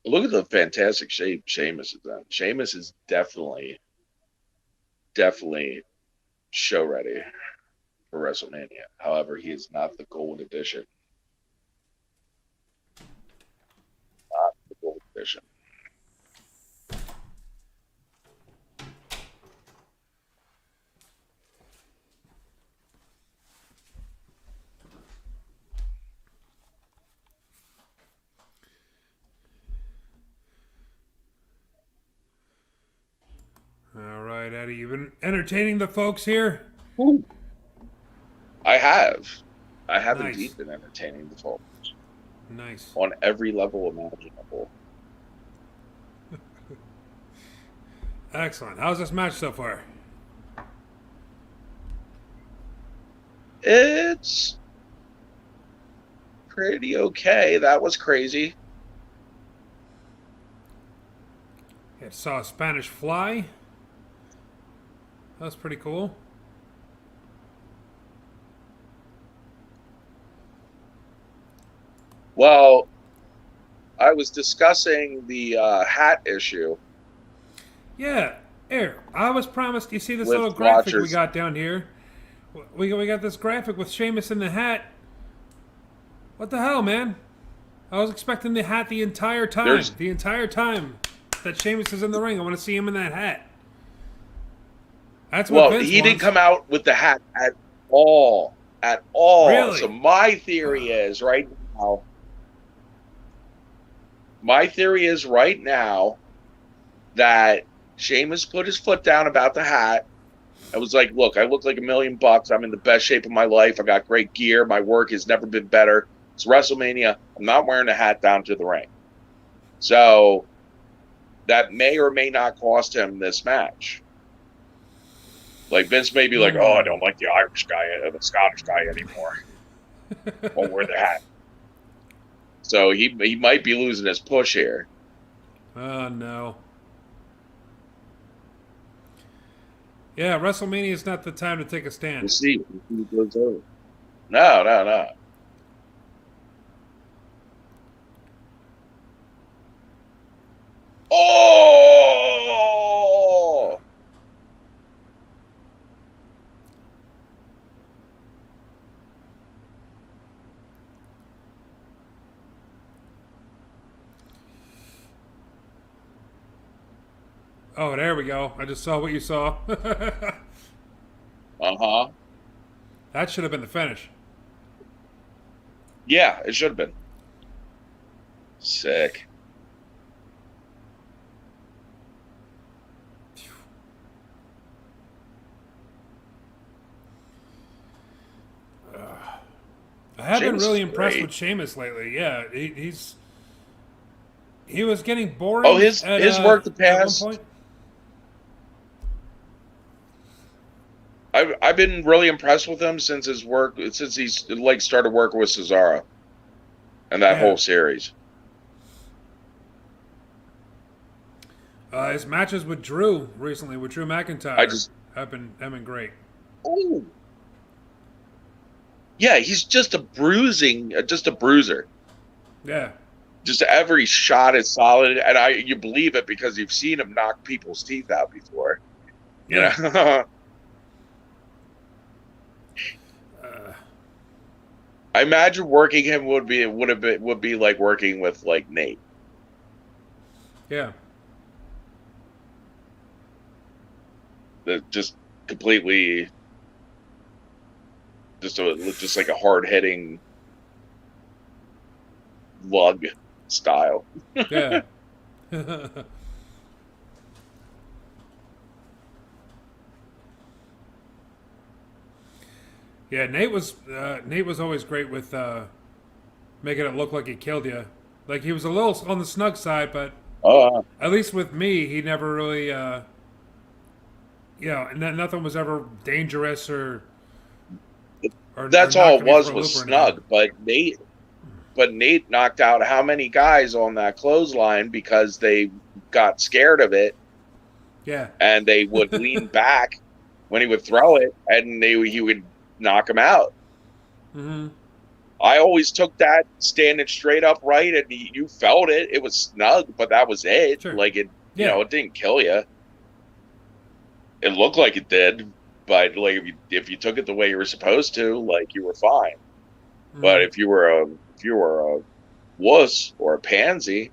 Look at the fantastic shape Sheamus is in. Sheamus is definitely show ready for WrestleMania. However, he is not the gold edition. Not the gold edition. All right, Eddie, you've been entertaining the folks here. Ooh. I have Nice. indeed been entertaining the folks Nice. on every level imaginable. Excellent. How's this match so far? It's pretty okay. That was crazy. It saw a Spanish fly. That was pretty cool. Well, I was discussing the hat issue. Yeah, here. I was promised. You see this With little graphic we Rogers. got down here? We got this graphic with Sheamus in the hat. What the hell, man? I was expecting the hat the entire time. There's- The entire time that Sheamus is in the ring. I want to see him in that hat. That's what Well, Vince he didn't wants. come out with the hat at all. At all. Really? So my theory is right now. My theory is right now that Sheamus put his foot down about the hat. I was like, look, I look like $1 million. I'm in the best shape of my life. I got great gear. My work has never been better. It's WrestleMania. I'm not wearing a hat down to the ring. So that may or may not cost him this match. Like Vince may be like, "Oh, I don't like the Irish guy or the Scottish guy anymore. Won't wear the hat." So he might be losing his push here. Oh, no. Yeah, WrestleMania is not the time to take a stand. We'll see. We'll see who goes over. No, no, no. Oh! Oh, there we go. I just saw what you saw. Uh-huh. That should have been the finish. Yeah, it should have been. Sick. I have been Sheamus really is impressed great. with Sheamus lately. Yeah, he was getting boring. Oh, his work the at one past. point. I've been really impressed with him since his work since he's like started working with Cesaro and that Yeah. whole series. His matches with Drew recently, with Drew McIntyre, have been great. Oh, yeah, he's just a bruiser. Yeah, Just every shot is solid, and you believe it because you've seen him knock people's teeth out before. You yeah. know? I imagine working him would be like working with like Nate. Yeah. Just completely, just like a hard hitting lug style. Yeah. Yeah, Nate was always great with making it look like he killed you. Like he was a little on the snug side, but Oh, at least with me, he never really, nothing was ever dangerous or that's or all knocked it me was for a loop or snug. anything. But Nate knocked out how many guys on that clothesline because they got scared of it Yeah, and they would lean back when he would throw it, and he would knock them out. mm-hmm. I always took that standing straight upright, and you felt it. It was snug, but that was it. Sure. Like it, Yeah. it didn't kill you. It looked like it did, but like if you took it the way you were supposed to, like you were fine. Mm-hmm. But if you were a wuss or a pansy,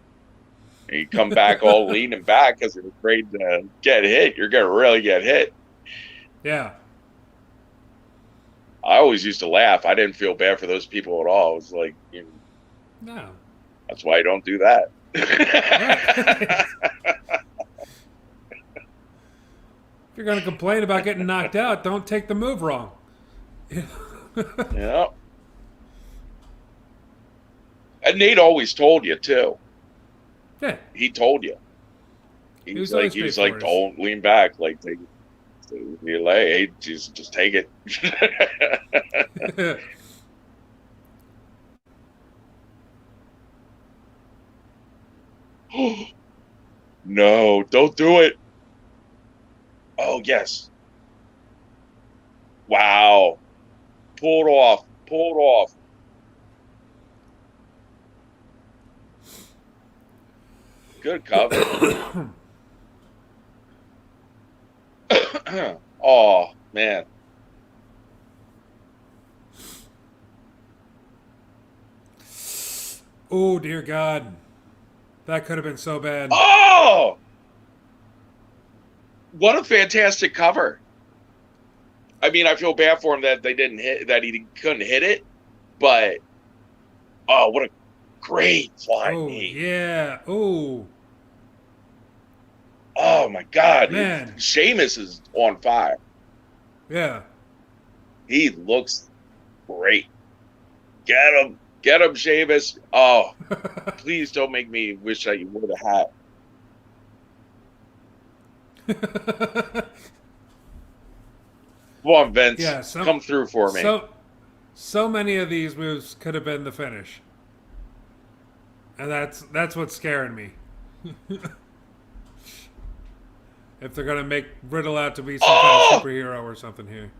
and you come back all leaning back because you're afraid to get hit, you're gonna really get hit. Yeah. I always used to laugh. I didn't feel bad for those people at all. It was like, No. that's why I don't do that. If you're going to complain about getting knocked out, don't take the move wrong. Yeah. And Nate always told you too. Yeah. He told you. He was like, always straightforward. don't lean back. Like, you lay, hey, just take it. No, don't do it. Oh, yes. Wow. Pulled off. Pulled off. Good cover. Oh, man. Oh, dear God. That could have been so bad. Oh! What a fantastic cover. I mean, I feel bad for him that he couldn't hit it, but oh, what a great flying knee. Yeah. Oh. Oh my God. Man. Sheamus is on fire. Yeah. He looks great. Get Get him, Sheamus. Oh, please don't make me wish that you wore the hat. Come on, Vince. Yeah, Come through for me. so many of these moves could have been the finish, and that's what's scaring me. If they're gonna make Riddle out to be some kind of superhero or something here.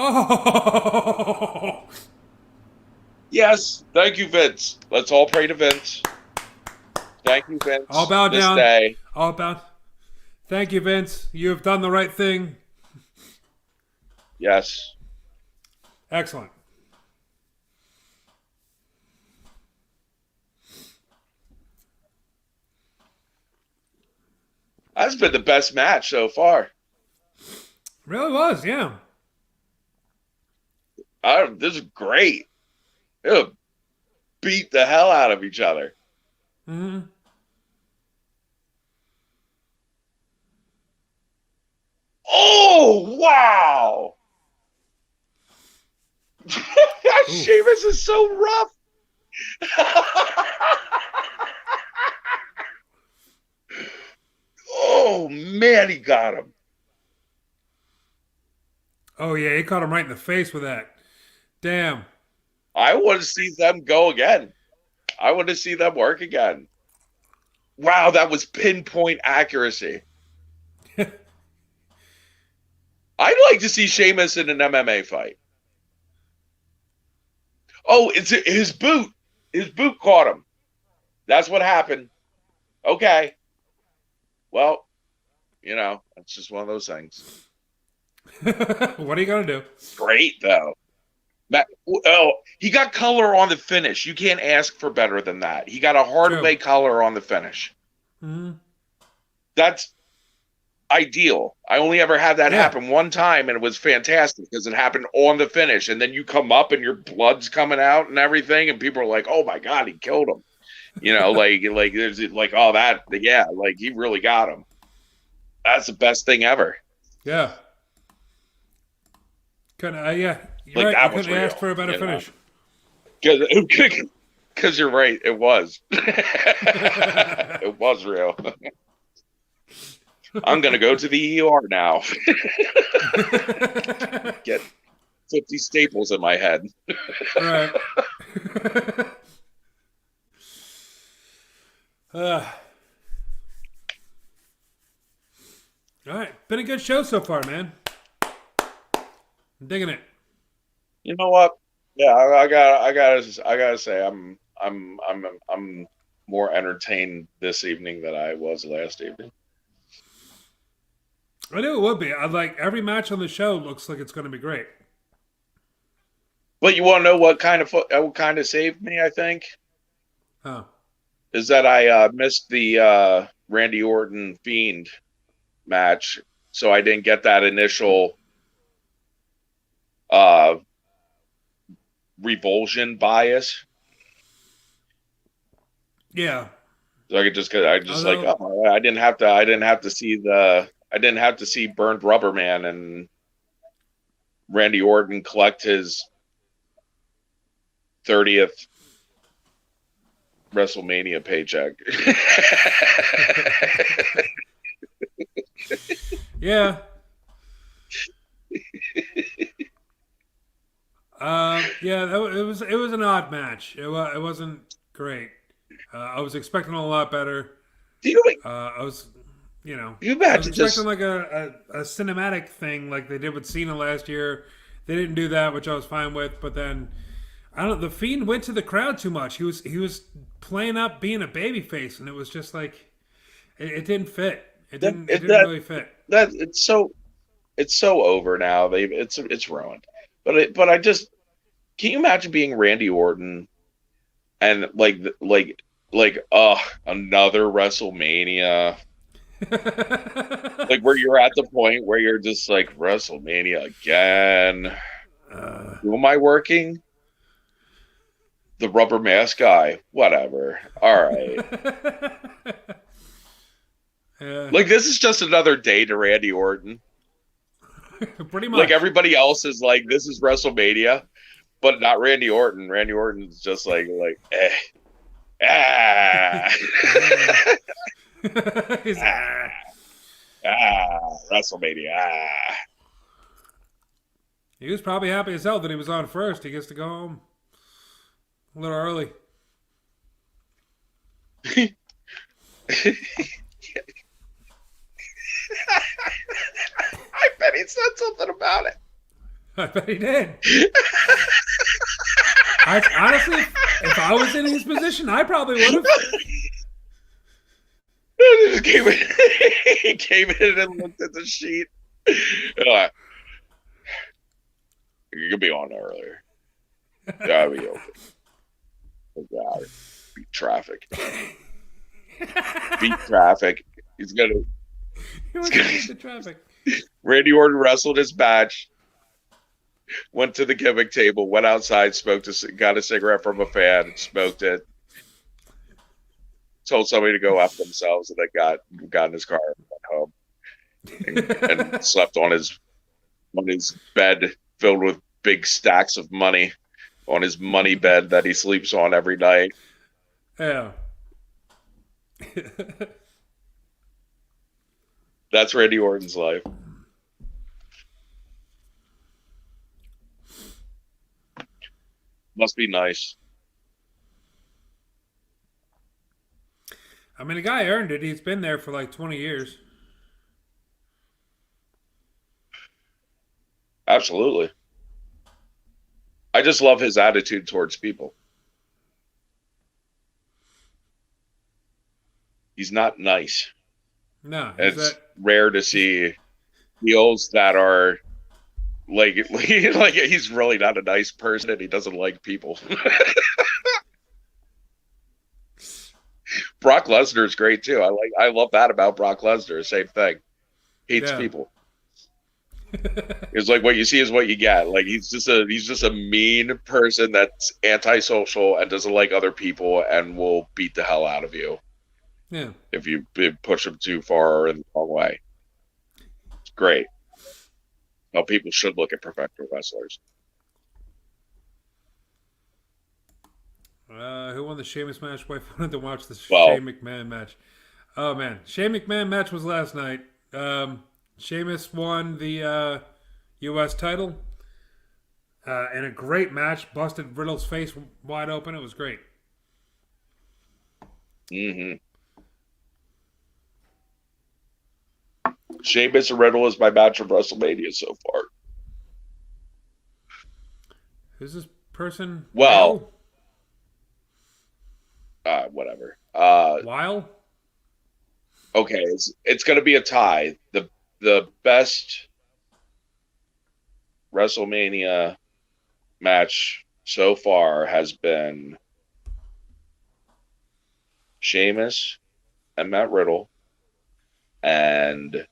Oh! Yes. Thank you, Vince. Let's all pray to Vince. Thank you, Vince. I'll bow this down. Day. I'll bow. Thank you, Vince. You have done the right thing. Yes. Excellent. That's been the best match so far. Really was, yeah. This is great. It'll beat the hell out of each other. Mm-hmm. Oh, wow. Sheamus is so rough. Oh, man, he got him. Oh yeah, he caught him right in the face with that. Damn. I want to see them go again. I want to see them work again. Wow, that was pinpoint accuracy. I'd like to see Sheamus in an MMA fight. Oh, it's his boot. His boot caught him. That's what happened. Okay. Well, it's just one of those things. What are you gonna do? Great though. He got color on the finish. You can't ask for better than that. He got a hard way color on the finish. Mm-hmm. That's ideal. I only ever had that happen one time, and it was fantastic because it happened on the finish. And then you come up, and your blood's coming out and everything, and people are like, "Oh my god, he killed him!" like there's like, "Oh that, yeah, like he really got him." That's the best thing ever. Yeah. Yeah. You're Like right. that You was couldn't real, ask for a better finish. Because you're right, it was. It was real. I'm gonna go to the ER now. Get 50 staples in my head. Right. All right, been a good show so far, man. I'm digging it. You know what? Yeah, I gotta say, I'm more entertained this evening than I was last evening. I knew it would be. I like every match on the show looks like it's going to be great. But you want to know what kind of saved me? I think. Huh. Is that I missed the Randy Orton Fiend match, so I didn't get that initial revulsion bias. Yeah. So I didn't have to see Burned Rubber Man and Randy Orton collect his 30th WrestleMania paycheck. Yeah. Yeah, it was an odd match. It wasn't great. I was expecting a lot better. I was expecting like a cinematic thing like they did with Cena last year. They didn't do that, which I was fine with. But then I don't know. The Fiend went to the crowd too much. He was playing up being a babyface, and it was just like it didn't fit. It didn't really fit. It's so over now. It's ruined. But I just can you imagine being Randy Orton and another WrestleMania. Like where you're at the point where you're just like WrestleMania again. Who am I working? The rubber mask guy. Whatever. All right. Yeah, Like, this is just another day to Randy Orton. pretty Like, much. everybody else is like, this is WrestleMania, but not Randy Orton. Randy Orton's just ah, Uh, he's, WrestleMania. Ah. he was probably happy as hell that he was on first. He gets to go home a little early. I bet he said something about it. I bet he did. Honestly, if I was in his position, I probably would have. He just came in, he came in and looked at the sheet. Like, you could be on earlier. Gotta be open. Oh, God. Beat traffic. Beat traffic. He's gonna. He was in the traffic. Randy Orton wrestled his match. Went to the gimmick table. Went outside. Got a cigarette from a fan. Smoked it. Told somebody to go F themselves, and then got in his car and went home and slept on his bed filled with big stacks of money, on his money bed that he sleeps on every night. Yeah. That's Randy Orton's life. Must be nice. I mean, the guy earned it. He's been there for like 20 years. Absolutely. I just love his attitude towards people. He's not nice. No, It's rare to see heels that are like he's really not a nice person and he doesn't like people. Brock Lesnar is great too. I love that about Brock Lesnar. Same thing. Hates people. It's like what you see is what you get. Like he's just a mean person that's antisocial and doesn't like other people and will beat the hell out of you. Yeah. If you push him too far or in the wrong way. It's great. How people should look at professional wrestlers. Who won the Sheamus match? Wife wanted to watch the Shane McMahon match. Oh man, Shane McMahon match was last night. Sheamus won the U.S. title in a great match. Busted Riddle's face wide open. It was great. Mm-hmm. Sheamus and Riddle is my match of WrestleMania so far. Who's this person? Well, whatever. Weil? Okay, it's going to be a tie. The best WrestleMania match so far has been Sheamus and Matt Riddle and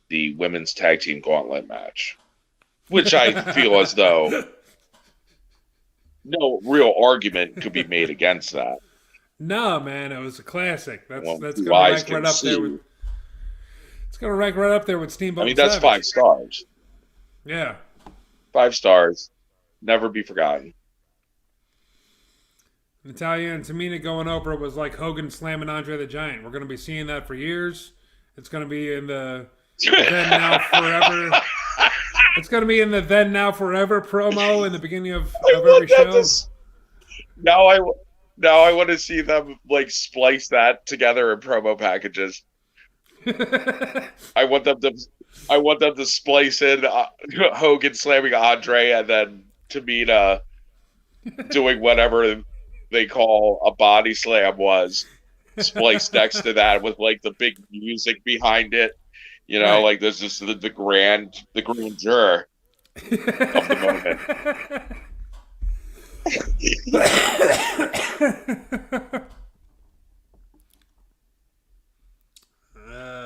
the women's tag team gauntlet match, which I feel as though no real argument could be made against that. No, man, it was a classic. That's Well, going to rank right up there with. It's going to rank right up there with Steamboat. I mean, that's Savage. 5 stars. Yeah, 5 stars, never be forgotten. Natalya and Tamina going over was like Hogan slamming Andre the Giant. We're going to be seeing that for years. It's going to be in the Then Now Forever. It's going to be in the Then Now Forever promo in the beginning of every show. Now I want to see them like splice that together in promo packages. I want them to splice in Hogan slamming Andre and then Tamina doing whatever they call a body slam was spliced next to that with like the big music behind it. You know, like there's just the grandeur of the moment.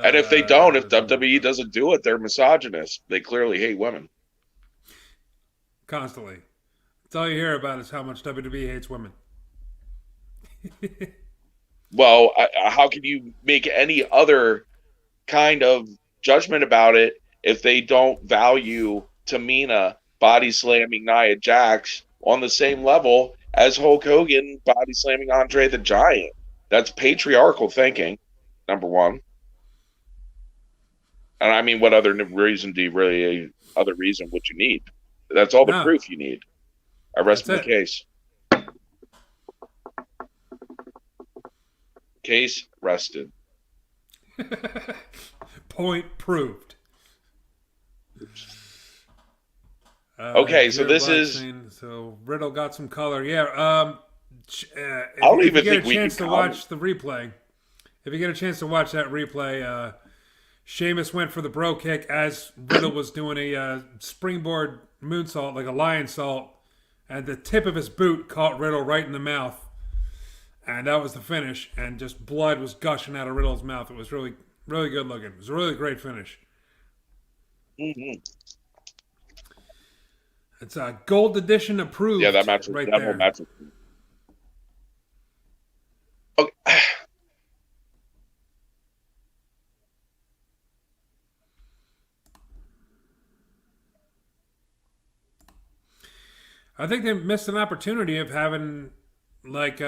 And if they don't, if WWE doesn't do it, they're misogynist. They clearly hate women. Constantly. That's all you hear about is how much WWE hates women. Well, how can you make any other kind of judgment about it if they don't value Tamina body slamming Nia Jax on the same level as Hulk Hogan body slamming Andre the Giant? That's patriarchal thinking, number one. And I mean, what other reason do you really, other reason would you need? That's all the No, proof you need. I rest that's my it. case. Case rested. Point proved. Okay, so Jared this is. Blackstein. So Riddle got some color. Yeah. I don't If you even get a think we chance can to comment. watch the replay, if you get a chance to watch that replay, Sheamus went for the bro kick as Riddle was doing a springboard moonsault, like a lion salt, and the tip of his boot caught Riddle right in the mouth. And that was the finish, and just blood was gushing out of Riddle's mouth. It was really, really good looking. It was a really great finish. Mm-hmm. It's a gold edition Yeah, that approved match was right definitely there. match. Okay. I think they missed an opportunity of having like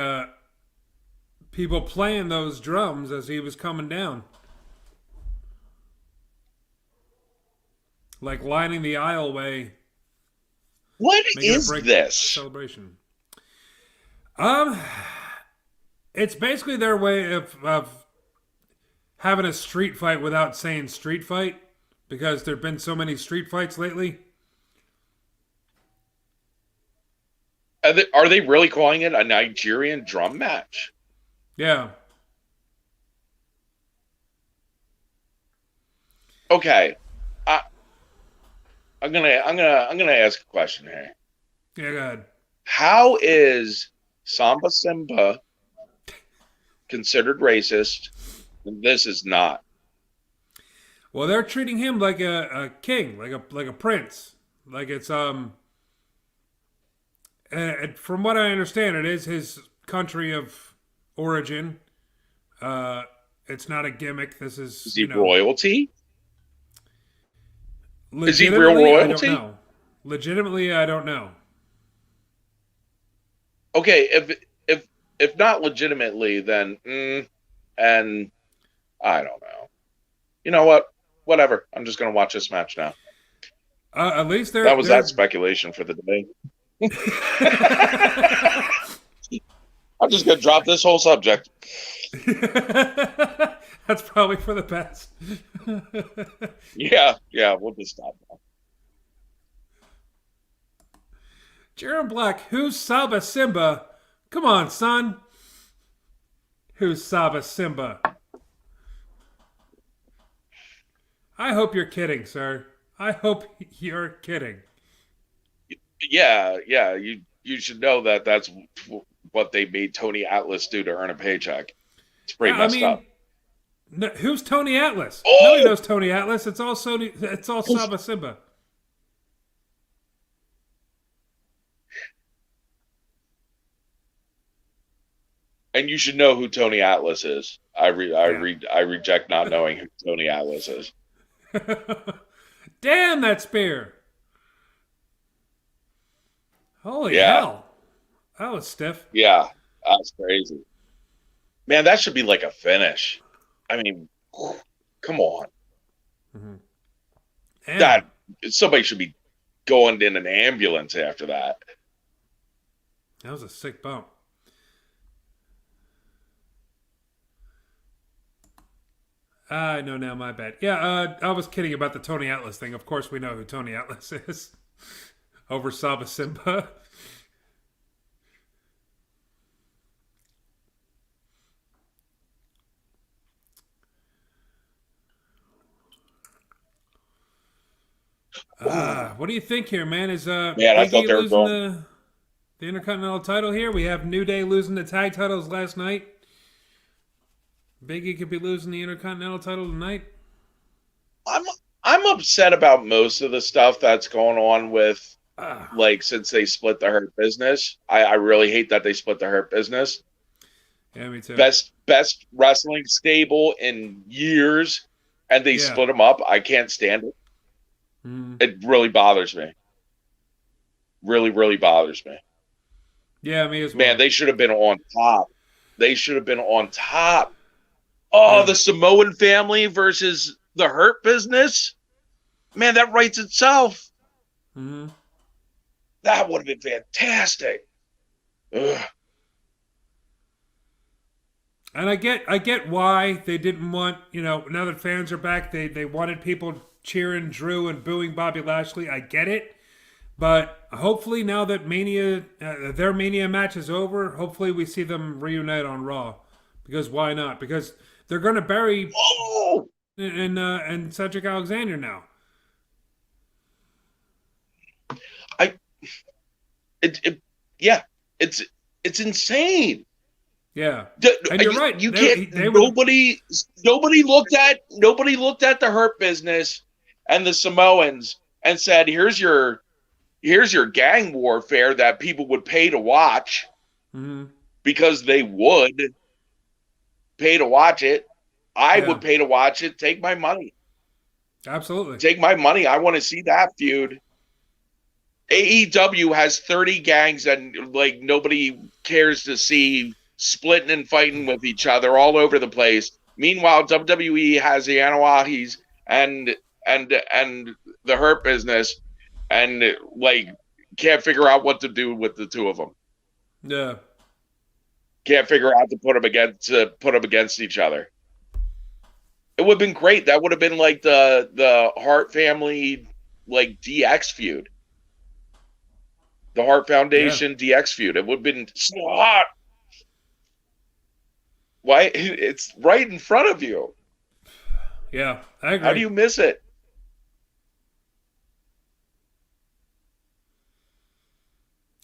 people playing those drums as he was coming down, like lining the aisleway, What making a is break this? celebration. Um, it's basically their way of having a street fight without saying street fight because there've been so many street fights lately. Are they really calling it a Nigerian drum match? Yeah. Okay, I, I'm gonna ask a question here. Yeah, go ahead. How is Samba Simba considered racist? And this is not. Well, they're treating him like a king, like a prince. Like it's from what I understand, it is his country of origin. Uh, it's not a gimmick. This Is is, he royalty? Is he real legitimately, I don't royalty? know. Legitimately, I don't know. Okay, if not legitimately, then and I don't know. You know what? Whatever. I'm just gonna watch this match now. At least That was that they're. speculation for the day. I'm just gonna drop this whole subject. That's probably for the best. Yeah, we'll just stop now. Jaron Black, who's Saba Simba? Come on, son. Who's Saba Simba? I hope you're kidding, sir. I hope you're kidding. Yeah. You should know that that's what they made Tony Atlas do to earn a paycheck. It's pretty Yeah, I messed up. mean, no, who's Tony Atlas? Nobody Oh, knows Tony Atlas. It's all Sony. It's all Saba Simba. and you should know who Tony Atlas is. Yeah. I reject not knowing who Tony Atlas is. Damn that spear! Holy Yeah, hell, that was stiff. yeah, that's crazy. Man, that should be like a finish. I mean, come on. Damn, That somebody should be going in an ambulance after that. that was a sick bump. I know now, my bad. Yeah, I was kidding about the Tony Atlas thing. Of course, we know who Tony Atlas is. Over Saba Simba. What do you think here, man? Is Man, I Big thought E they were losing going. the Intercontinental title here? We have New Day losing the tag titles last night. Big E could be losing the Intercontinental title tonight. I'm I'm upset about most of the stuff that's going on with like since they split the Hurt Business. I really hate that they split the Hurt Business. Yeah, me too. Best wrestling stable in years, and they Yeah. split them up. I can't stand it. Mm. It really bothers me. Really, really bothers me. Yeah, me as Man, well. they should have been on top. They should have been on top. Oh, Yeah. the Samoan family versus the Hurt Business. Man, that writes itself. Mm-hmm. That would have been fantastic. Ugh. And I get why they didn't want, now that fans are back, they wanted people cheering Drew and booing Bobby Lashley. I get it. But hopefully now that their Mania match is over, hopefully we see them reunite on Raw. Because why not? Because they're going to bury Oh, and Cedric Alexander now. I yeah, it's it's insane. Yeah. And you're right. You can't. They were the, Nobody looked at the Hurt Business and the Samoans and said, here's your gang warfare that people would pay to watch mm-hmm. because they would pay to watch it. I Yeah. would pay to watch it. Take my money. Absolutely. Take my money. I want to see that feud. AEW has 30 gangs and like nobody cares to see splitting and fighting with each other all over the place. Meanwhile, WWE has the Anawahis and the Hurt Business and like can't figure out what to do with the two of them. Yeah. Can't figure out to put them against each other. It would have been great. That would have been like the Hart family like DX feud. The Hart Yeah. Foundation DX feud. It would have been so hot. Why? It's right in front of you. Yeah. I How do agree. you miss it?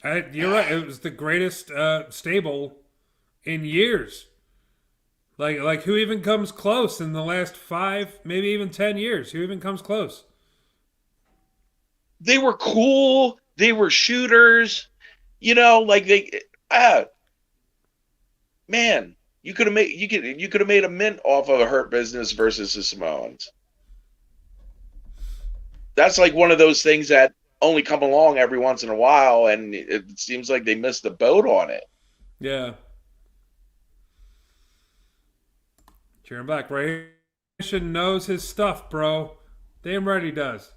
You're right. It was the greatest stable in years. Like who even comes close in the last 5, maybe even 10 years? Who even comes close? They were cool. They were shooters. Like they. Man, you could have made a mint off of a Hurt Business versus the Samoans. That's like one of those things that only come along every once in a while, and it seems like they missed the boat on it. Yeah. Cheering back. Ray knows his stuff, bro. Damn right he does.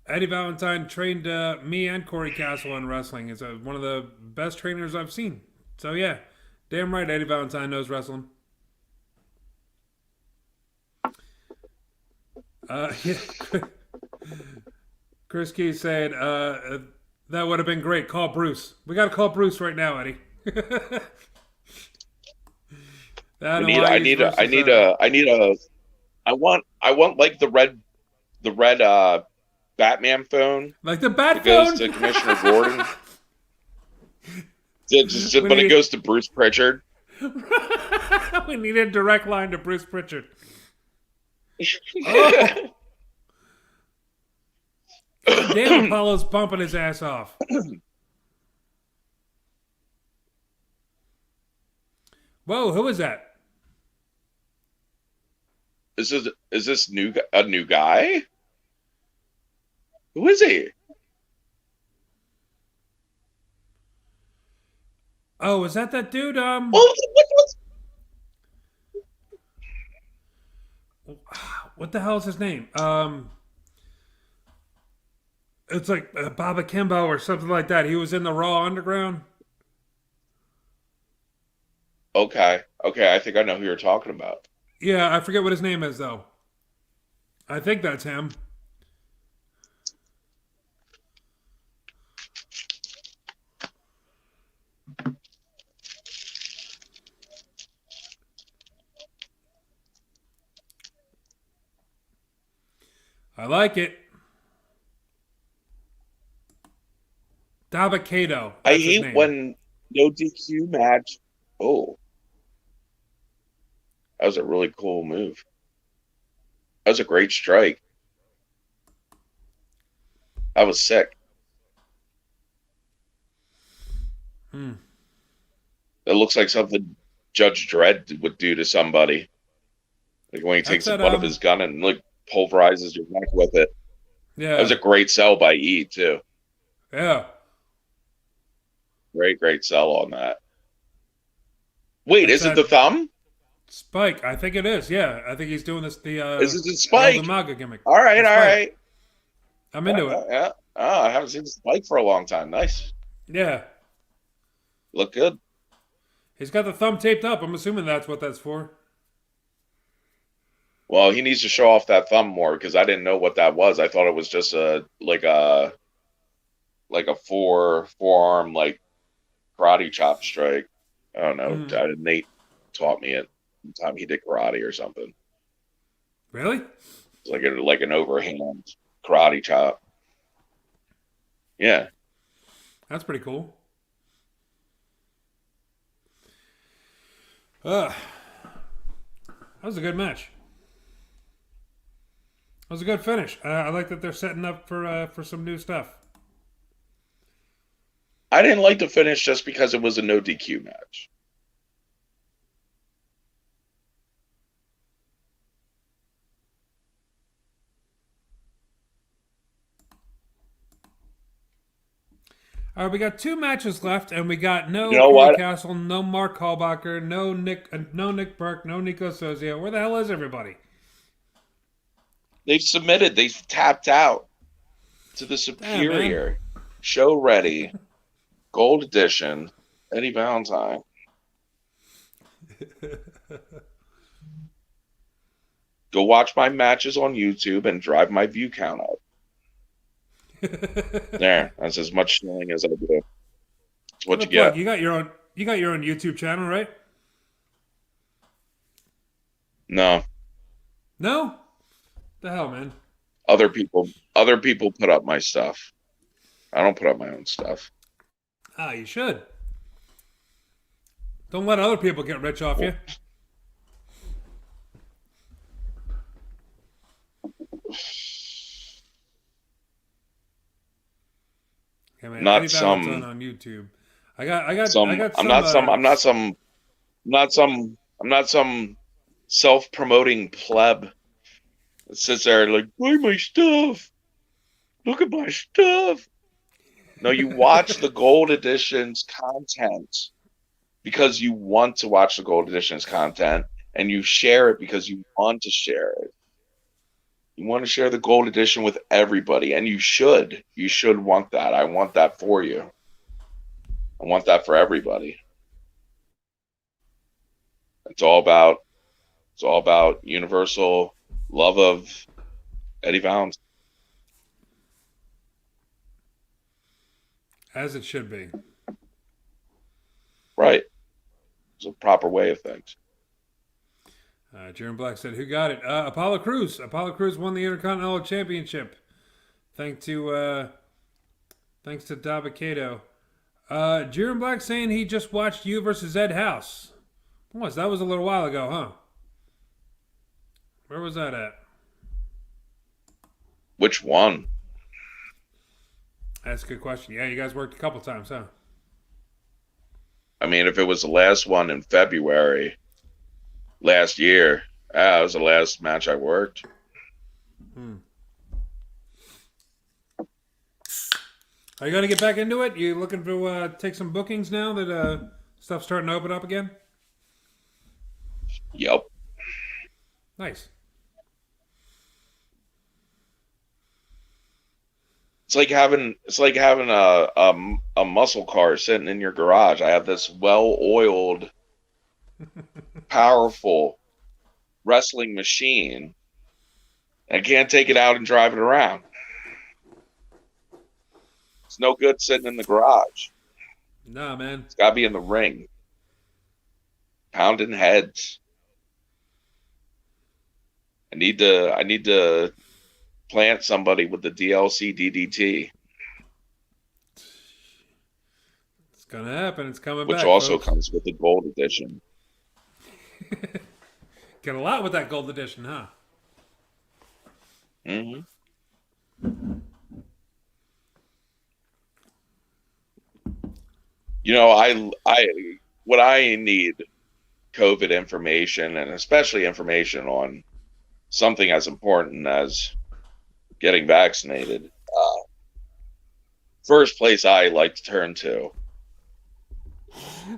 Eddie Valentine trained me and Corey Castle in wrestling. He's one of the best trainers I've seen. So yeah, damn right Eddie Valentine knows wrestling. Yeah. Chris Key said that would have been great. Call Bruce. We got to call Bruce right now, Eddie. I want like the red Batman phone like the that bat goes phone. to Commissioner Gordon. We But it need goes to Bruce Pritchard. we need a direct line to Bruce Pritchard. Oh, God damn, Apollo's bumping his ass off. Whoa, who is that? Is this a new guy? Who is he? Oh, is that dude? What the hell is his name? It's like Baba Kimbo or something like that. He was in the Raw Underground. Okay, I think I know who you're talking about. Yeah, I forget what his name is though. I think that's him. I like it. Dabakato. I That's his hate name. when no DQ match. Oh, that was a really cool move. That was a great strike. I was sick. Hmm. It looks like something Judge Dredd would do to somebody. Like when he That's takes the that. butt of his gun and like pulverizes your neck with it. That was Yeah. a great sell by E too. Yeah. Great sell on that. Wait, That's is it the that thumb? Spike. I think it is. Yeah. I think he's doing this Is it the the old spike? Umaga gimmick. All right, The all Spike. right. I'm Yeah, into it. yeah, yeah. Oh, I haven't seen the spike for a long time. Nice. Yeah. Look good. He's got the thumb taped up. I'm assuming that's what that's for. Well, he needs to show off that thumb more because I didn't know what that was. I thought it was just a forearm like karate chop strike. I don't know. Hmm. Nate taught me it the time he did karate or something. Really? It's like an overhand karate chop. Yeah. That's pretty cool. That was a good match. That was a good finish. I like that they're setting up for some new stuff. I didn't like the finish just because it was a no DQ match. All right, we got 2 matches left, and we got You no know Corey what? Castle, no Mark Hallbacher, no Nick Burke, no Nico Sozio. Where the hell is everybody? They've submitted. They've tapped out to the Damn, man. superior. Show ready. Gold edition. Eddie Valentine. Go watch my matches on YouTube and drive my view count up. There. That's as much shilling as I do. That's what The you plug. get. You got your own YouTube channel, right? No. No? The hell, man. Other people put up my stuff. I don't put up my own stuff. Ah, you should. Don't let other people get rich off you. Okay, man. Not Eddie Valentine some on YouTube. I got some some. I'm not some self-promoting pleb that sits there like, buy my stuff. Look at my stuff. No, you watch the gold editions content because you want to watch the gold editions content, and you share it because you want to share it. You want to share the gold edition with everybody, and you should. You should want that. I want that for you. I want that for everybody. It's all about universal love of Eddie Valentine. As it should be. Right. It's a proper way of things. Jaron Black said, "Who got it? Apollo Cruz. Apollo Cruz won the Intercontinental Championship, thanks to Dabakato. Jaron Black saying he just watched you versus Ed House. That was a little while ago, huh? Where was that at? Which one? That's a good question. Yeah, you guys worked a couple times, huh? I mean, if it was the last one in February last year, that was the last match I worked. Are you going to get back into it? You looking to take some bookings now that stuff's starting to open up again? Yep. Nice. It's like having a muscle car sitting in your garage. I have this well-oiled, powerful wrestling machine. I can't take it out and drive it around. It's no good sitting in the garage. Nah, man. It's got to be in the ring, pounding heads. I need to plant somebody with the DLC DDT, It's going to happen. It's coming which back, also folks. comes with the gold edition. Get a lot with that gold edition, huh? Mm-hmm. You know, what I need COVID information, and especially information on something as important as getting vaccinated. First place I like to turn to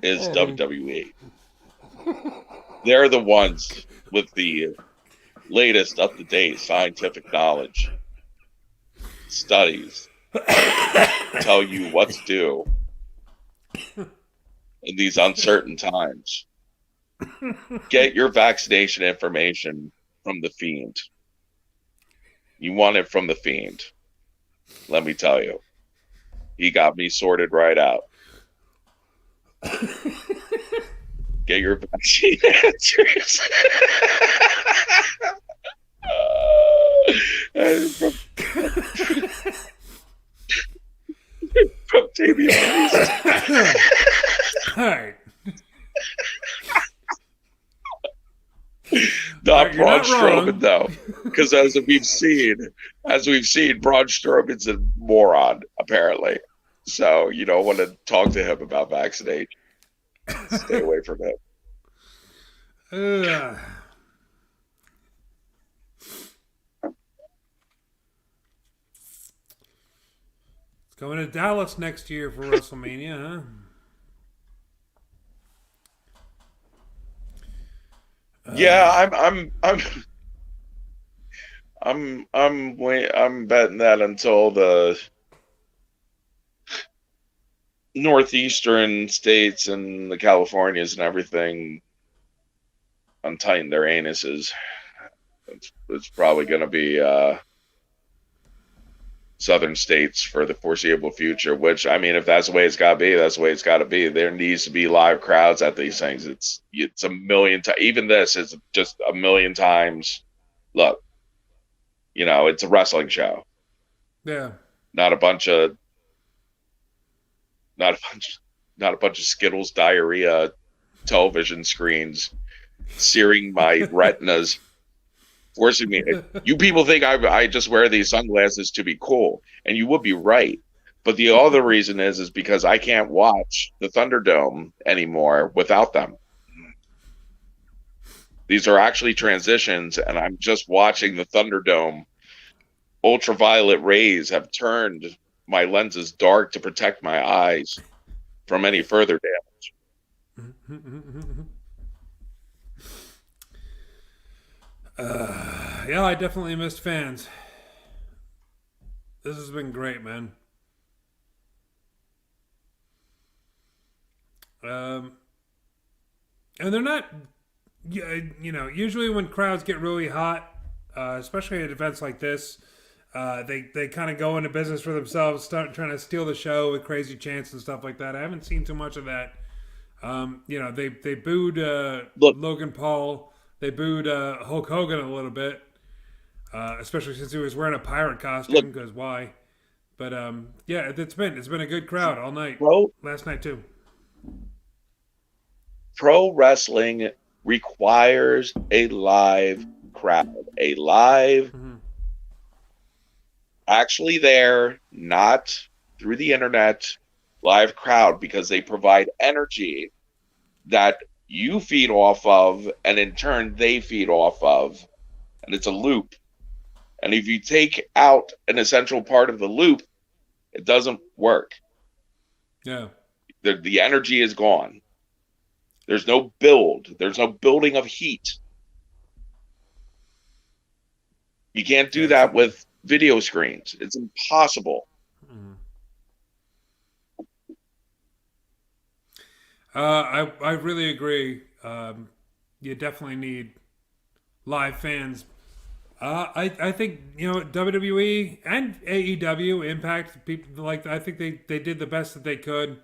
is WWE. They're the ones with the latest up to date scientific knowledge, studies, tell you what to do in these uncertain times. Get your vaccination information from the Fiend. You want it from the Fiend. Let me tell you. He got me sorted right out. Get your vaccine answers. From Damian Priest. All right. Not You're Braun not Strowman wrong. though, because as we've seen, Braun Strowman's a moron apparently. So you don't want to talk to him about vaccination. Stay away from him. It's going to Dallas next year for WrestleMania, huh? Yeah, I'm betting that until the northeastern states and the Californias and everything untighten their anuses. It's probably going to be southern states for the foreseeable future. Which, I mean, if that's the way it's got to be, that's the way it's got to be. There needs to be live crowds at these things. It's a million times. Even this is just a million times. Look, you know, it's a wrestling show. Yeah. Not a bunch of Skittles diarrhea television screens searing my retinas, forcing me. You people think I just wear these sunglasses to be cool, and you would be right. But the other reason is because I can't watch the Thunderdome anymore without them. These are actually transitions, and I'm just watching the Thunderdome. Ultraviolet rays have turned my lenses dark to protect my eyes from any further damage. Yeah, I definitely missed fans. This has been great, man. And they're not, you know, usually when crowds get really hot, especially at events like this, they kind of go into business for themselves, start trying to steal the show with crazy chants and stuff like that. I haven't seen too much of that. You know, they booed Logan Paul. They booed Hulk Hogan a little bit, especially since he was wearing a pirate costume. Because why? But yeah, it's been a good crowd all night. Last night too. Pro wrestling requires a live crowd, a live, actually there, not through the internet, live crowd, because they provide energy that you feed off of, and in turn they feed off of, and it's a loop. And if you take out an essential part of the loop, it doesn't work. Yeah, the energy is gone. There's no build. There's no building of heat. You can't do that with video screens. It's impossible. I really agree. You definitely need live fans. I think, you know, WWE and AEW, Impact, people like, I think they did the best that they could.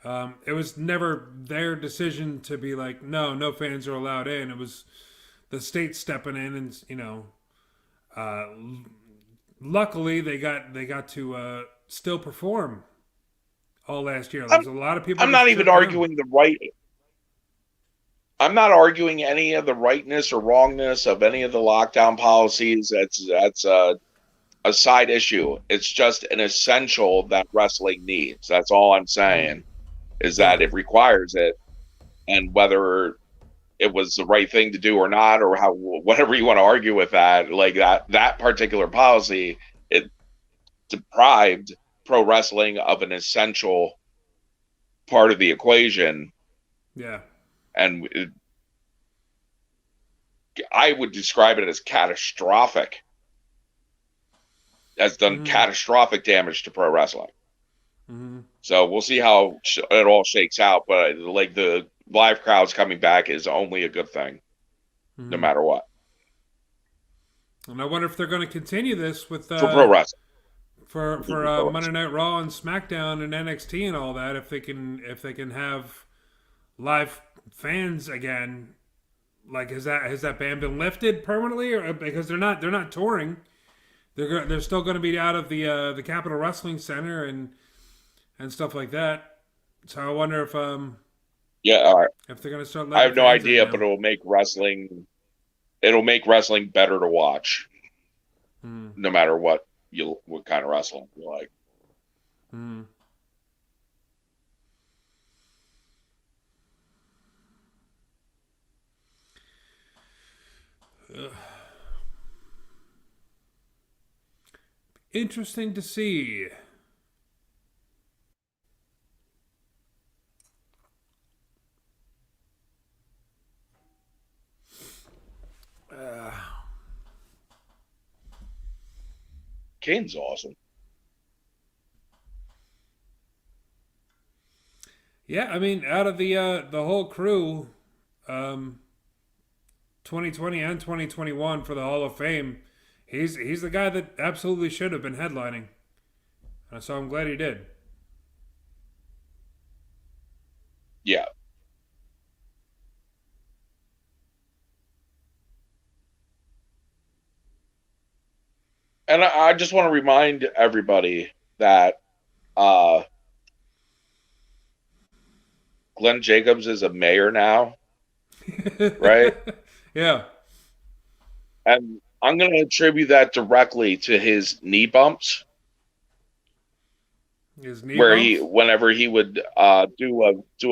It was never their decision to be like, no fans are allowed in. It was the state stepping in, and you know, luckily they got to still perform all last year. There's a lot of people. I'm not even arguing the right. I'm not arguing any of the rightness or wrongness of any of the lockdown policies. That's a side issue. It's just an essential that wrestling needs. That's all I'm saying. is that Yeah. it requires it, and whether it was the right thing to do or not, or how whatever you want to argue with that, like that particular policy, it deprived pro wrestling of an essential part of the equation, Yeah. and I would describe it as catastrophic. Has done Mm-hmm. catastrophic damage to pro wrestling. Mm-hmm. So we'll see how it all shakes out. But like the live crowds coming back is only a good thing, no Mm-hmm. matter what, And I wonder if they're going to continue this with for pro wrestling. for Pro Monday wrestling. Night Raw and SmackDown and NXT and all that. If they can have live fans again, like has that ban been lifted permanently, or because they're not touring, they're still going to be out of the Capitol Wrestling Center and stuff like that. So I wonder Yeah, if they're going to start I letting have no fans in idea, but now. it'll make wrestling. It'll make wrestling better to watch, Hmm. no matter what kind of wrestling you like. Hmm. Interesting to see. Kane's awesome. Yeah, I mean, out of the whole crew, 2020 and 2021 for the Hall of Fame, he's the guy that absolutely should have been headlining. So I'm glad he did. Yeah, and I just want to remind everybody that uh, Glenn Jacobs is a mayor now, right? Yeah, And I'm going to attribute that directly to his knee bumps, his knee where he, bumps. whenever he would do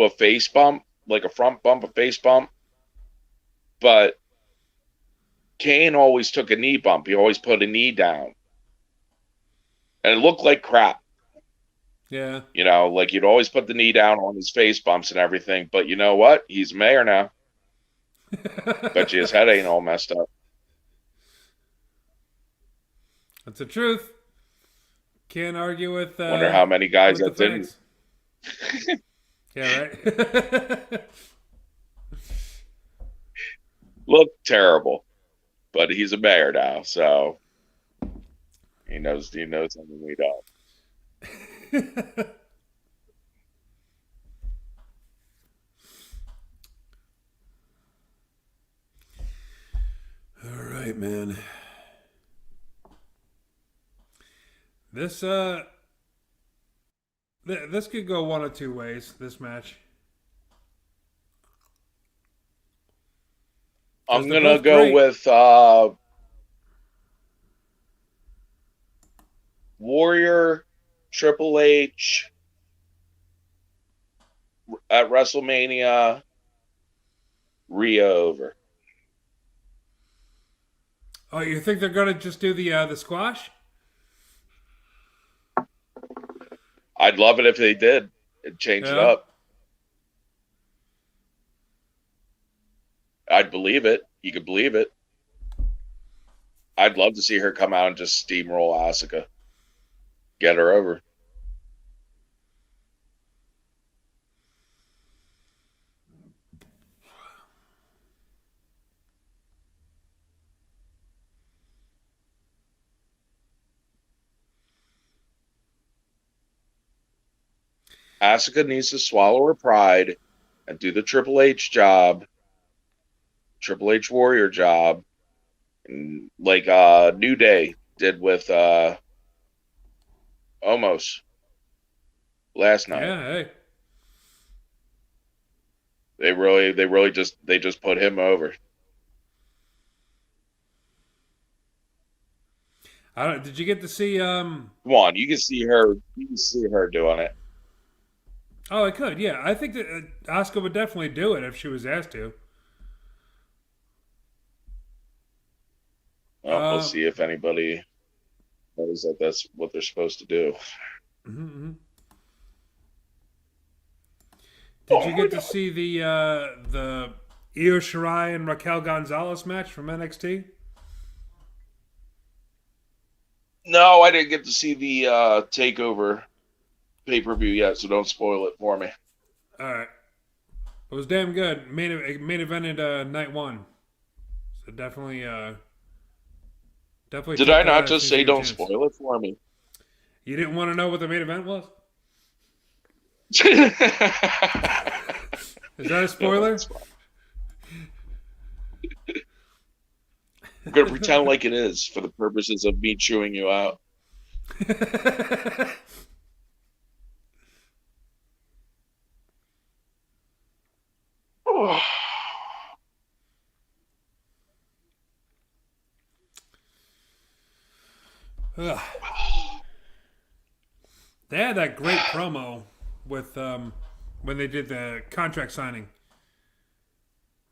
a face bump, like a front bump, a face bump, but Kane always took a knee bump. He always put a knee down, and it looked like crap. Yeah. You know, like you'd always put the knee down on his face bumps and everything. But you know what? He's mayor now. Bet you his head ain't all messed up. That's the truth. Can't argue Wonder how many guys with the that didn't. facts. Yeah, right. Look terrible, but he's a mayor now, so he knows something we don't. All right, man. This this could go one of two ways. This match, because I'm they're gonna both go great. with Warrior, Triple H at WrestleMania, Rhea over. Oh, you think they're gonna just do the squash? I'd love it if they did. It'd change it Yeah. up. I'd believe it. You could believe it. I'd love to see her come out and just steamroll Asuka, get her over. Asuka needs to swallow her pride and do the Triple H job, Triple H Warrior job, and like New Day did with Omos last night. Yeah. Hey. They just put him over. I don't. Did you get to see? Come on, you can see her doing it. Oh, I could. Yeah, I think that Asuka would definitely do it if she was asked to. Well, we'll Uh, see if anybody knows that that's what they're supposed to do. mhm. Did you Oh my get to god! see the Io Shirai and Raquel Gonzalez match from NXT? No, I didn't get to see the takeover pay-per-view yet, so don't spoil it for me. All right, it was damn good. Main evented night one, so definitely Did check I that not out as just soon as you say get a don't chance. spoil it for me? You didn't want to know what the main event was? No, Is that a spoiler? that's fine. I'm gonna pretend like it is for the purposes of me chewing you out. Ugh. They had that great promo with when they did the contract signing.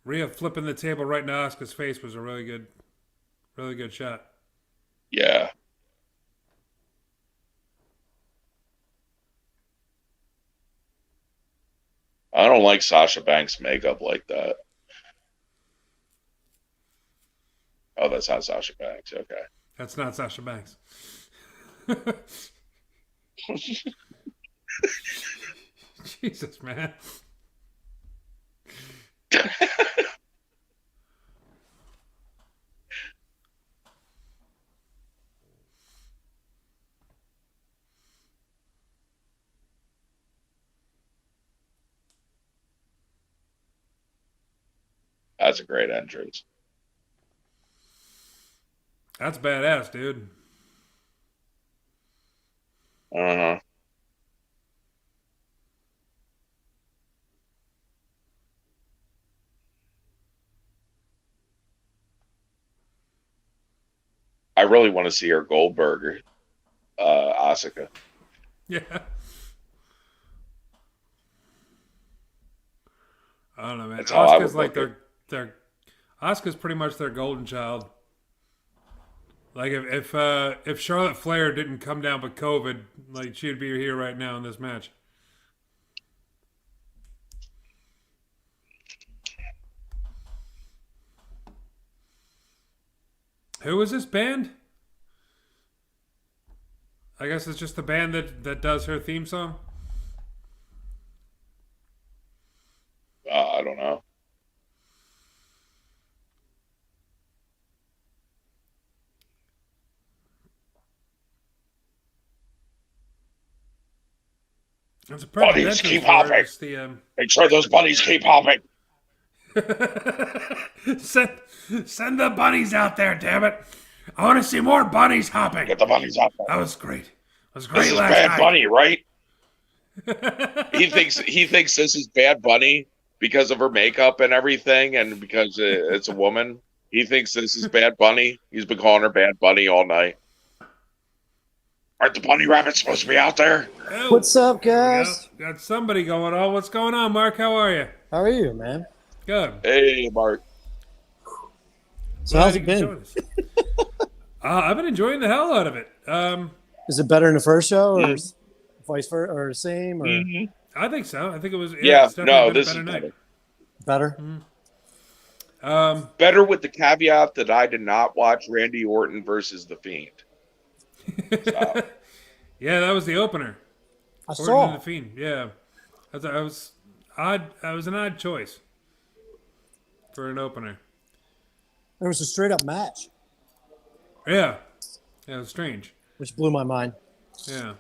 Rhea flipping the table right in Asuka's face was a really good shot. Yeah, I don't like Sasha Banks' makeup like that. Oh, that's not Sasha Banks. Okay. That's not Sasha Banks. Jesus, man. That's a great entrance. That's badass, dude. Uh-huh. I really want to see her Goldberg, Asuka. Yeah. I don't know, man. That's how I Asuka's would like book it. their Asuka's pretty much their golden child. Like if Charlotte Flair didn't come down with COVID, like she'd be here right now in this match. Who is this band? I guess it's just the band that does her theme song. I don't know. It's a perfect Bunnies entrance keep for her. hopping. It's the Make sure those bunnies keep hopping. send send the bunnies out there, damn it! I want to see more bunnies hopping. Get the bunnies out there. That was great. It was This great is last Bad night. Bunny, right? He thinks this is Bad Bunny because of her makeup and everything, and because it's a woman. He thinks this is Bad Bunny. He's been calling her Bad Bunny all night. Aren't the bunny rabbits supposed to be out there? Oh, What's up, there we go. guys? Got somebody going on. What's going on, Mark? How are you? How are you, man? Good. Hey, Mark. So how's it been? Join us. I've been enjoying the hell out of it. Is it better than the first show, or vice versa, or same, or I think so. I think it was. Yeah, It's definitely no, been a this is better night. better. better? Better with the caveat that I did not watch Randy Orton versus The Fiend. So, Yeah, that was the opener. I Orton saw. and the Fiend. Yeah, I was odd. I was an odd choice for an opener. It was a straight up match, Yeah, it was strange. which blew my mind. Yeah.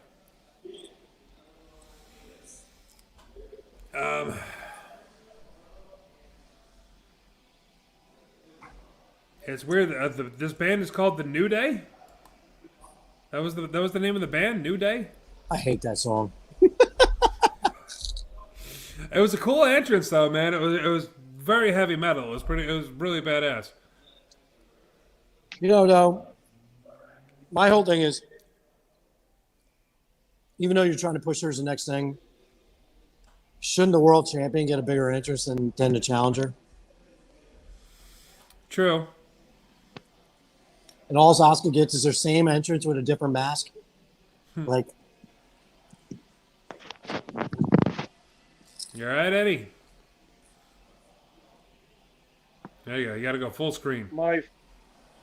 It's weird. This band is called the New Day. That was the name of the band, New Day. I hate that song. It was a cool entrance though, man. It was very heavy metal. It was really badass. You know, though, my whole thing is, even though you're trying to push her as the next thing, shouldn't the world champion get a bigger interest than the challenger? True. And all Asuka gets is her same entrance with a different mask. Like, You're right, Eddie. There you go. You got to go full screen. My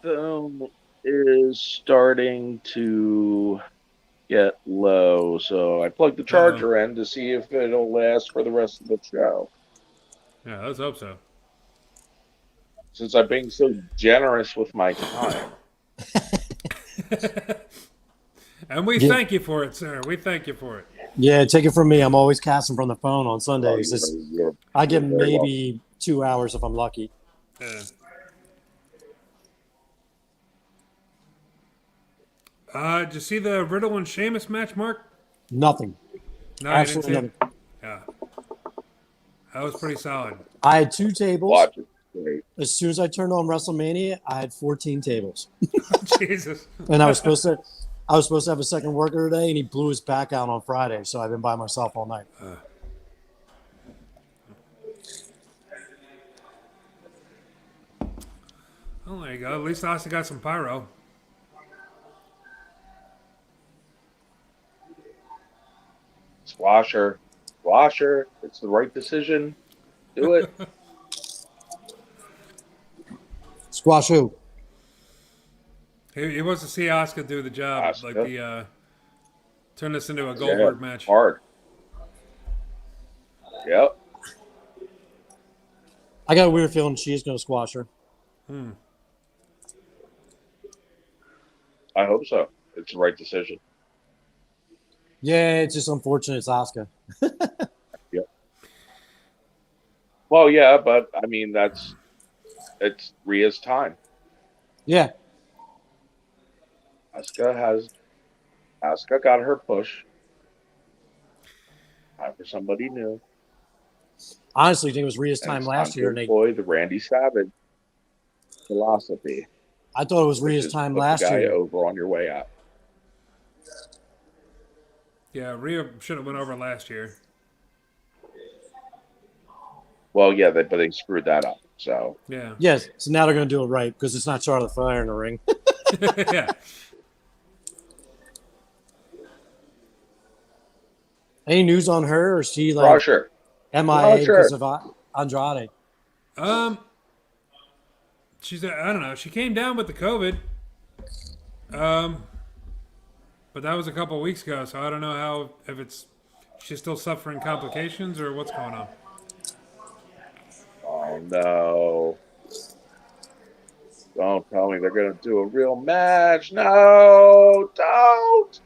phone is starting to get low, so I plugged the charger in to see if it'll last for the rest of the show. Yeah, let's hope so. Since I'm being so generous with my time. And we thank you for it, sir. We thank you for it. yeah, take it from me. I'm always casting from the phone on Oh, Sundays. you're I get very maybe 2 hours if I'm lucky. Yeah. Did you see the Riddle and Sheamus match, Mark? Nothing. No, Absolutely you didn't nothing. see it? Yeah. That was pretty solid. I had 2 tables. watch it. Great. As soon as I turned on WrestleMania, I had 14 tables. Jesus. And I was supposed to have a second worker today, and he blew his back out on Friday, so I've been by myself all night. Oh, there you go. At least Asuka got some pyro. Squash her. Squash her. It's the right decision. Do it. Squash who? He wants to see Asuka do the job, Asuka? like the turn this into a Goldberg match. Hard. Yep. I got a weird feeling she's going to squash her. I hope so. It's the right decision. Yeah, it's just unfortunate it's Asuka. Yep. Well, yeah, but I mean it's Rhea's time. Yeah. Asuka got her push. Time for somebody new. Honestly, I think it was Rhea's And time it's last time year. to And employ the Randy Savage philosophy. I thought it was which Rhea's is time put the last guy year. over on your way out. Yeah, Rhea should have went over last year. Well, yeah, but they screwed that up. So Yeah. Yes, so now they're going to do it right because it's not Charlotte Flair in the ring. Yeah. Any news on her, or is she like Crusher. MIA Crusher. because of Andrade? She's I don't know. She came down with the COVID. But that was a couple of weeks ago, so I don't know if she's still suffering complications or what's going on. Oh no. Don't tell me they're gonna do a real match. No, don't.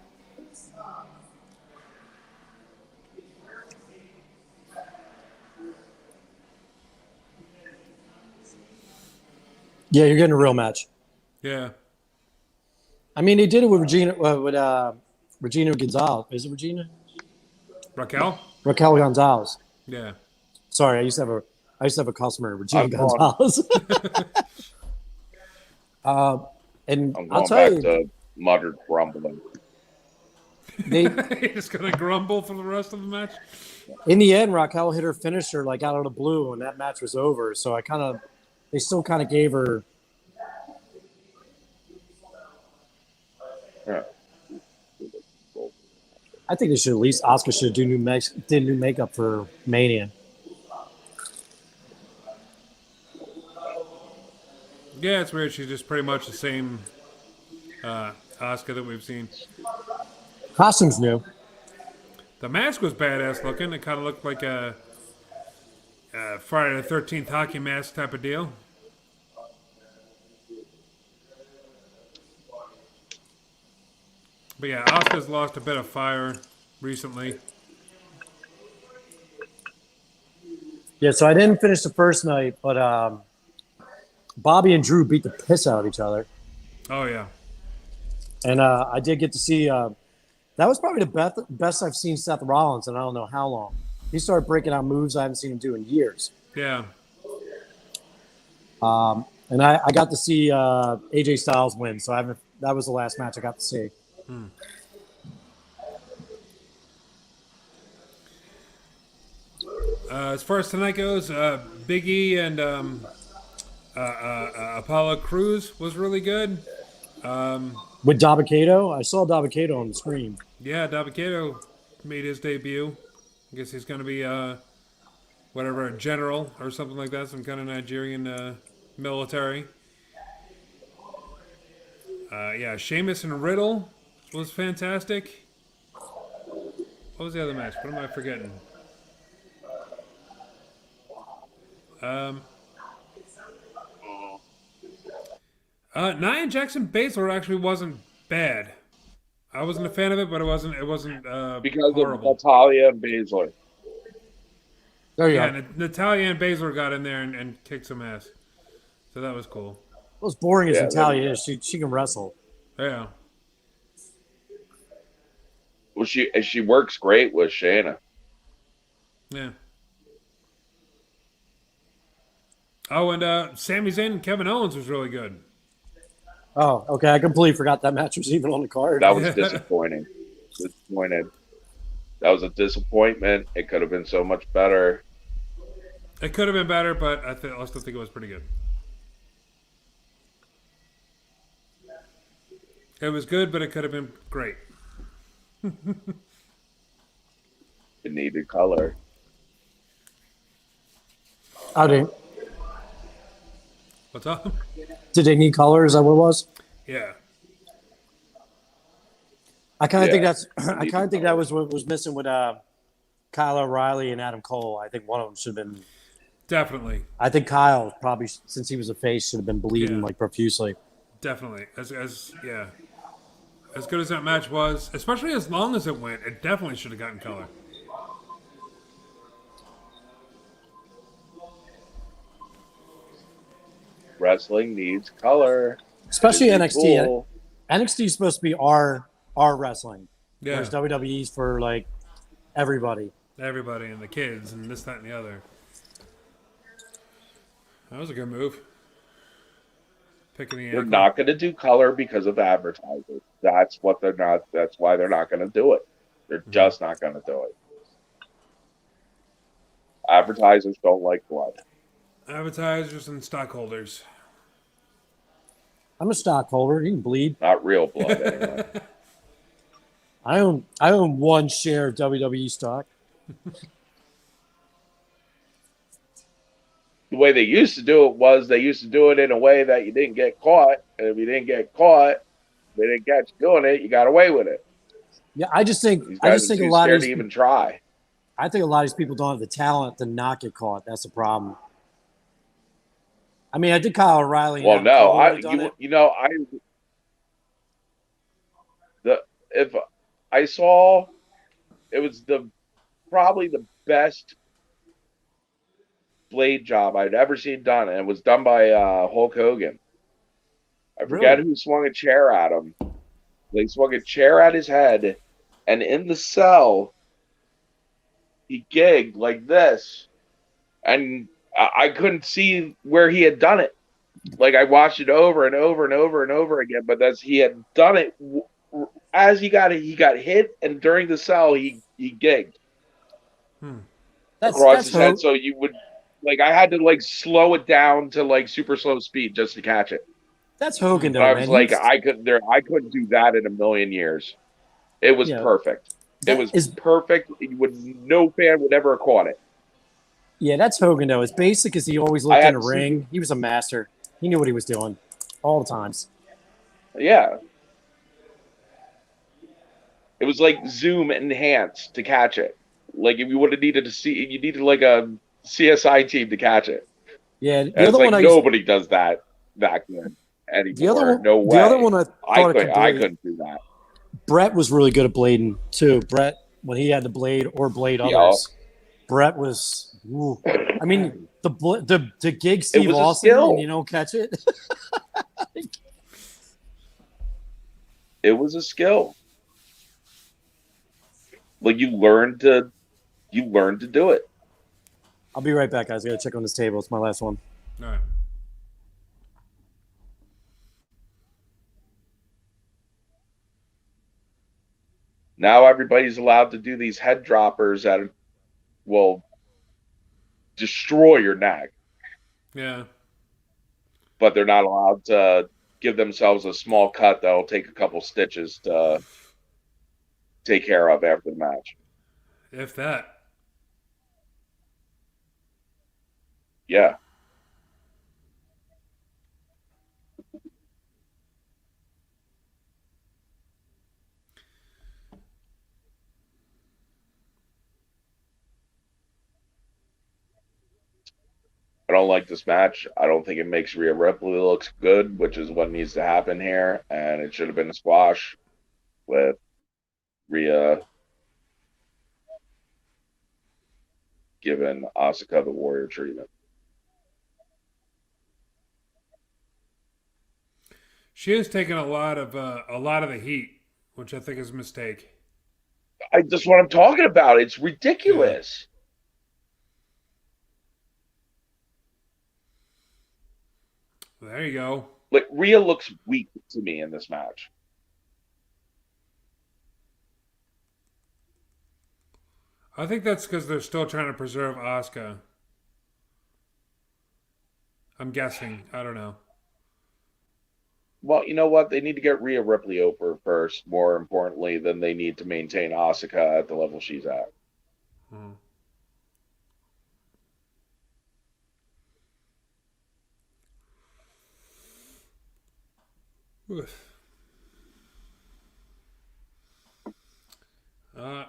Yeah, you're getting a real match. Yeah. I mean, they did it with Regina Gonzalez. Is it Regina? Raquel? Raquel Gonzalez. Yeah. Sorry, I used to have a customer, Regina I'm gone. Gonzalez. And I'm I'll going tell back you, to muttered grumbling. they You're just going to grumble for the rest of the match? in the end, Raquel hit her finisher like out of the blue, and that match was over. So they still kind of gave her. Yeah. I think they should at least Asuka should do new makeup for Mania. Yeah, it's weird. She's just pretty much the same Asuka that we've seen. Costumes new. The mask was badass looking. It kind of looked like a Friday the 13th hockey mask type of deal. But yeah, Asuka's lost a bit of fire recently. Yeah, so I didn't finish the first night, but Bobby and Drew beat the piss out of each other. Oh, yeah. And I did get to see that was probably the best I've seen Seth Rollins in I don't know how long. He started breaking out moves I haven't seen him do in years. Yeah. And I got to see AJ Styles win, so that was the last match I got to see. As far as tonight goes, Big E and Apollo Cruz was really good. With Dabakato, I saw Dabakato on the screen. Yeah, Dabakato made his debut. I guess he's going to be whatever, a general or something like that, some kind of Nigerian military. Yeah, Sheamus and Riddle was fantastic. What was the other match? What am I forgetting? Nia Jackson Baszler actually wasn't bad. I wasn't a fan of it, but it wasn't. It wasn't because of horrible. Natalia and Baszler. There you Yeah, go. Natalia and Baszler got in there and kicked some ass, so that was cool. Well, as boring as Yeah, Natalia is, she can wrestle. Yeah, Well, she works great with Shayna. yeah. Oh, and Sami Zayn and Kevin Owens was really good. Oh, okay. I completely forgot that match was even on the card. That was disappointing. Disappointed. That was a disappointment. It could have been so much better. It could have been better, but I still think it was pretty good. It was good, but it could have been great. It needed color. Oh, What's up? did they need color? Is that what it was? Yeah. I kind of think Yeah. that's. I kind of think that was what was missing with Kyle O'Reilly and Adam Cole. I think one of them should have been. Definitely. I think Kyle probably, since he was a face, should have been bleeding Yeah. like profusely. Definitely. As yeah. As good as that match was, especially as long as it went, it definitely should have gotten color. Wrestling needs color. Especially It'd be NXT. cool. NXT is supposed to be our wrestling. Yeah. Whereas WWE's for like everybody. Everybody and the kids and this, that, and the other. That was a good move. Picking the They're ankle. not going to do color because of advertising. That's what they're not. That's why they're not going to do it. They're just not going to do it. Advertisers don't like blood. Advertisers and stockholders. I'm a stockholder. You can bleed. Not real blood, anyway. I own one share of WWE stock. The way they used to do it was they used to do it in a way that you didn't get caught. And if you didn't get caught, they didn't catch you doing it, you got away with it. Yeah, I just think These I guys just are think a too lot scared of to these, even try. I think a lot of these people don't have the talent to not get caught. That's the problem. I mean, I think Kyle O'Reilly. Well, and no, Adam Cole would've done it. If I saw, it was probably the best blade job I'd ever seen done, and it was done by Hulk Hogan. I forget who swung a chair at him. They swung a chair at his head, and in the cell, he gigged like this, and I couldn't see where he had done it. Like I watched it over and over and over and over again, but he had done it as he got hit, and during the cell he gigged across his head. So you would I had to slow it down to super slow speed just to catch it. That's Hogan, though, I man. was I couldn't do that in a million years. It was perfect. It was perfect. No fan would ever have caught it. Yeah, that's Hogan, though. As basic as he always looked in the ring, he was a master. He knew what he was doing all the times. Yeah. It was like zoom enhanced to catch it. Like if you would have needed to see, you needed a CSI team to catch it. Yeah, the other one nobody does that back then anymore. No way. The other one I couldn't do that. Brett was really good at blading too. Brett, when he had to blade or blade others, Brett was. Ooh. I mean, the gig Steve Austin, and you don't catch it. It was a skill. You learned to do it. I'll be right back, guys. I gotta check on this table. It's my last one. All right. Now everybody's allowed to do these head droppers at, destroy your neck. Yeah. But they're not allowed to give themselves a small cut that'll take a couple stitches to take care of after the match. If that. Yeah. I don't like this match. I don't think it makes Rhea Ripley look good, which is what needs to happen here. And it should have been a squash with Rhea giving Asuka the warrior treatment. She has taken a lot of the heat, which I think is a mistake. That's what I'm talking about. It's ridiculous. Yeah. There you go. Like Rhea looks weak to me in this match. I think that's because they're still trying to preserve Asuka. I'm guessing. I don't know. Well, you know what? They need to get Rhea Ripley over first, more importantly, than they need to maintain Asuka at the level she's at. Hmm.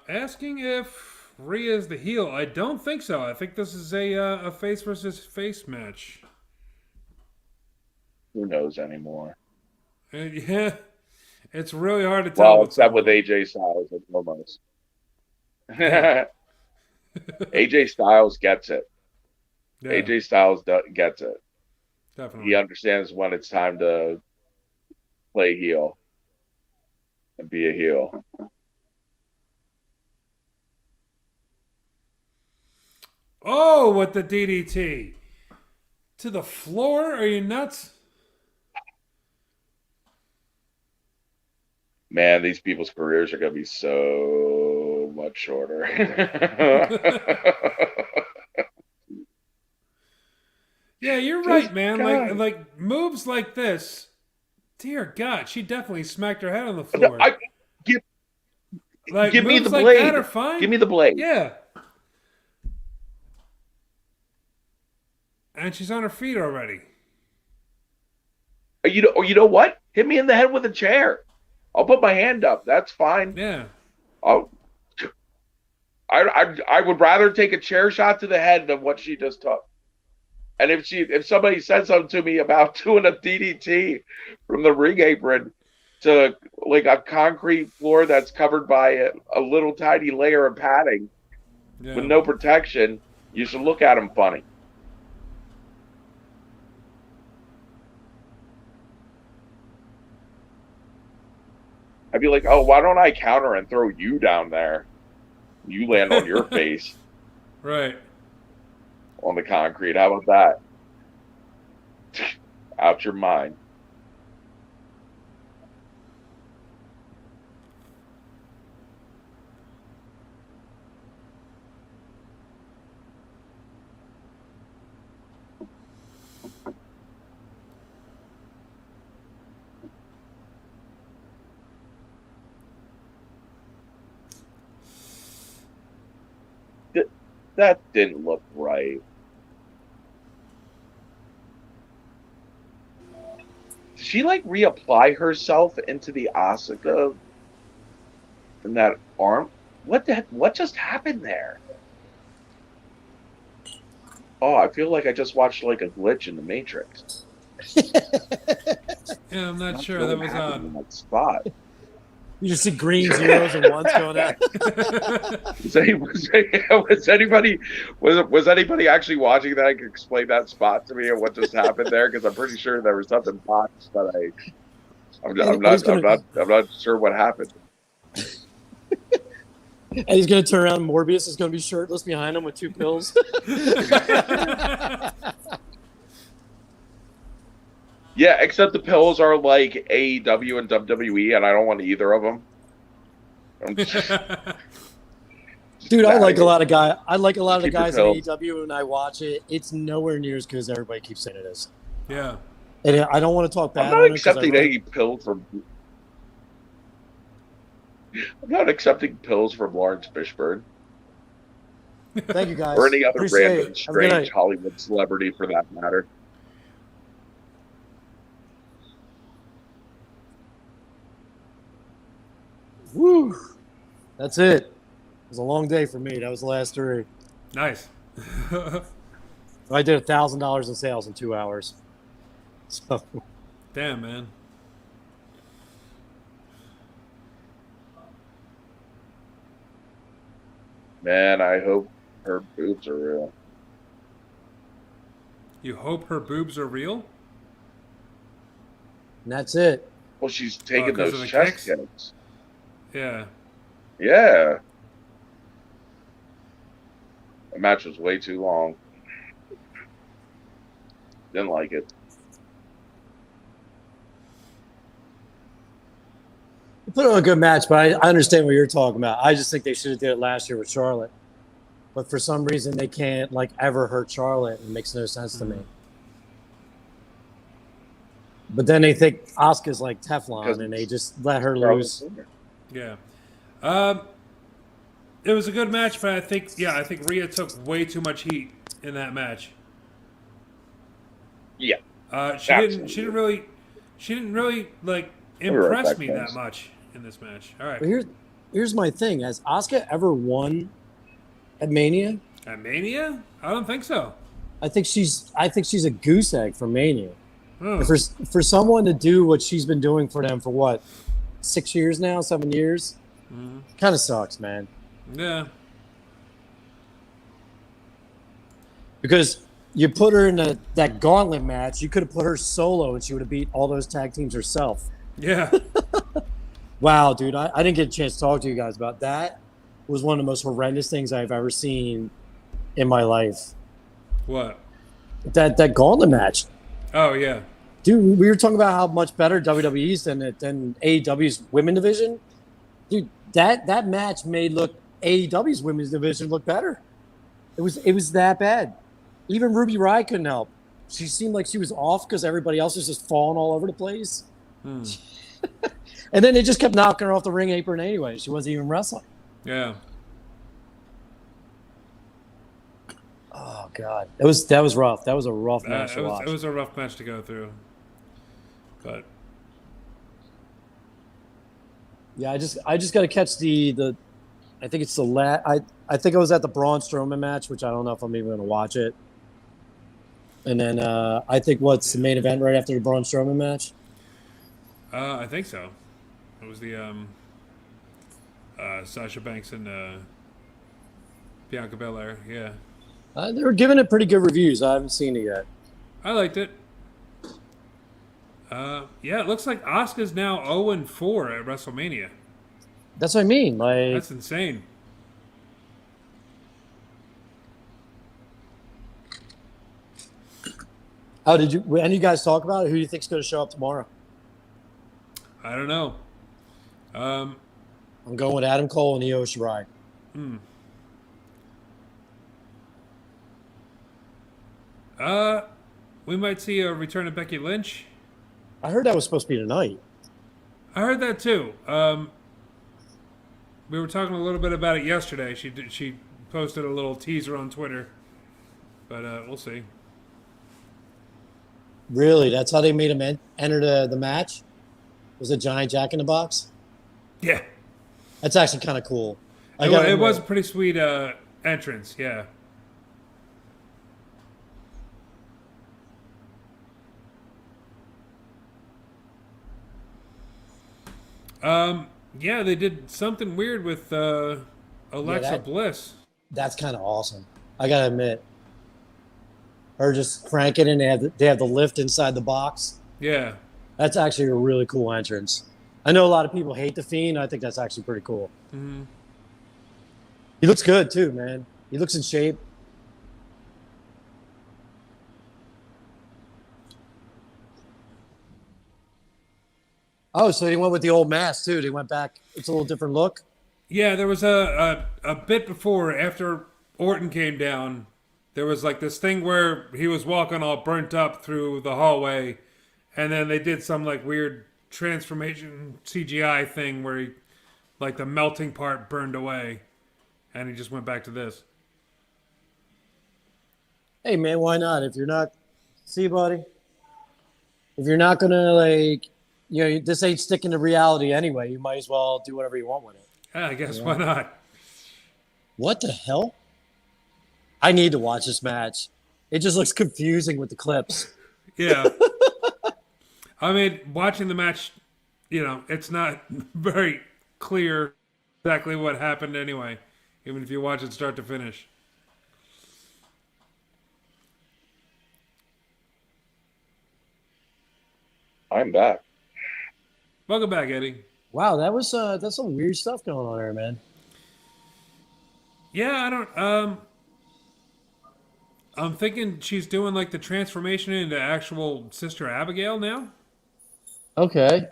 Asking if Rhea is the heel. I don't think so. I think this is a face versus face match. Who knows anymore? Yeah, it's really hard to tell. Well, except with AJ Styles and Promos. AJ Styles gets it. Yeah, AJ Styles gets it. definitely. He understands when it's time to play heel and be a heel. Oh, with the DDT to the floor? Are you nuts? Man, these people's careers are going to be so much shorter. Yeah, you're right, man. Like moves like this. Dear God, she definitely smacked her head on the floor. Give me the moves like blade. that are fine. Give me the blade. Yeah. And she's on her feet already. Or you know what? Hit me in the head with a chair. I'll put my hand up. That's fine. Yeah. I would rather take a chair shot to the head than what she just took. And if somebody said something to me about doing a DDT from the ring apron to like a concrete floor that's covered by a little tiny layer of padding with no protection, you should look at them funny. I'd be like, oh, why don't I counter and throw you down there? You land on your face. Right. On the concrete. How about that? Out your mind. That didn't look right. Did she like reapply herself into the Asuka in that arm? What just happened there? Oh, I feel like I just watched like a glitch in the Matrix. Yeah, I'm not sure. That was odd. In that spot. You just see green zeros and ones going out. Was anybody actually watching that? I could explain that spot to me and what just happened there, because I'm pretty sure there was something botched that I'm not sure what happened. And he's going to turn around. Morbius is going to be shirtless behind him with 2 pills. Yeah, except the pills are like AEW and WWE, and I don't want either of them. Dude, I like a lot of guys. I like a lot of the Keep your guys in pills. AEW, and I watch it. It's nowhere near as good as everybody keeps saying it is. Yeah. And I don't want to talk I'm bad not on it because accepting any pills from. I'm not accepting pills from Lawrence Fishburne Thank you or guys. any other Appreciate random it. Have a good strange night. Hollywood celebrity for that matter. Woo. That's it. It was a long day for me. That was the last three. Nice. I did $1,000 in sales in 2 hours. So Damn, man. Man, I hope her boobs are real. You hope her boobs are real? and that's it. Well, she's taking 'Cause of those the chest kicks? kicks. Yeah. Yeah. The match was way too long. Didn't like it. You put on a good match, but I understand what you're talking about. I just think they should have did it last year with Charlotte. But for some reason, they can't like ever hurt Charlotte. It makes no sense to me. But then they think Asuka's like Teflon, and they just let her lose. Yeah. It was a good match, but I think Rhea took way too much heat in that match. Yeah. She didn't really like impress me that much in this match. All right. But here's my thing: has Asuka ever won at Mania? At Mania? I don't think so. I think she's a goose egg for Mania. Hmm. For someone to do what she's been doing for them for what 6 years now, 7 years, kind of sucks, man. Yeah. Because you put her in that gauntlet match, you could have put her solo and she would have beat all those tag teams herself. Yeah. Wow, dude, I didn't get a chance to talk to you guys about that. It was one of the most horrendous things I've ever seen in my life. What? That gauntlet match. Oh yeah. Dude, we were talking about how much better WWE's than AEW's women division. Dude, that match made AEW's women's division look better. It was that bad. Even Ruby Riott couldn't help. She seemed like she was off because everybody else was just falling all over the place. And then they just kept knocking her off the ring apron anyway. She wasn't even wrestling. Yeah. Oh God, that was rough. That was a rough match to watch. It was a rough match to go through. But yeah, I just got to catch the. I think it's the I think I was at the Braun Strowman match, which I don't know if I'm even going to watch it. And then I think what's the main event right after the Braun Strowman match? I think so. It was the Sasha Banks and Bianca Belair. Yeah. They were giving it pretty good reviews. I haven't seen it yet. I liked it. Yeah, it looks like Asuka's now 0-4 at WrestleMania. That's what I mean. Like, that's insane. Oh, did you? Any of you guys talk about it? Who do you think's going to show up tomorrow? I don't know. I'm going with Adam Cole and Io Shirai. We might see a return of Becky Lynch. I heard that was supposed to be tonight. I heard that too. We were talking a little bit about it yesterday. She posted a little teaser on Twitter, but we'll see. Really? That's how they made him enter the match? Was a giant Jack in the Box? Yeah. That's actually kind of cool. It was a pretty sweet entrance, yeah. Yeah, they did something weird with Alexa Bliss. That's kind of awesome. I gotta admit, her just cranking and they have the lift inside the box. Yeah, that's actually a really cool entrance. I know a lot of people hate the Fiend. I think that's actually pretty cool. Mm-hmm. He looks good too, man. He looks in shape. Oh, so they went with the old mask too. They went back. It's a little different look. Yeah, there was a bit before, after Orton came down, there was like this thing where he was walking all burnt up through the hallway, and then they did some like weird transformation CGI thing where he, like the melting part burned away, and he just went back to this. Hey man, why not? If you're not, see, buddy, if you're not gonna like, this ain't sticking to reality anyway. You might as well do whatever you want with it. Yeah, I guess Yeah. why not? What the hell? I need to watch this match. It just looks confusing with the clips. Yeah. I mean, watching the match, it's not very clear exactly what happened anyway, even if you watch it start to finish. I'm back. Welcome back, Eddie. Wow, that's some weird stuff going on there, man. Yeah, I don't. I'm thinking she's doing like the transformation into actual Sister Abigail now. Okay.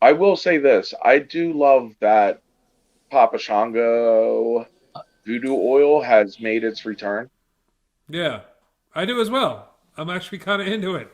I will say this. I do love that Papa Shango voodoo oil has made its return. Yeah, I do as well. I'm actually kind of into it.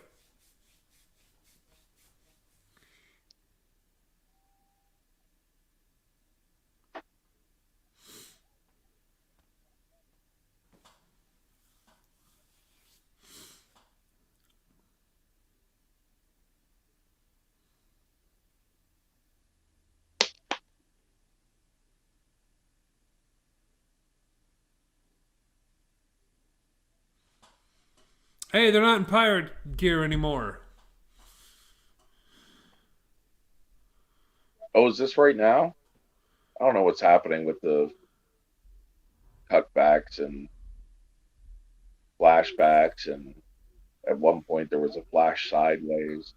Hey, they're not in pirate gear anymore. Oh, is this right now? I don't know what's happening with the cutbacks and flashbacks, and at one point there was a flash sideways.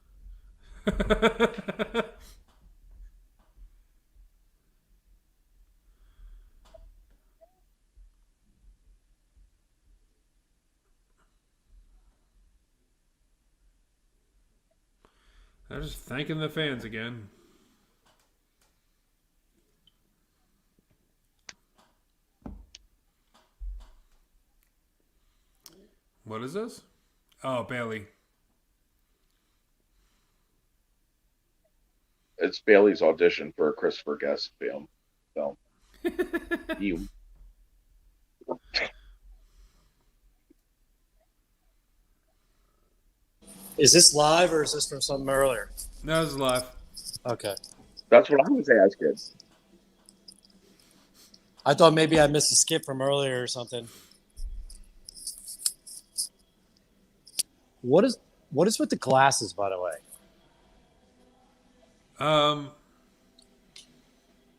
They're just thanking the fans again. What is this? Oh, Bailey. It's Bailey's audition for a Christopher Guest film. You Is this live or is this from something earlier? That was live. Okay. That's what I was asking. I thought maybe I missed a skip from earlier or something. What is with the glasses, by the way? Um,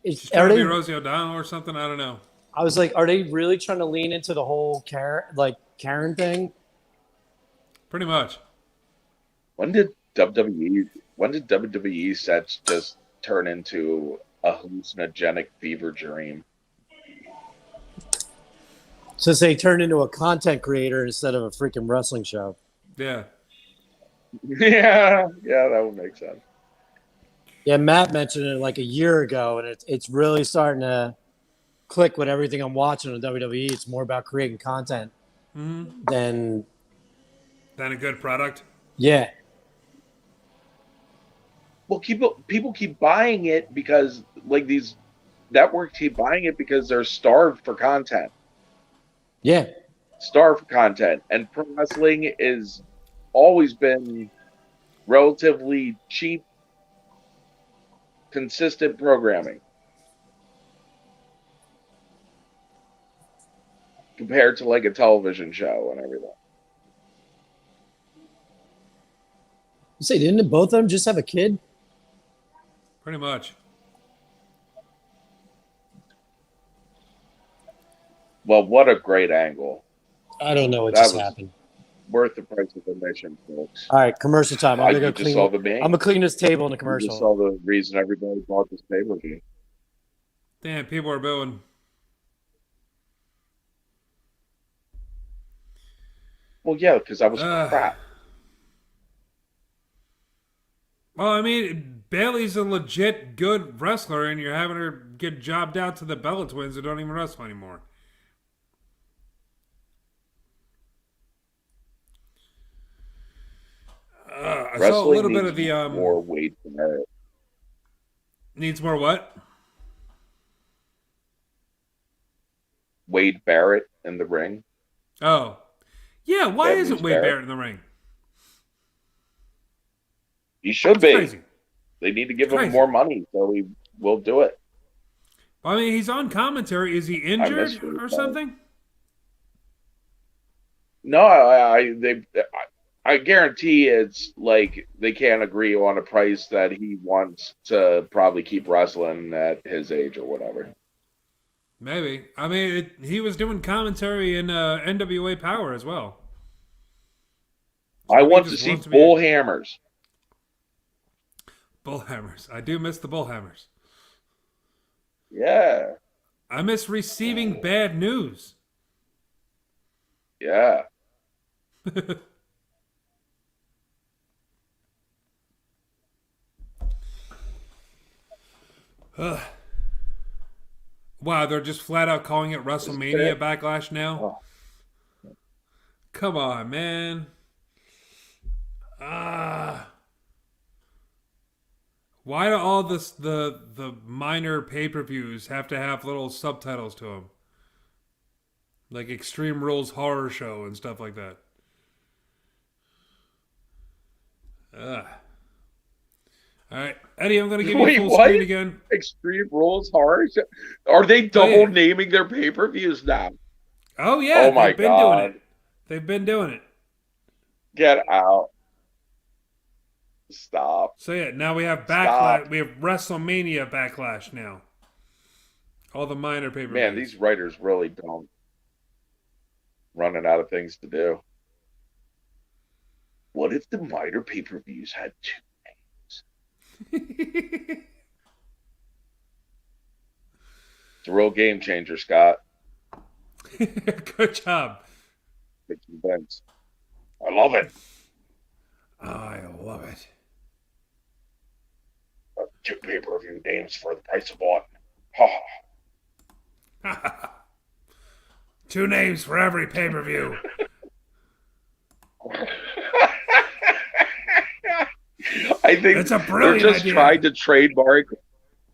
she's Are trying to they? be Rosie O'Donnell or something. I don't know. I was like, are they really trying to lean into the whole Karen thing? Pretty much. When did WWE sets just turn into a hallucinogenic fever dream? Since they turned into a content creator instead of a freaking wrestling show. Yeah. Yeah, that would make sense. Yeah, Matt mentioned it like a year ago, and it's really starting to click with everything I'm watching on WWE. It's more about creating content than Then a good product. yeah. Well, people keep buying it because like these networks keep buying it because they're starved for content. Yeah. Starved for content, and pro wrestling is always been relatively cheap, consistent programming compared to like a television show and everything. You say, didn't both of them just have a kid? Pretty much. Well, what a great angle. I don't know what That just was happened. worth the price of admission, folks. All right, commercial time. I'm You gonna go just saw the clean. main. I'm gonna clean this table in the You just commercial. saw the reason everybody bought this pay-per-view. Damn, people are booing. Well, yeah, because that was crap. Well, I mean, Bailey's a legit good wrestler, and you're having her get jobbed out to the Bella Twins who don't even wrestle anymore. I saw a Wrestling little bit needs of the more Wade Barrett. needs more what? Wade Barrett in the ring. Oh, yeah. Why Bad isn't News Wade Barrett. Barrett in the ring? He should It's be. crazy. They need to give him Crazy. more money, so he will do it. I mean, he's on commentary. Is he injured Wade or Barrett. something? No, I guarantee it's like they can't agree on a price that he wants to probably keep wrestling at his age or whatever. Maybe. I mean, he was doing commentary in NWA Power as well. I maybe he want to just see wants to be bull hammers. Bullhammers. I do miss the Bullhammers. Yeah, I miss receiving bad news. yeah. Wow, they're just flat out calling it WrestleMania Backlash now? Oh. Come on, man. Ah. Why do all the minor pay-per-views have to have little subtitles to them? Like Extreme Rules Horror Show and stuff like that. Ugh. All right, Eddie, I'm going to give you Wait, full what? screen again. Extreme Rules Horror. Are they double yeah. naming their pay-per-views now? Oh, yeah, Oh my they've been doing God. it. They've been doing it. Get out. Stop. So, yeah, now we have Stop. Backlash. We have WrestleMania Backlash now. All the minor pay-per-views. Man, these writers really don't. Running out of things to do. What if the minor pay-per-views had two names? It's a real game changer, Scott. Good job. It's intense. I love it. I love it. Two pay-per-view names for the price of one. Ha. Two names for every pay-per-view. I think It's a they're brilliant just idea. trying to trademark.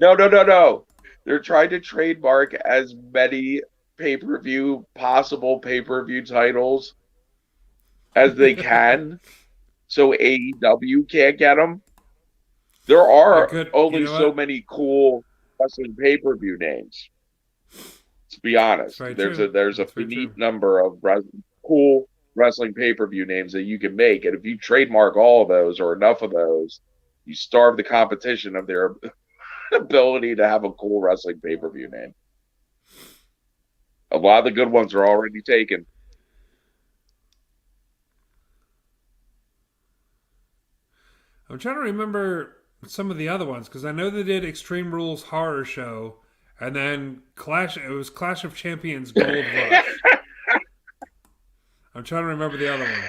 No. They're trying to trademark as many possible pay-per-view titles as they can, so AEW can't get them. There are Good. only You know so what? many cool wrestling pay-per-view names. To be honest, Very there's true. a there's a That's very finite true. number of cool wrestling pay-per-view names that you can make, and if you trademark all of those or enough of those, you starve the competition of their ability to have a cool wrestling pay-per-view name. A lot of the good ones are already taken. I'm trying to remember some of the other ones because I know they did Extreme Rules Horror Show, and then Clash. It was Clash of Champions Gold Rush. I'm trying to remember the other ones.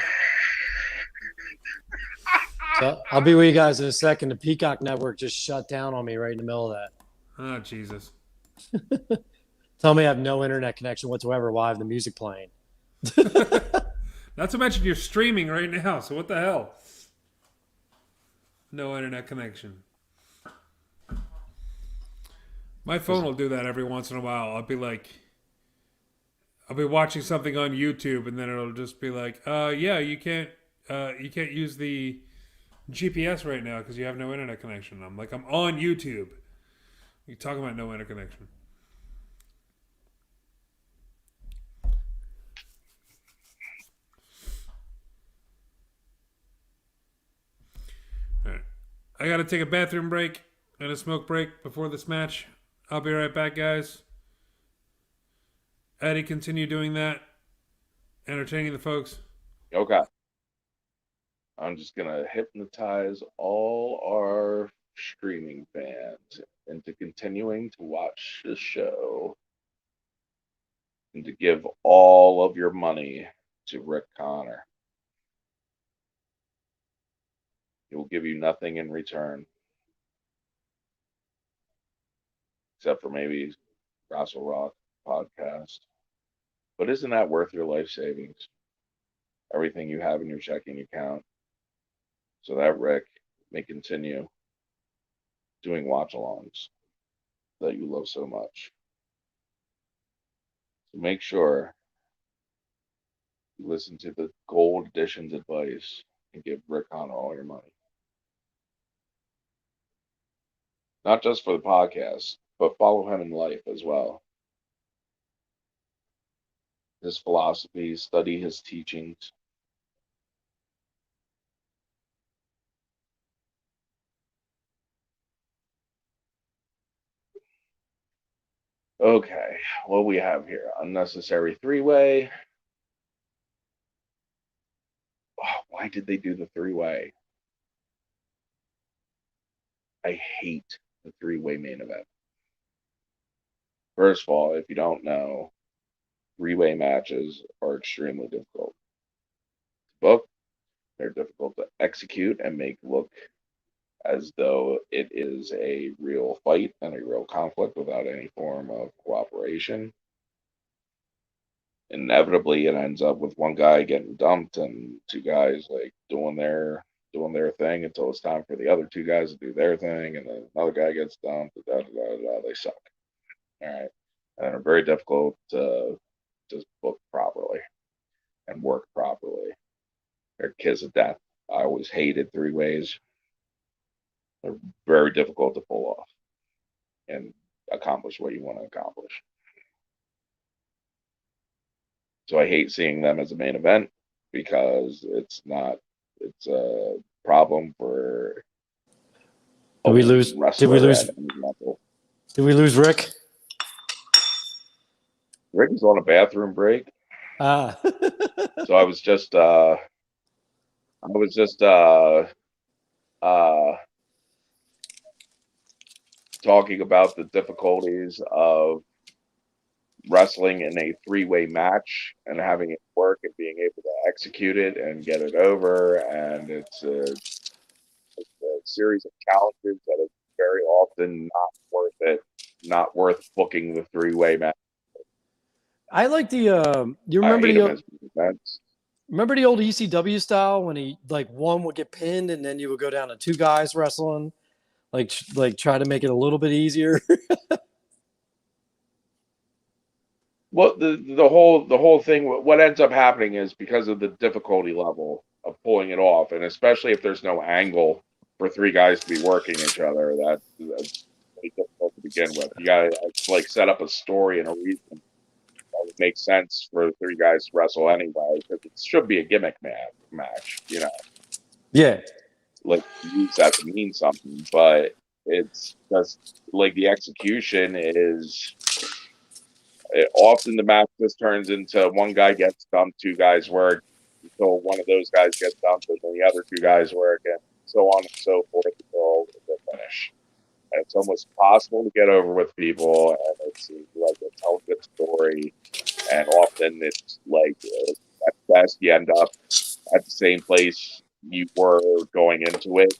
So I'll be with you guys in a second. The Peacock Network just shut down on me right in the middle of that. Oh Jesus! Tell me I have no internet connection whatsoever while I have the music playing. Not to mention you're streaming right now. So what the hell? No internet connection. My phone will do that every once in a while. I'll be watching something on YouTube, and then it'll just be like, yeah, you can't use the GPS right now because you have no internet connection. I'm like, I'm on YouTube. You talking about no internet connection? All right, I got to take a bathroom break and a smoke break before this match. I'll be right back, guys. Eddie, continue doing that, entertaining the folks. Okay. I'm just going to hypnotize all our streaming fans into continuing to watch the show and to give all of your money to Rick Connor. He will give you nothing in return. except for maybe Rassle Rock podcast. But isn't that worth your life savings? Everything you have in your checking account, so that Rick may continue doing watch-alongs that you love so much. So make sure you listen to the Gold Edition's advice and give Rick Connor all your money. Not just for the podcast, but follow him in life as well. His philosophies, study his teachings. Okay, what we have here? Unnecessary three-way. Oh, why did they do the three-way? I hate the three-way main event. First of all, if you don't know, three-way matches are extremely difficult to book. They're difficult to execute and make look as though it is a real fight and a real conflict without any form of cooperation. Inevitably, it ends up with one guy getting dumped and two guys like doing their thing until it's time for the other two guys to do their thing, and then another guy gets dumped. They suck. All right, and they're very difficult to just book properly and work properly. They're kiss of death. I always hated three ways. They're very difficult to pull off and accomplish what you want to accomplish. So I hate seeing them as a main event because it's a problem for Did we lose? Did we lose? Did we lose Rick? Rick is on a bathroom break. Ah. So I was just talking about the difficulties of wrestling in a three-way match and having it work and being able to execute it and get it over, and it's a series of challenges that is very often not worth it, not worth booking the three-way match. I like the you remember remember the old ECW style when he like one would get pinned and then you would go down to two guys wrestling, like try to make it a little bit easier. Well, the whole thing, what ends up happening is because of the difficulty level of pulling it off, and especially if there's no angle for three guys to be working each other, that's pretty difficult to begin with. You gotta like set up a story and a reason that would make sense for three guys to wrestle anyway, because it should be a gimmick match, you know. Yeah. Like use that to mean something, but it's just like the execution is. Often the match just turns into one guy gets dumped, two guys work, until one of those guys gets dumped, and then the other two guys work, and so on and so forth until the finish. And it's almost impossible to get over with people, and it seems like a tell a good story, and often it's like at best you end up at the same place you were going into it,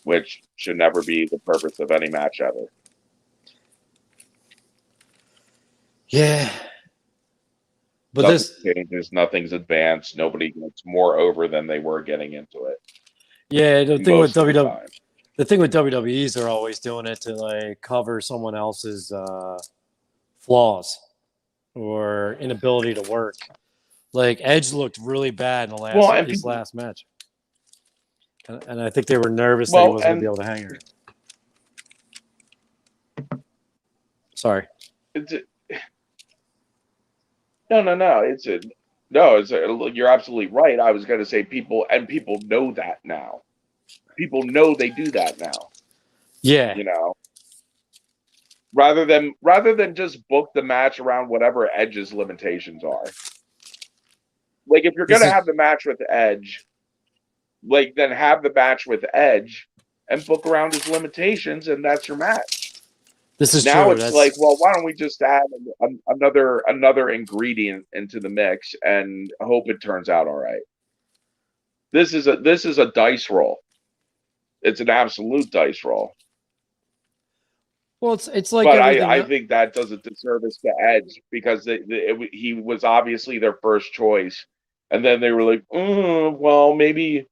which should never be the purpose of any match ever. Yeah. But Nothing changes, nothing's advanced, nobody gets more over than they were getting into it. Yeah, the thing with WWE, the thing with WWE is they're always doing it to like cover someone else's flaws or inability to work. Like Edge looked really bad in the his last match, and I think they were nervous that he wasn't going to be able to hang her. Sorry. No. You're absolutely right. I was going to say people know that now. People know they do that now. Yeah. You know, rather than just book the match around whatever Edge's limitations are. Like if you're going to have the match with Edge, like then have the match with Edge and book around his limitations, and that's your match. This is now true. It's like, well, why don't we just add another ingredient into the mix and hope it turns out all right? This is a dice roll. It's an absolute dice roll. Well, it's like But everything I else. think that does a disservice to Edge because he was obviously their first choice, and then they were like, well, maybe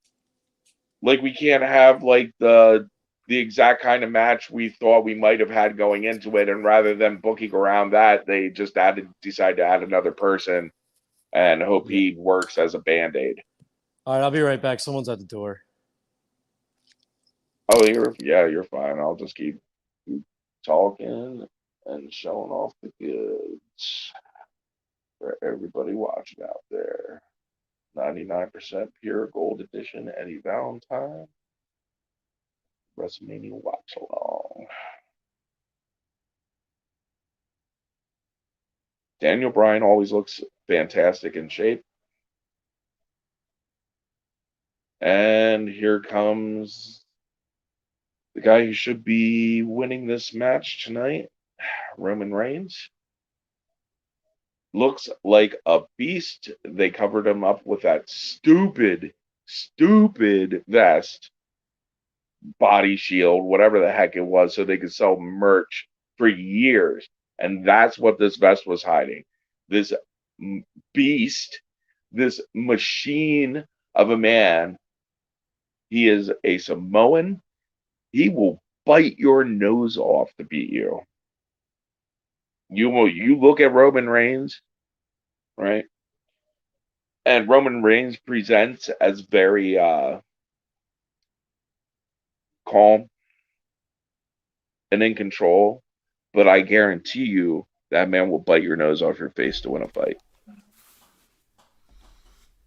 like we can't have like the exact kind of match we thought we might have had going into it, and rather than booking around that, they just decide to add another person and hope Yeah. he works as a band-aid. All right, I'll be right back. Someone's at the door. Oh, you're fine. I'll just keep talking and showing off the goods for everybody watching out there. 99% pure gold edition Eddie Valentine. WrestleMania watch along. Daniel Bryan always looks fantastic in shape. And here comes the guy who should be winning this match tonight, Roman Reigns. Looks like a beast. They covered him up with that stupid vest, body shield, whatever the heck it was, so they could sell merch for years. And that's what this vest was hiding. This beast, this machine of a man. He is a Samoan. He will bite your nose off to beat you. You look at Roman Reigns, right? And Roman Reigns presents as very calm and in control, but I guarantee you that man will bite your nose off your face to win a fight.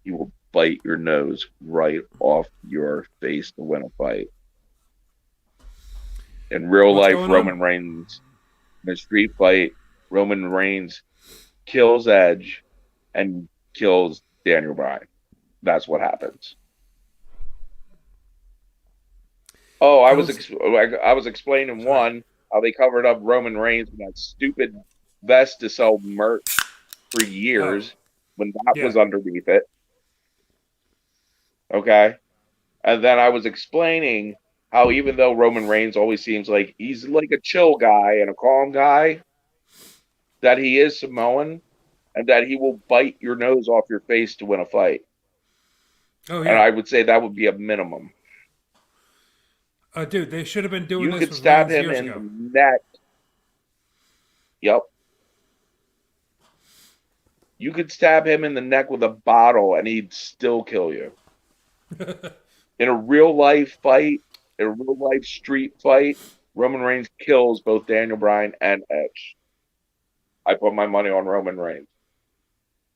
He will bite your nose right off your face to win a fight. In real What's life, going on? Roman Reigns, in a street fight, Roman Reigns kills Edge and kills Daniel Bryan. That's what happens. Oh, I was explaining Sorry. one how they covered up Roman Reigns with that stupid vest to sell merch for Oh, years when that yeah. was underneath it. Okay, and then I was explaining how even though Roman Reigns always seems like he's like a chill guy and a calm guy, that he is Samoan and that he will bite your nose off your face to win a fight. Oh, And yeah. I would say that would be a minimum. Dude, they should have been doing You this could with stab Reigns him years in ago. the neck. Yep. You could stab him in the neck with a bottle and he'd still kill you. In a real life fight, in a real life street fight, Roman Reigns kills both Daniel Bryan and Edge. I put my money on Roman Reigns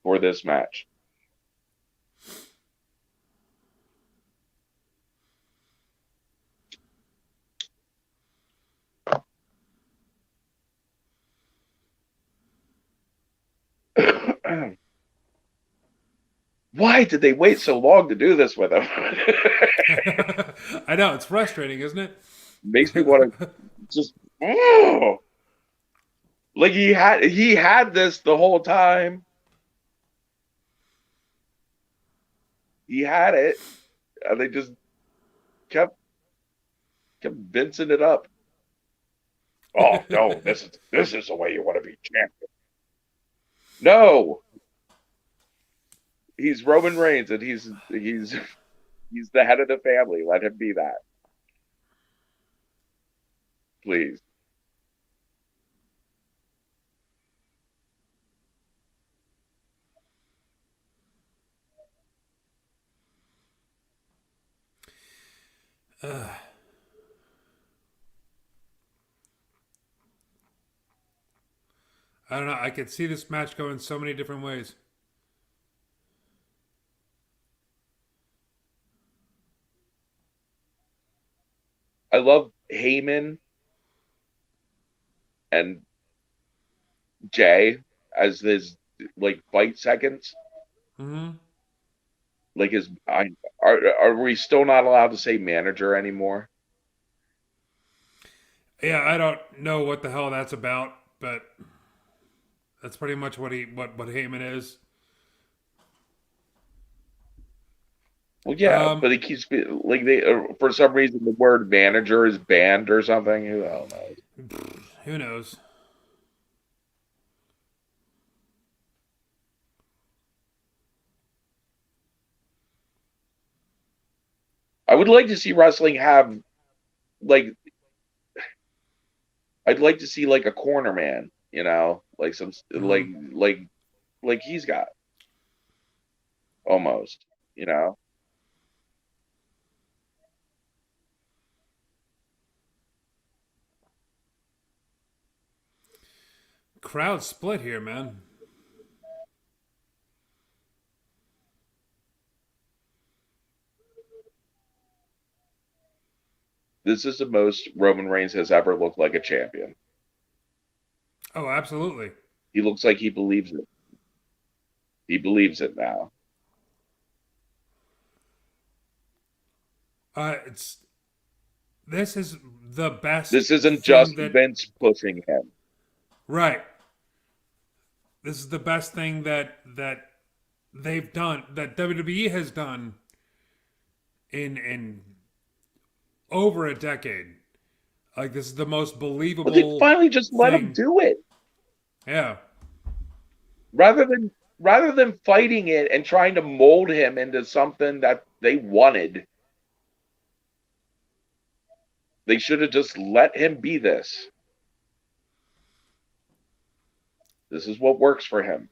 for this match. Why did they wait so long to do this with him? I know, it's frustrating, isn't it? Makes me want to just like he had this the whole time. He had it, and they just kept vincing it up. Oh no, this is the way you want to be champion. No, he's Roman Reigns, and he's the head of the family. Let him be that, please. I don't know. I could see this match going so many different ways. I love Heyman and Jay as his like fight seconds. Hmm. Like his, are we still not allowed to say manager anymore? Yeah, I don't know what the hell that's about, but that's pretty much what Heyman is. Well, yeah, Um, but it keeps like they for some reason the word manager is banned or something. Who the hell knows? Who knows? I would like to see wrestling have like I'd like to see like a corner man, like some like he's got almost, you know. Crowd split here, man. This is the most Roman Reigns has ever looked like a champion. Oh, absolutely. He looks like he believes it. He believes it now. It's this is the best. This isn't thing just that Vince pushing him. right. This is the best thing that they've done, that WWE has done in over a decade. Like, this is the most believable. Well, they finally just let him thing. do it. Yeah. Rather than fighting it and trying to mold him into something that they wanted. They should have just let him be this. This is what works for him.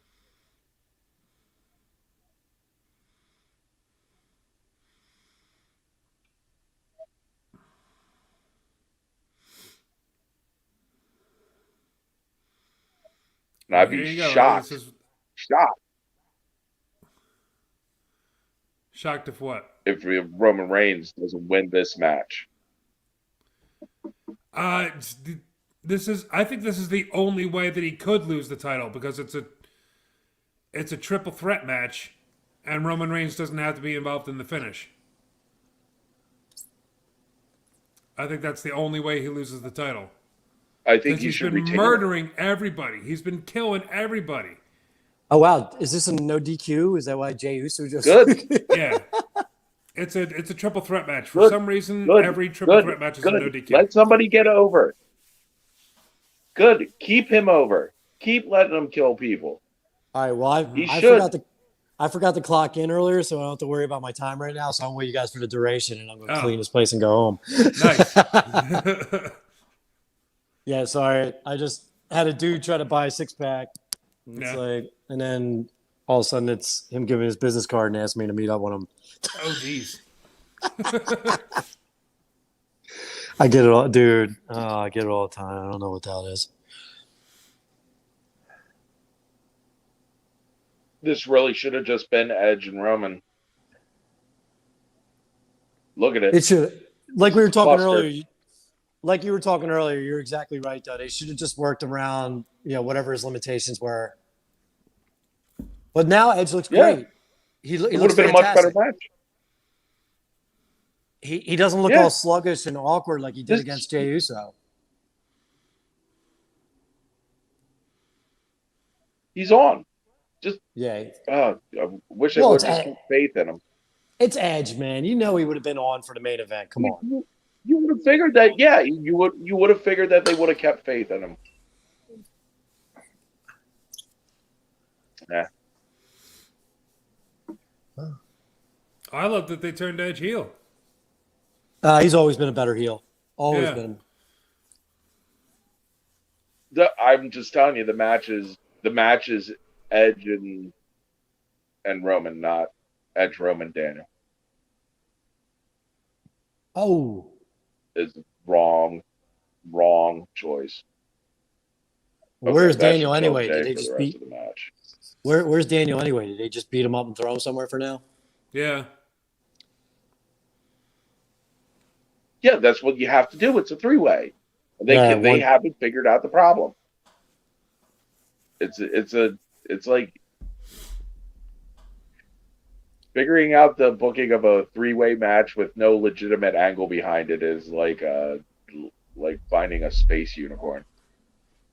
And I'd Here be you go. shocked. This is Shocked shocked of what? if Roman Reigns doesn't win this match. This is. I think this is the only way that he could lose the title, because it's a triple threat match, and Roman Reigns doesn't have to be involved in the finish. I think that's the only way he loses the title. I think Because he he's should been retain murdering everybody. He's been killing everybody. Oh wow, is this a no DQ? Is that why Jey Uso just Good. Yeah. It's a triple threat match. For Good. some reason, Good. every triple Good. threat match is Good. a no DQ. Let somebody get over. Good. Keep him over. Keep letting him kill people. All right, well, He I should. forgot to clock in earlier, so I don't have to worry about my time right now. So I'm with you guys for the duration, and I'm going to Oh. clean this place and go home. Nice. Yeah, sorry. I just had a dude try to buy a 6-pack. Yeah. And then all of a sudden it's him giving his business card and asking me to meet up with him. Oh, jeez. I get it all, dude. I get it all the time. I don't know what the hell it is. This really should have just been Edge and Roman. Look at it. It should, like we were talking Buster. earlier. Like you were talking earlier, you're exactly right, though. They should have just worked around, whatever his limitations were. But now Edge looks great. He It would looks have been a much better fantastic. match. He doesn't look Yeah. all sluggish and awkward like he did This- against Jey Uso. He's on. Yeah, I wish I Well, would it's just Ed- keep faith in him. it's Edge, man. You know he would have been on for the main event. Come on. You would have figured that, yeah. You would have figured that they would have kept faith in him. Yeah. I love that they turned Edge heel. He's always been a better heel. Always Yeah. been. I'm just telling you, the match is Edge and Roman, not Edge, Roman, Daniel. Oh, Is wrong choice. where's Okay, that Daniel should kill anyway? Jay Did they for the just rest beat? of the match? Where's Daniel anyway? Did they just beat him up and throw him somewhere for now? Yeah. Yeah, that's what you have to do. It's a three-way. They haven't figured out the problem. It's like figuring out the booking of a three-way match with no legitimate angle behind it is like finding a space unicorn.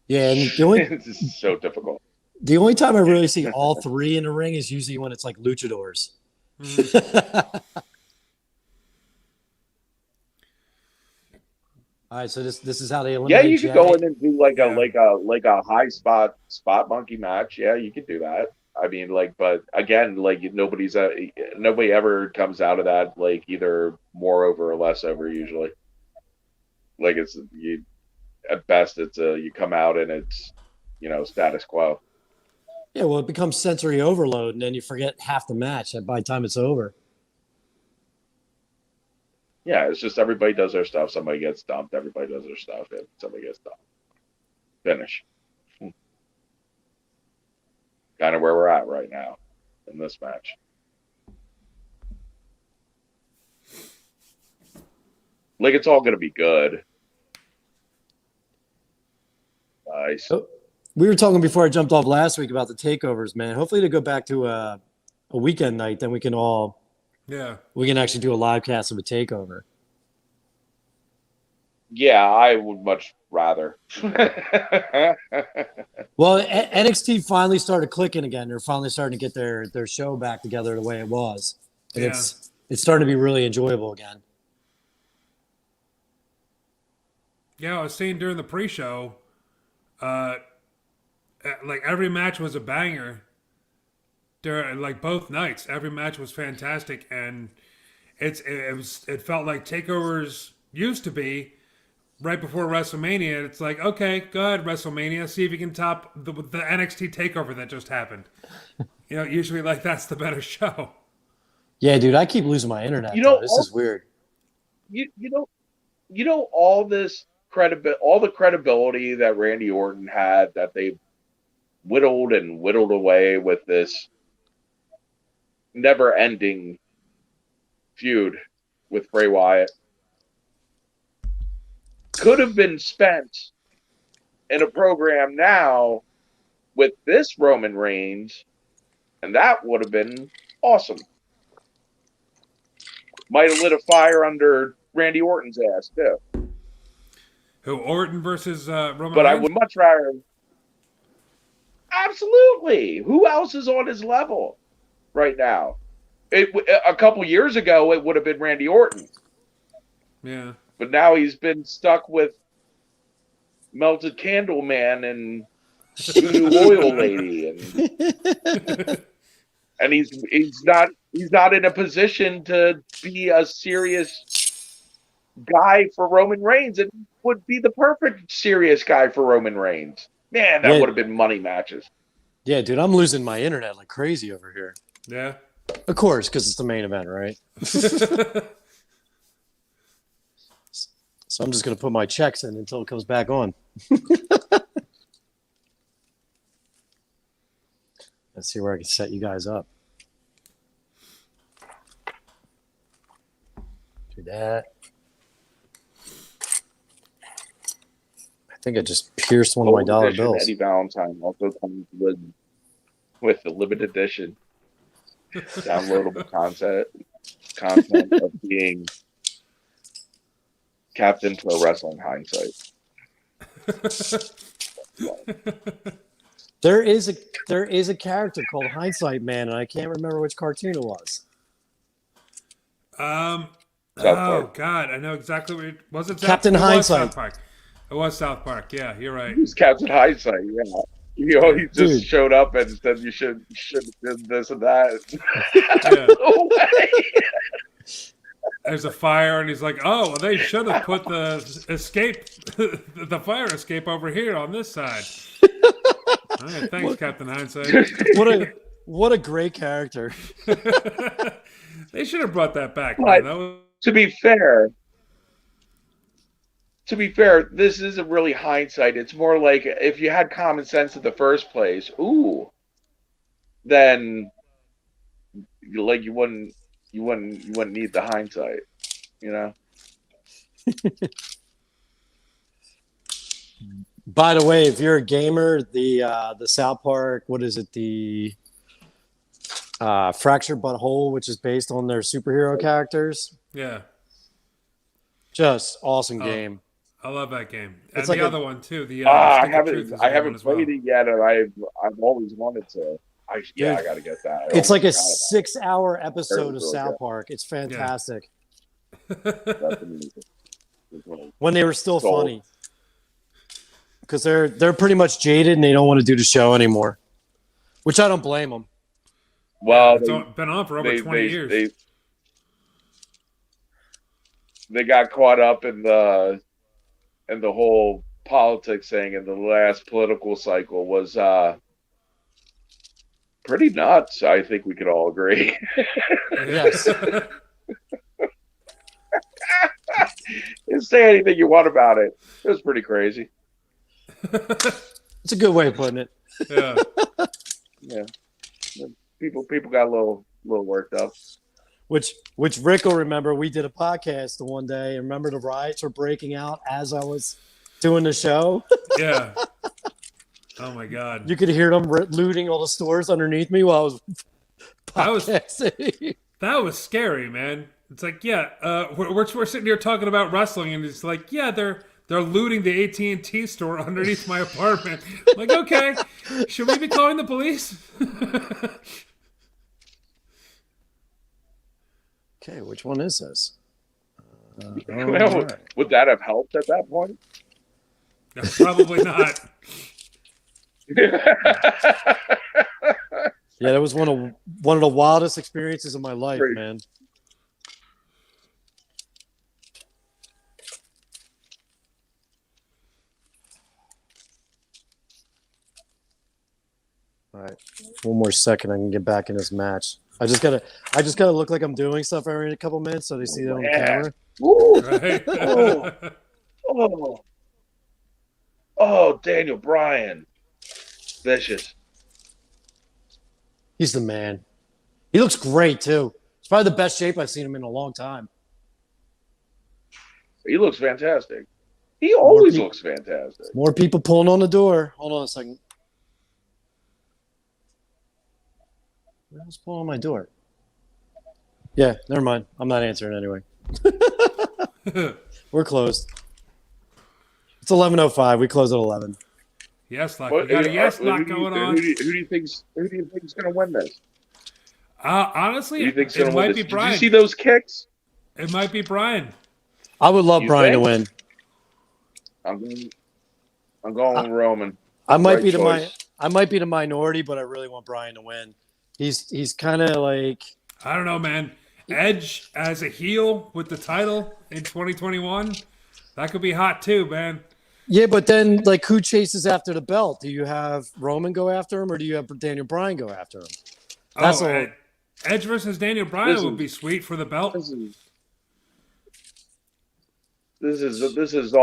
Yeah, and It's so difficult. the only time I really see all three in the ring is usually when it's like luchadors. All right, so this is how they Yeah, eliminate. you could go in and do like Yeah. a high spot monkey match. Yeah, you could do that. I mean, like, but again, like nobody ever comes out of that like either more over or less over usually. Like it's you at best it's you come out and it's status quo. Yeah, well, it becomes sensory overload, and then you forget half the match by the time it's over. Yeah, it's just everybody does their stuff. Somebody gets dumped. Everybody does their stuff, and somebody gets dumped. Finish. Kind of where we're at right now in this match. Like it's all going to be good. Nice. Oh, we were talking before I jumped off last week about the takeovers, man. Hopefully they go back to a weekend night, then we can actually do a live cast of a takeover. Yeah, I would much rather. Well, NXT finally started clicking again. They're finally starting to get their show back together the way it was, and Yeah. it's starting to be really enjoyable again. Yeah, I was saying during the pre-show, like every match was a banger. During like both nights, every match was fantastic, and it felt like takeovers used to be right before WrestleMania. It's like, okay, go ahead, WrestleMania, see if you can top the NXT takeover that just happened. Usually like that's the better show. Yeah, dude, I keep losing my internet. This is weird. You know all this all the credibility that Randy Orton had that they whittled away with this never-ending feud with Bray Wyatt could have been spent in a program now with this Roman Reigns, and that would have been awesome. Might have lit a fire under Randy Orton's ass too. Who, Orton versus Roman But Reigns? I would much rather. Absolutely. Who else is on his level right now? A couple years ago, it would have been Randy Orton. Yeah. But now he's been stuck with Melted Candle Man and Voodoo Oil Lady, and he's not in a position to be a serious guy for Roman Reigns. It would be the perfect serious guy for Roman Reigns. Man, that would have been money matches. Yeah, dude, I'm losing my internet like crazy over here. Yeah. Of course, because it's the main event, right? So I'm just going to put my checks in until it comes back on. Let's see where I can set you guys up. Do that. I think I just pierced one of my dollar bills. Eddie Valentine also comes with the limited edition downloadable content of being Captain Pro Wrestling Hindsight. There is a character called Hindsight Man, and I can't remember which cartoon it was. Oh Park. God, I know exactly what it was. It Captain it was Hindsight. South Park. It was South Park. Yeah, you're right. He's Captain Hindsight. Yeah. He just Dude. showed up and said you should have done this and that. Yeah. No way. There's a fire, and he's like, "Oh, well, they should have put the the fire escape over here on this side." All right, thanks, Captain Hindsight. What a great character. They should have brought that back. But- Man. That was, To be fair, this isn't really hindsight. It's more like if you had common sense in the first place, then like you wouldn't need the hindsight, you know? By the way, if you're a gamer, the South Park, what is it? The Fractured But Whole, which is based on their superhero characters. yeah, Just awesome game. I love that game. And It's the like other one too. The I Stick of Truth is a haven't good one as well. played it yet, and I've always wanted to. I got to get that. It's like a almost 6-hour episode of Really South good. Park. It's fantastic. forgot about it. That's amazing. when they were still Sold. funny. Because they're pretty much jaded and they don't want to do the show anymore, which I don't blame them. Well, It's been on for over 20 years. They got caught up in the whole politics thing, and the last political cycle was pretty nuts. I think we could all agree. Yes. You say anything you want about it. It was pretty crazy. It's a good way of putting it. Yeah. Yeah. People got a little worked up. Which Rick will remember. We did a podcast the one day, and remember the riots were breaking out as I was doing the show. Yeah. Oh my God. You could hear them looting all the stores underneath me while I was podcasting. That was scary, man. It's like, yeah, we're sitting here talking about wrestling, and it's like, yeah, they're looting the AT&T store underneath my apartment. Like, okay, should we be calling the police? Okay, which one is this? Well, would that have helped at that point? No, probably not. Yeah, that was one of the wildest experiences of my life, Great. man. All right, one more second, I can get back in this match. I just gotta look like I'm doing stuff every couple minutes so they see that on the camera. Woo! Right? Oh, Daniel Bryan. Vicious. He's the man. He looks great too. It's probably the best shape I've seen him in a long time. He looks fantastic. He always looks fantastic. More people pulling on the door. Hold on a second. Who's pulling on my door? Yeah, never mind. I'm not answering anyway. We're closed. It's 11:05. We close at 11. Yes, lock. We got a yes lock going on. Who do you think's going to win this? Honestly, Who do you think's it going to win might this? be Brian. Did you see those kicks? It might be Brian. I would love You Brian to think? win. I'm going with Roman. I might Right be choice. I might be the minority, but I really want Brian to win. He's kind of like, I don't know, man. Edge as a heel with the title in 2021, that could be hot too, man. yeah, but then like who chases after the belt? Do you have Roman go after him, or do you have Daniel Bryan go after him? That's all. Edge versus Daniel Bryan Listen. would be sweet for the belt. This is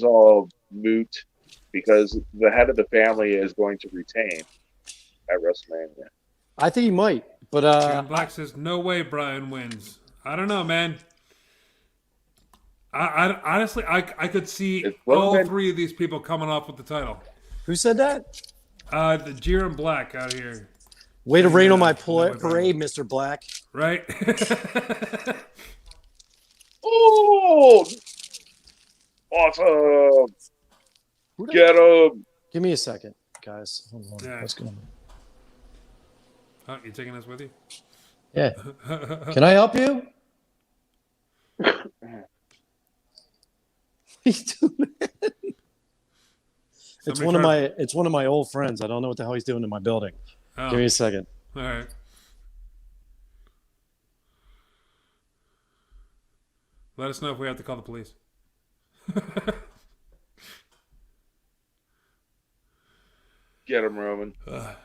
all moot because the head of the family is going to retain at WrestleMania. I think he might, but John Black says no way Bryan wins. I don't know, man. I honestly could see It's all Roman. three of these people coming off with the title. who said that? The Jiren Black out here, Way to rain on my no, parade, Mr. Black. right? Oh, awesome! Who Get him! Give me a second, guys. Hold on. Yeah. What's going on? Oh, you taking us with you? Yeah. Can I help you? He's doing it. It's one of my old friends. I don't know what the hell he's doing in my building. Oh, Give me a second. all right. Let us know if we have to call the police. Get him, Roman. Yeah,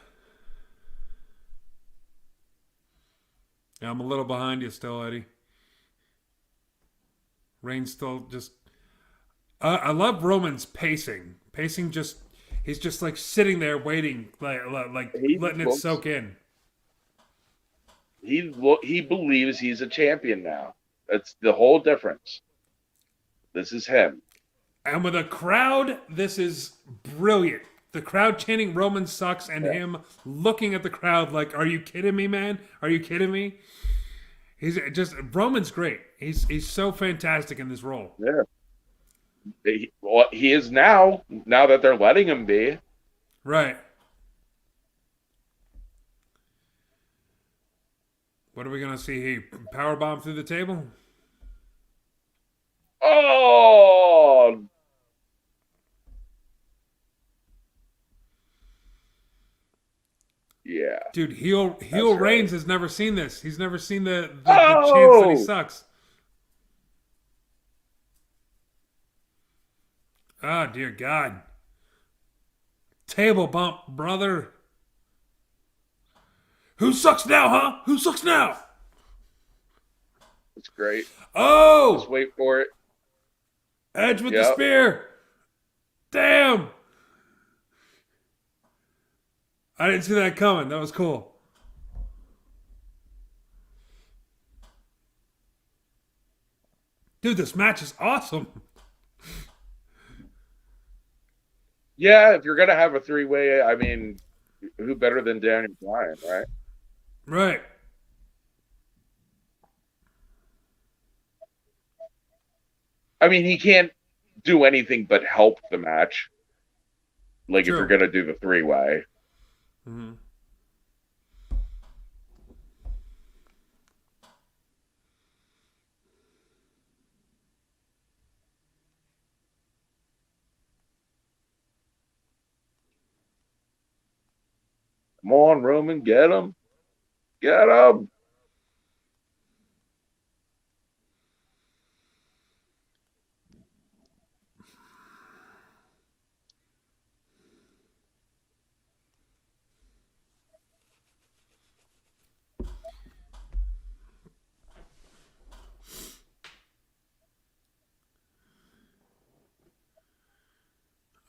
I'm a little behind you still, Eddie. Reigns still just. I love Roman's pacing. He's just like sitting there waiting, like He letting it looks- soak in. He believes he's a champion now. That's the whole difference. This is him. And with a crowd, this is brilliant. The crowd chanting Roman sucks and him looking at the crowd like, are you kidding me, man? Are you kidding me? Roman's great. He's so fantastic in this role. Yeah. He is now that they're letting him be. Right. What are we going to see here? Powerbomb through the table? Oh, yeah. Dude, heel That's Reigns right. has never seen this. He's never seen the chance that he Oh, sucks. Oh, dear God. Table bump, brother. Who sucks now, huh? Who sucks now? it's great. Just Oh! wait for it. Edge with the Yep. spear. Damn! I didn't see that coming. That was cool. Dude, this match is awesome. Yeah, if you're gonna have a three-way, I mean, who better than Daniel Bryan, right? Right. I mean, he can't do anything but help the match. Like if you're True. gonna do the three-way. Mm-hmm. Come on, Roman, get him, get him.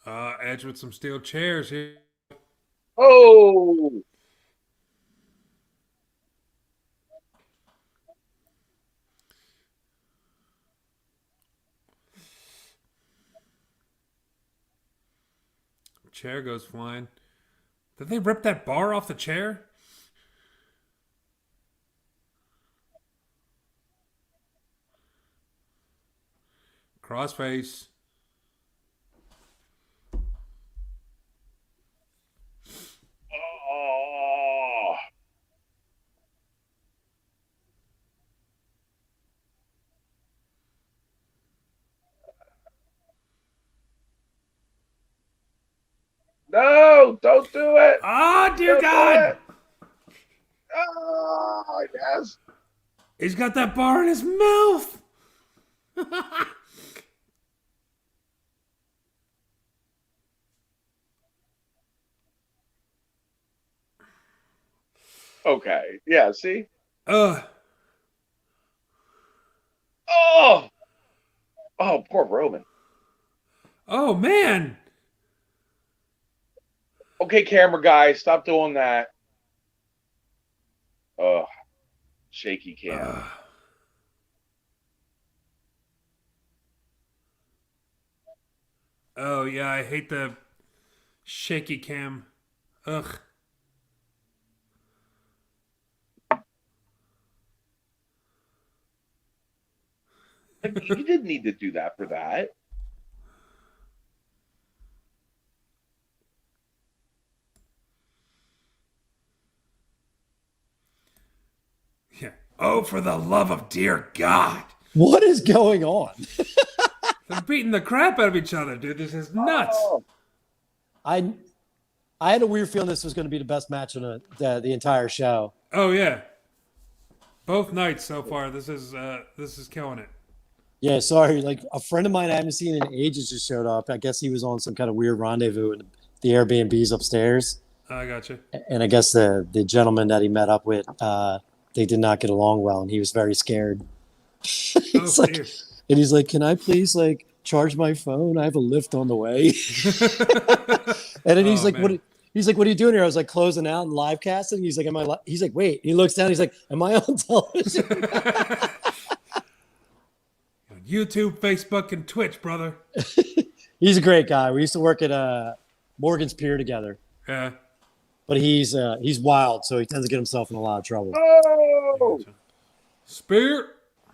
Edge with some steel chairs here. Oh, Chair goes flying. Did they rip that bar off the chair? Crossface. oh, no! Don't do it! Oh, dear Don't do God! it! Oh, yes. He's got that bar in his mouth. Okay, yeah. See? Uh, Oh, oh, poor Roman. oh, man. Okay, camera guy, stop doing that. Oh, shaky cam. Oh, yeah, I hate the shaky cam. Ugh. Like, you didn't need to do that for that. Yeah. Oh, for the love of dear God. What is going on? They're beating the crap out of each other, dude. This is nuts. Oh, I I had a weird feeling this was going to be the best match on the entire show. Oh, yeah. Both nights so far. This is killing it. Yeah, sorry. Like a friend of mine I haven't seen in ages just showed up. I guess he was on some kind of weird rendezvous in the Airbnbs upstairs. I gotcha. And I guess the gentleman that he met up with, they did not get along well, and he was very scared. Oh, Like, dear. and he's like, "Can I please like charge my phone? I have a lift on the way." And then he's Oh, like, man. "What?" He's like, "What are you doing here?" I was like, "Closing out and live casting." He's like, "Am I?" He's like, "Wait." He looks down. He's like, "Am I on television?" YouTube, Facebook, and Twitch, brother. He's a great guy. We used to work at Morgan's Pier together, Yeah. but he's wild, so he tends to get himself in a lot of trouble. oh, Spear.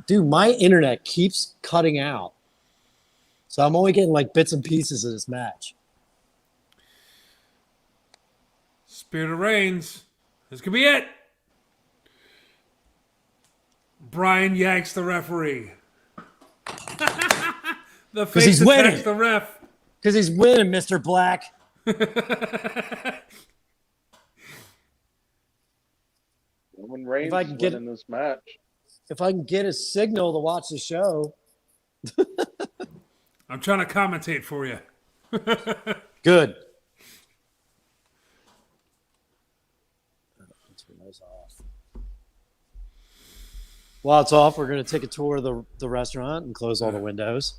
Dude, my internet keeps cutting out, so I'm only getting like bits and pieces of this match. Spear to Reigns. This could be it. Brian yanks the referee. The 'Cause face he's attacks winning. the ref. Because he's winning, Mr. Black. Roman Reigns If I is can get- winning this match. If I can get a signal to watch the show. I'm trying to commentate for you. Good. While it's off, we're going to take a tour of the restaurant and close all the windows.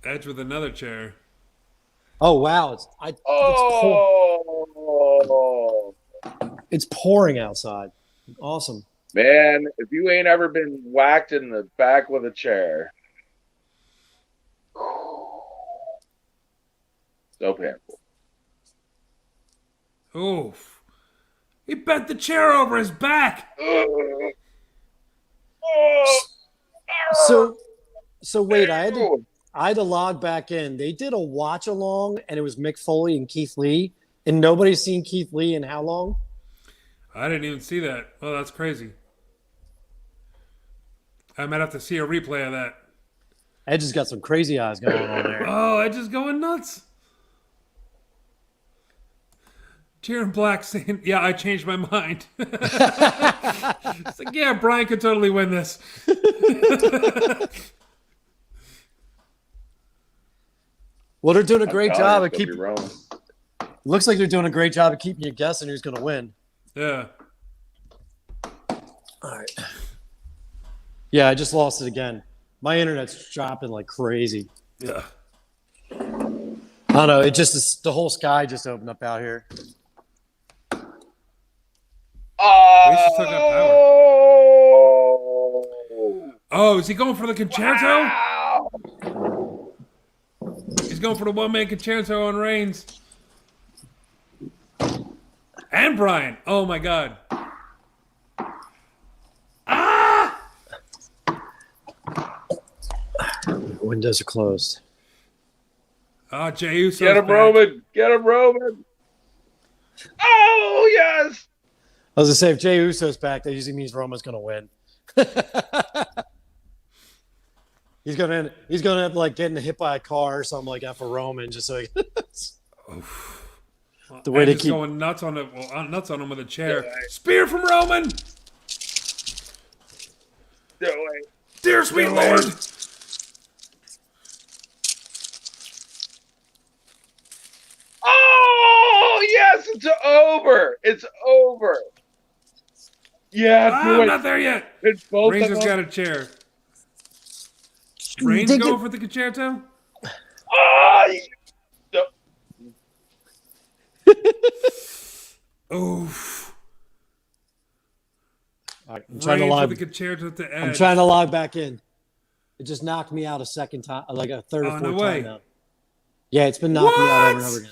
Edge with another chair. Oh, wow. It's pouring outside. Awesome. Man, if you ain't ever been whacked in the back with a chair, so painful. Oof. He bent the chair over his back. So wait, I had to log back in. They did a watch along, and it was Mick Foley and Keith Lee, and nobody's seen Keith Lee in how long? I didn't even see that. Well, that's crazy. I might have to see a replay of that. Edge has got some crazy eyes going on there. Oh, Edge is going nuts. Jaron Black saying, yeah, I changed my mind. It's like, yeah, Brian could totally win this. Well, they're doing a great job of keeping. Roman. Looks like they're doing a great job of keeping you guessing who's going to win. Yeah. All right. Yeah, I just lost it again. My internet's dropping like crazy. Yeah. I don't know. It just is, the whole sky just opened up out here. Reese took up power. Oh, is he going for the concerto? Wow. He's going for the one-man concerto on Reigns. And Brian. Oh, my God. Windows are closed. Oh, Jey Uso's Get him, back. Roman. Get him, Roman. Oh, yes. I was going to say, if Jey Uso's back, that usually means Roman's going to win. He's going to end up like getting hit by a car or something like that for Roman, just so he, the way Edge they is keep going nuts on it. Well, nuts on him with a chair. Spear from Roman. Do it. Dear sweet Do Lord. it. Oh, yes, it's over. It's over. Yeah, do I'm it. not there yet. It's both Reigns of has them. got a chair. Reigns Dig going it. for the concerto? Oh, no. Oof. All right, I'm trying to Reigns log. with the concerto to Edge. I'm trying to log back in. It just knocked me out a second time, like a third or Oh, fourth no way. time now. Yeah, it's been knocking me out over and What? over again.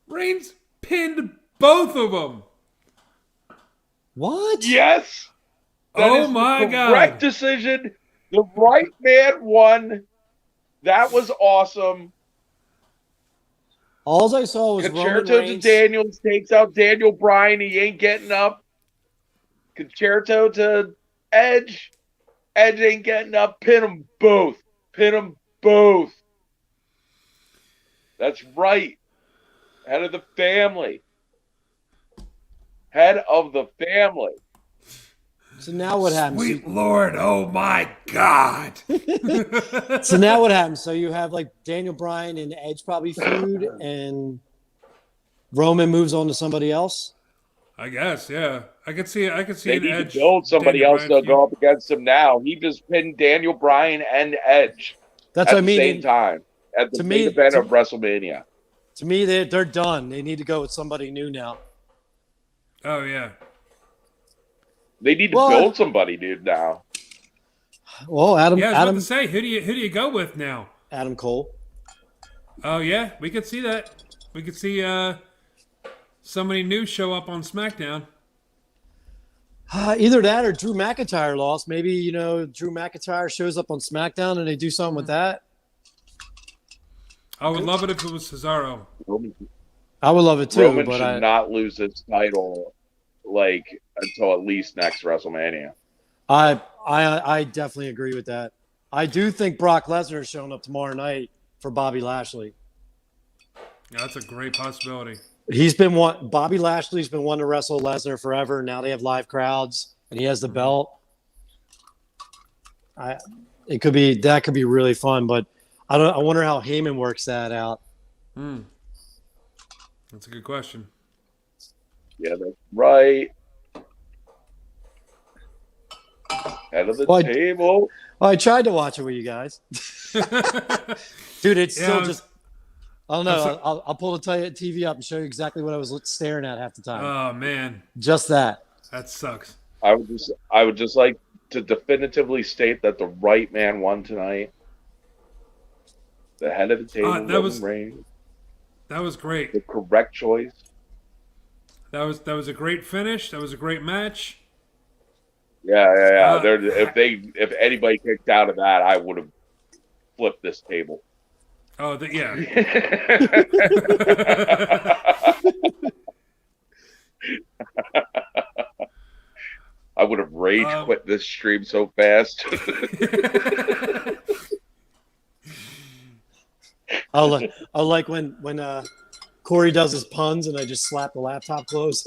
Reigns pinned both of them. What? Yes. That Oh is my the God. correct decision. The right man won. That was awesome. All I saw was Roman Concerto to Reigns. Daniels takes out Daniel Bryan. He ain't getting up. Concerto to Edge. Edge ain't getting up. Pin them both. Pin them both. That's right. Head of the family. Head of the family. So now what happens? Sweet Lord, oh my God. So now what happens? So you have like Daniel Bryan and Edge probably feud, and Roman moves on to somebody else. I guess, yeah. I could see They an need Edge. to build somebody Daniel else Bryan to go up against him now. He just pinned Daniel Bryan and Edge That's at what I the mean. same time at the to main me- event to- of WrestleMania. To me, they're done. They need to go with somebody new now. Oh yeah. They need to Well, build somebody, dude. Now Well, Yeah, I was about to say, who do you go with now? Adam Cole. Oh yeah, we could see that. We could see somebody new show up on SmackDown. Either that or Drew McIntyre lost. Maybe Drew McIntyre shows up on SmackDown and they do something with that. I would love it if it was Cesaro. I would love it too, Roman but should not lose his title like until at least next WrestleMania. I definitely agree with that. I do think Brock Lesnar is showing up tomorrow night for Bobby Lashley. Yeah, that's a great possibility. Bobby Lashley's been wanting to wrestle Lesnar forever. Now they have live crowds, and he has the belt. That could be really fun, but I wonder how Heyman works that out. That's a good question. Yeah, that's right. Head of the table. I tried to watch it with you guys. Dude, it's still just... I don't know. I'll pull the TV up and show you exactly what I was staring at half the time. Oh, man. Just that. That sucks. I would just like to definitively state that the right man won tonight. The head of the table, Roman Reigns. That was great. The correct choice. That was a great finish. That was a great match. Yeah. If anybody kicked out of that, I would have flipped this table. Oh, yeah. I would have rage quit this stream so fast. I like when Corey does his puns and I just slap the laptop closed.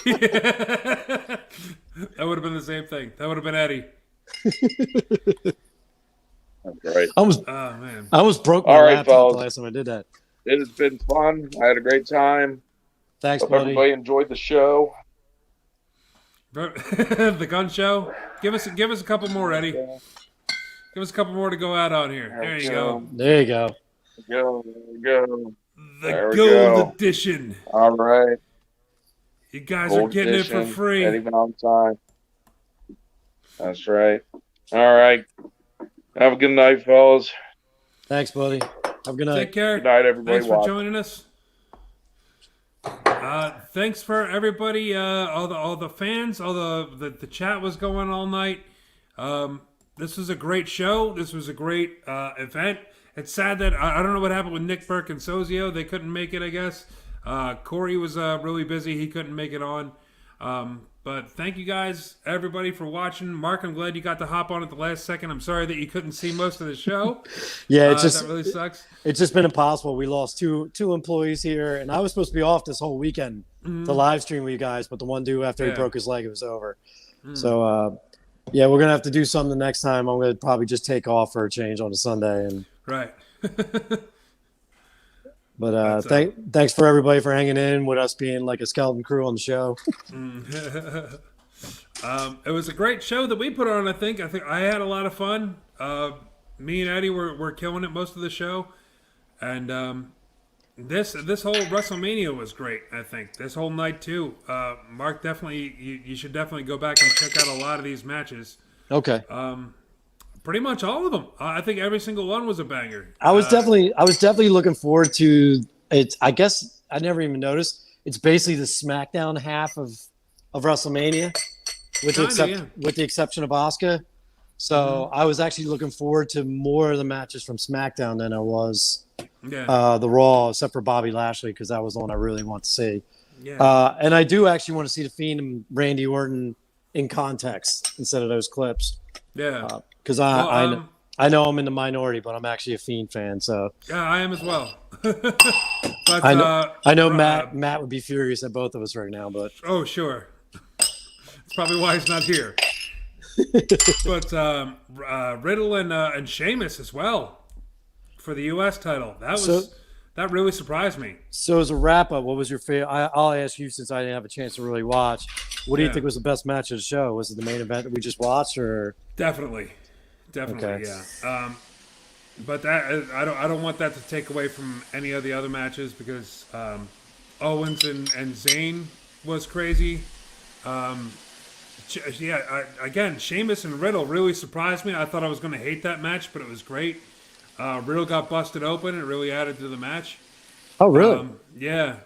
That would have been the same thing. That would have been Eddie. That's right. I almost broke my laptop fellas. last time I did that. It has been fun. I had a great time. Thanks, Hope buddy. everybody enjoyed the show. The gun show. Give us a couple more, Eddie. Give us a couple more to go out on here. There you go. There you go. There we go. The gold edition. All right. You guys are getting it for free. Eddie Valentine. That's right. All right. Have a good night, fellas. Thanks, buddy. Have a good night. Take care. Good night, everybody. Thanks for joining us. Thanks for everybody, all the fans, all the chat was going all night. This was a great show. This was a great event. It's sad that I don't know what happened with Nick Burke and Sozio. They couldn't make it, I guess. Corey was really busy. He couldn't make it on. But thank you guys, everybody, for watching. Mark, I'm glad you got to hop on at the last second. I'm sorry that you couldn't see most of the show. Yeah, that really sucks. It's just been impossible. We lost two employees here, and I was supposed to be off this whole weekend to live stream with you guys, but the one dude after he broke his leg, it was over. So, yeah, we're gonna have to do something the next time. I'm gonna probably just take off for a change on a Sunday, and right. But thanks for everybody for hanging in with us being like a skeleton crew on the show. It was a great show that we put on. I think I had a lot of fun. Me and Eddie were killing it most of the show, and this whole WrestleMania was great. I think this whole night too. Mark, definitely you should definitely go back and check out a lot of these matches. Okay. Pretty much all of them. I think every single one was a banger. I was definitely looking forward to it. I guess I never even noticed. It's basically the SmackDown half of WrestleMania, with the exception of Asuka. So I was actually looking forward to more of the matches from SmackDown than I was the Raw, except for Bobby Lashley, because that was the one I really want to see. Yeah. And I do actually want to see The Fiend and Randy Orton in context instead of those clips. Yeah. Because I know I'm in the minority, but I'm actually a Fiend fan. So yeah, I am as well. But I know Matt would be furious at both of us right now. But oh sure, that's probably why he's not here. But Riddle and Sheamus as well for the U.S. title. That really surprised me. So as a wrap up, what was your favorite? I'll ask you since I didn't have a chance to really watch. What do you think was the best match of the show? Was it the main event that we just watched, or definitely, okay. Yeah. But that I don't want that to take away from any of the other matches because Owens and Zayn was crazy. Again, Sheamus and Riddle really surprised me. I thought I was going to hate that match, but it was great. Riddle got busted open. It really added to the match. Oh, really? Yeah.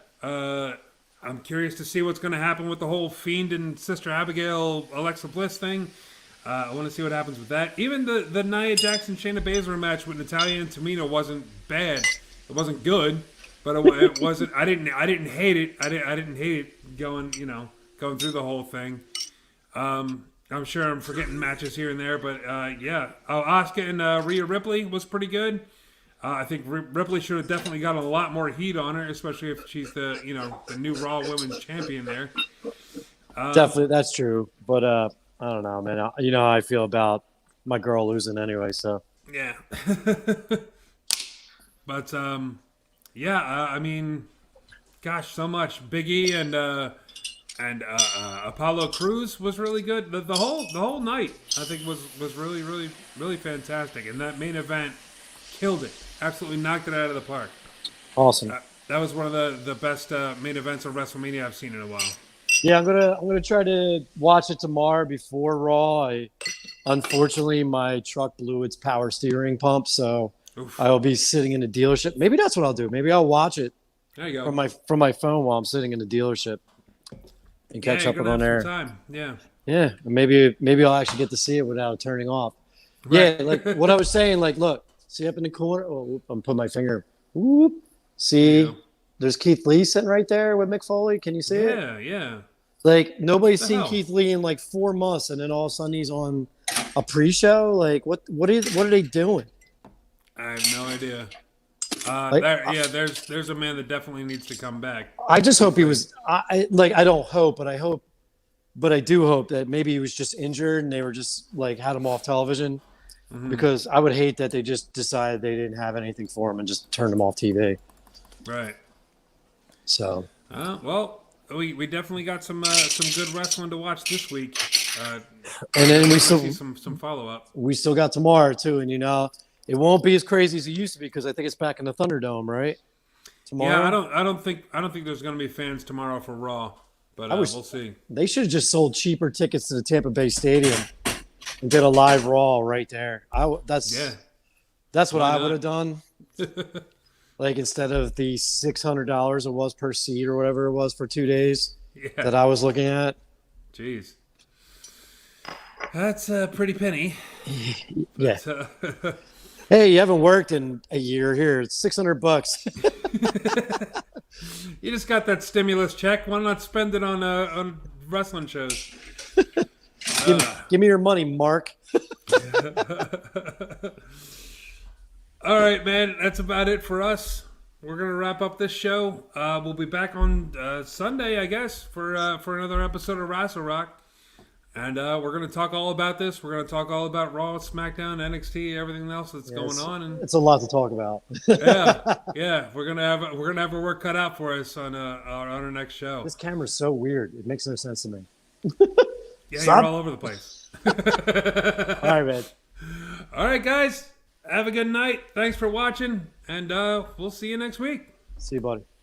I'm curious to see what's going to happen with the whole Fiend and Sister Abigail, Alexa Bliss thing. I want to see what happens with that. Even the Nia Jackson, Shayna Baszler match with Natalya and Tamina wasn't bad. It wasn't good, but it wasn't. I didn't hate it. I didn't hate it going. going through the whole thing. I'm sure I'm forgetting matches here and there, but yeah. Oh, Asuka and Rhea Ripley was pretty good. I think Ripley should have definitely got a lot more heat on her, especially if she's the new Raw Women's Champion there. Definitely, that's true. But I don't know, man. You know how I feel about my girl losing anyway. So yeah. But yeah. I mean, gosh, so much. Big E and Apollo Crews was really good. The whole night I think was really really really fantastic, and that main event killed it. Absolutely knocked it out of the park. awesome. That was one of the best main events of WrestleMania I've seen in a while. Yeah, I'm gonna try to watch it tomorrow before Raw. Unfortunately, my truck blew its power steering pump, so Oof. I will be sitting in the dealership. Maybe that's what I'll do. Maybe I'll watch it There you go. from my phone while I'm sitting in the dealership and catch you're up gonna on have air. some time. Yeah. Yeah, maybe I'll actually get to see it without turning off. Right. Yeah, like what I was saying. Like, look, see up in the corner. Oh, I'm putting my finger. Whoop. See, Yeah. there's Keith Lee sitting right there with Mick Foley. Can you see it? Yeah, yeah. Like nobody's The seen hell? Keith Lee in like 4 months, and then all of a sudden he's on a pre-show. Like, what are they doing? I have no idea. Like, There's a man that definitely needs to come back. I just hope he was. I don't hope, but I do hope that maybe he was just injured and they were just like had him off television. Mm-hmm. Because I would hate that they just decided they didn't have anything for him and just turned him off TV. Right. So, Well, we definitely got some good wrestling to watch this week. and then we See still some follow up. got tomorrow too, and it won't be as crazy as it used to be because I think it's back in the Thunderdome, right? Tomorrow. Yeah, I don't think there's going to be fans tomorrow for Raw, but we'll see. They should have just sold cheaper tickets to the Tampa Bay Stadium and did a live Raw right there. That's what Why I not? would have done. Like instead of the $600 it was per seat or whatever it was for 2 days Yeah. that I was looking at. Jeez. That's a pretty penny. Yeah. But, Hey, you haven't worked in a year. Here, it's $600. you just got that stimulus check. Why not spend it on wrestling shows? Give me your money, Mark. All right, man. That's about it for us. We're gonna wrap up this show. We'll be back on Sunday, I guess, for another episode of Rassle Rock, and we're gonna talk all about this. We're gonna talk all about Raw, SmackDown, NXT, everything else that's going on, and It's a lot to talk about. yeah. We're gonna have our work cut out for us on our next show. This camera's so weird. It makes no sense to me. Yeah, Stop. you're all over the place. All right, man. All right, guys. Have a good night. Thanks for watching, and we'll see you next week. See you, buddy.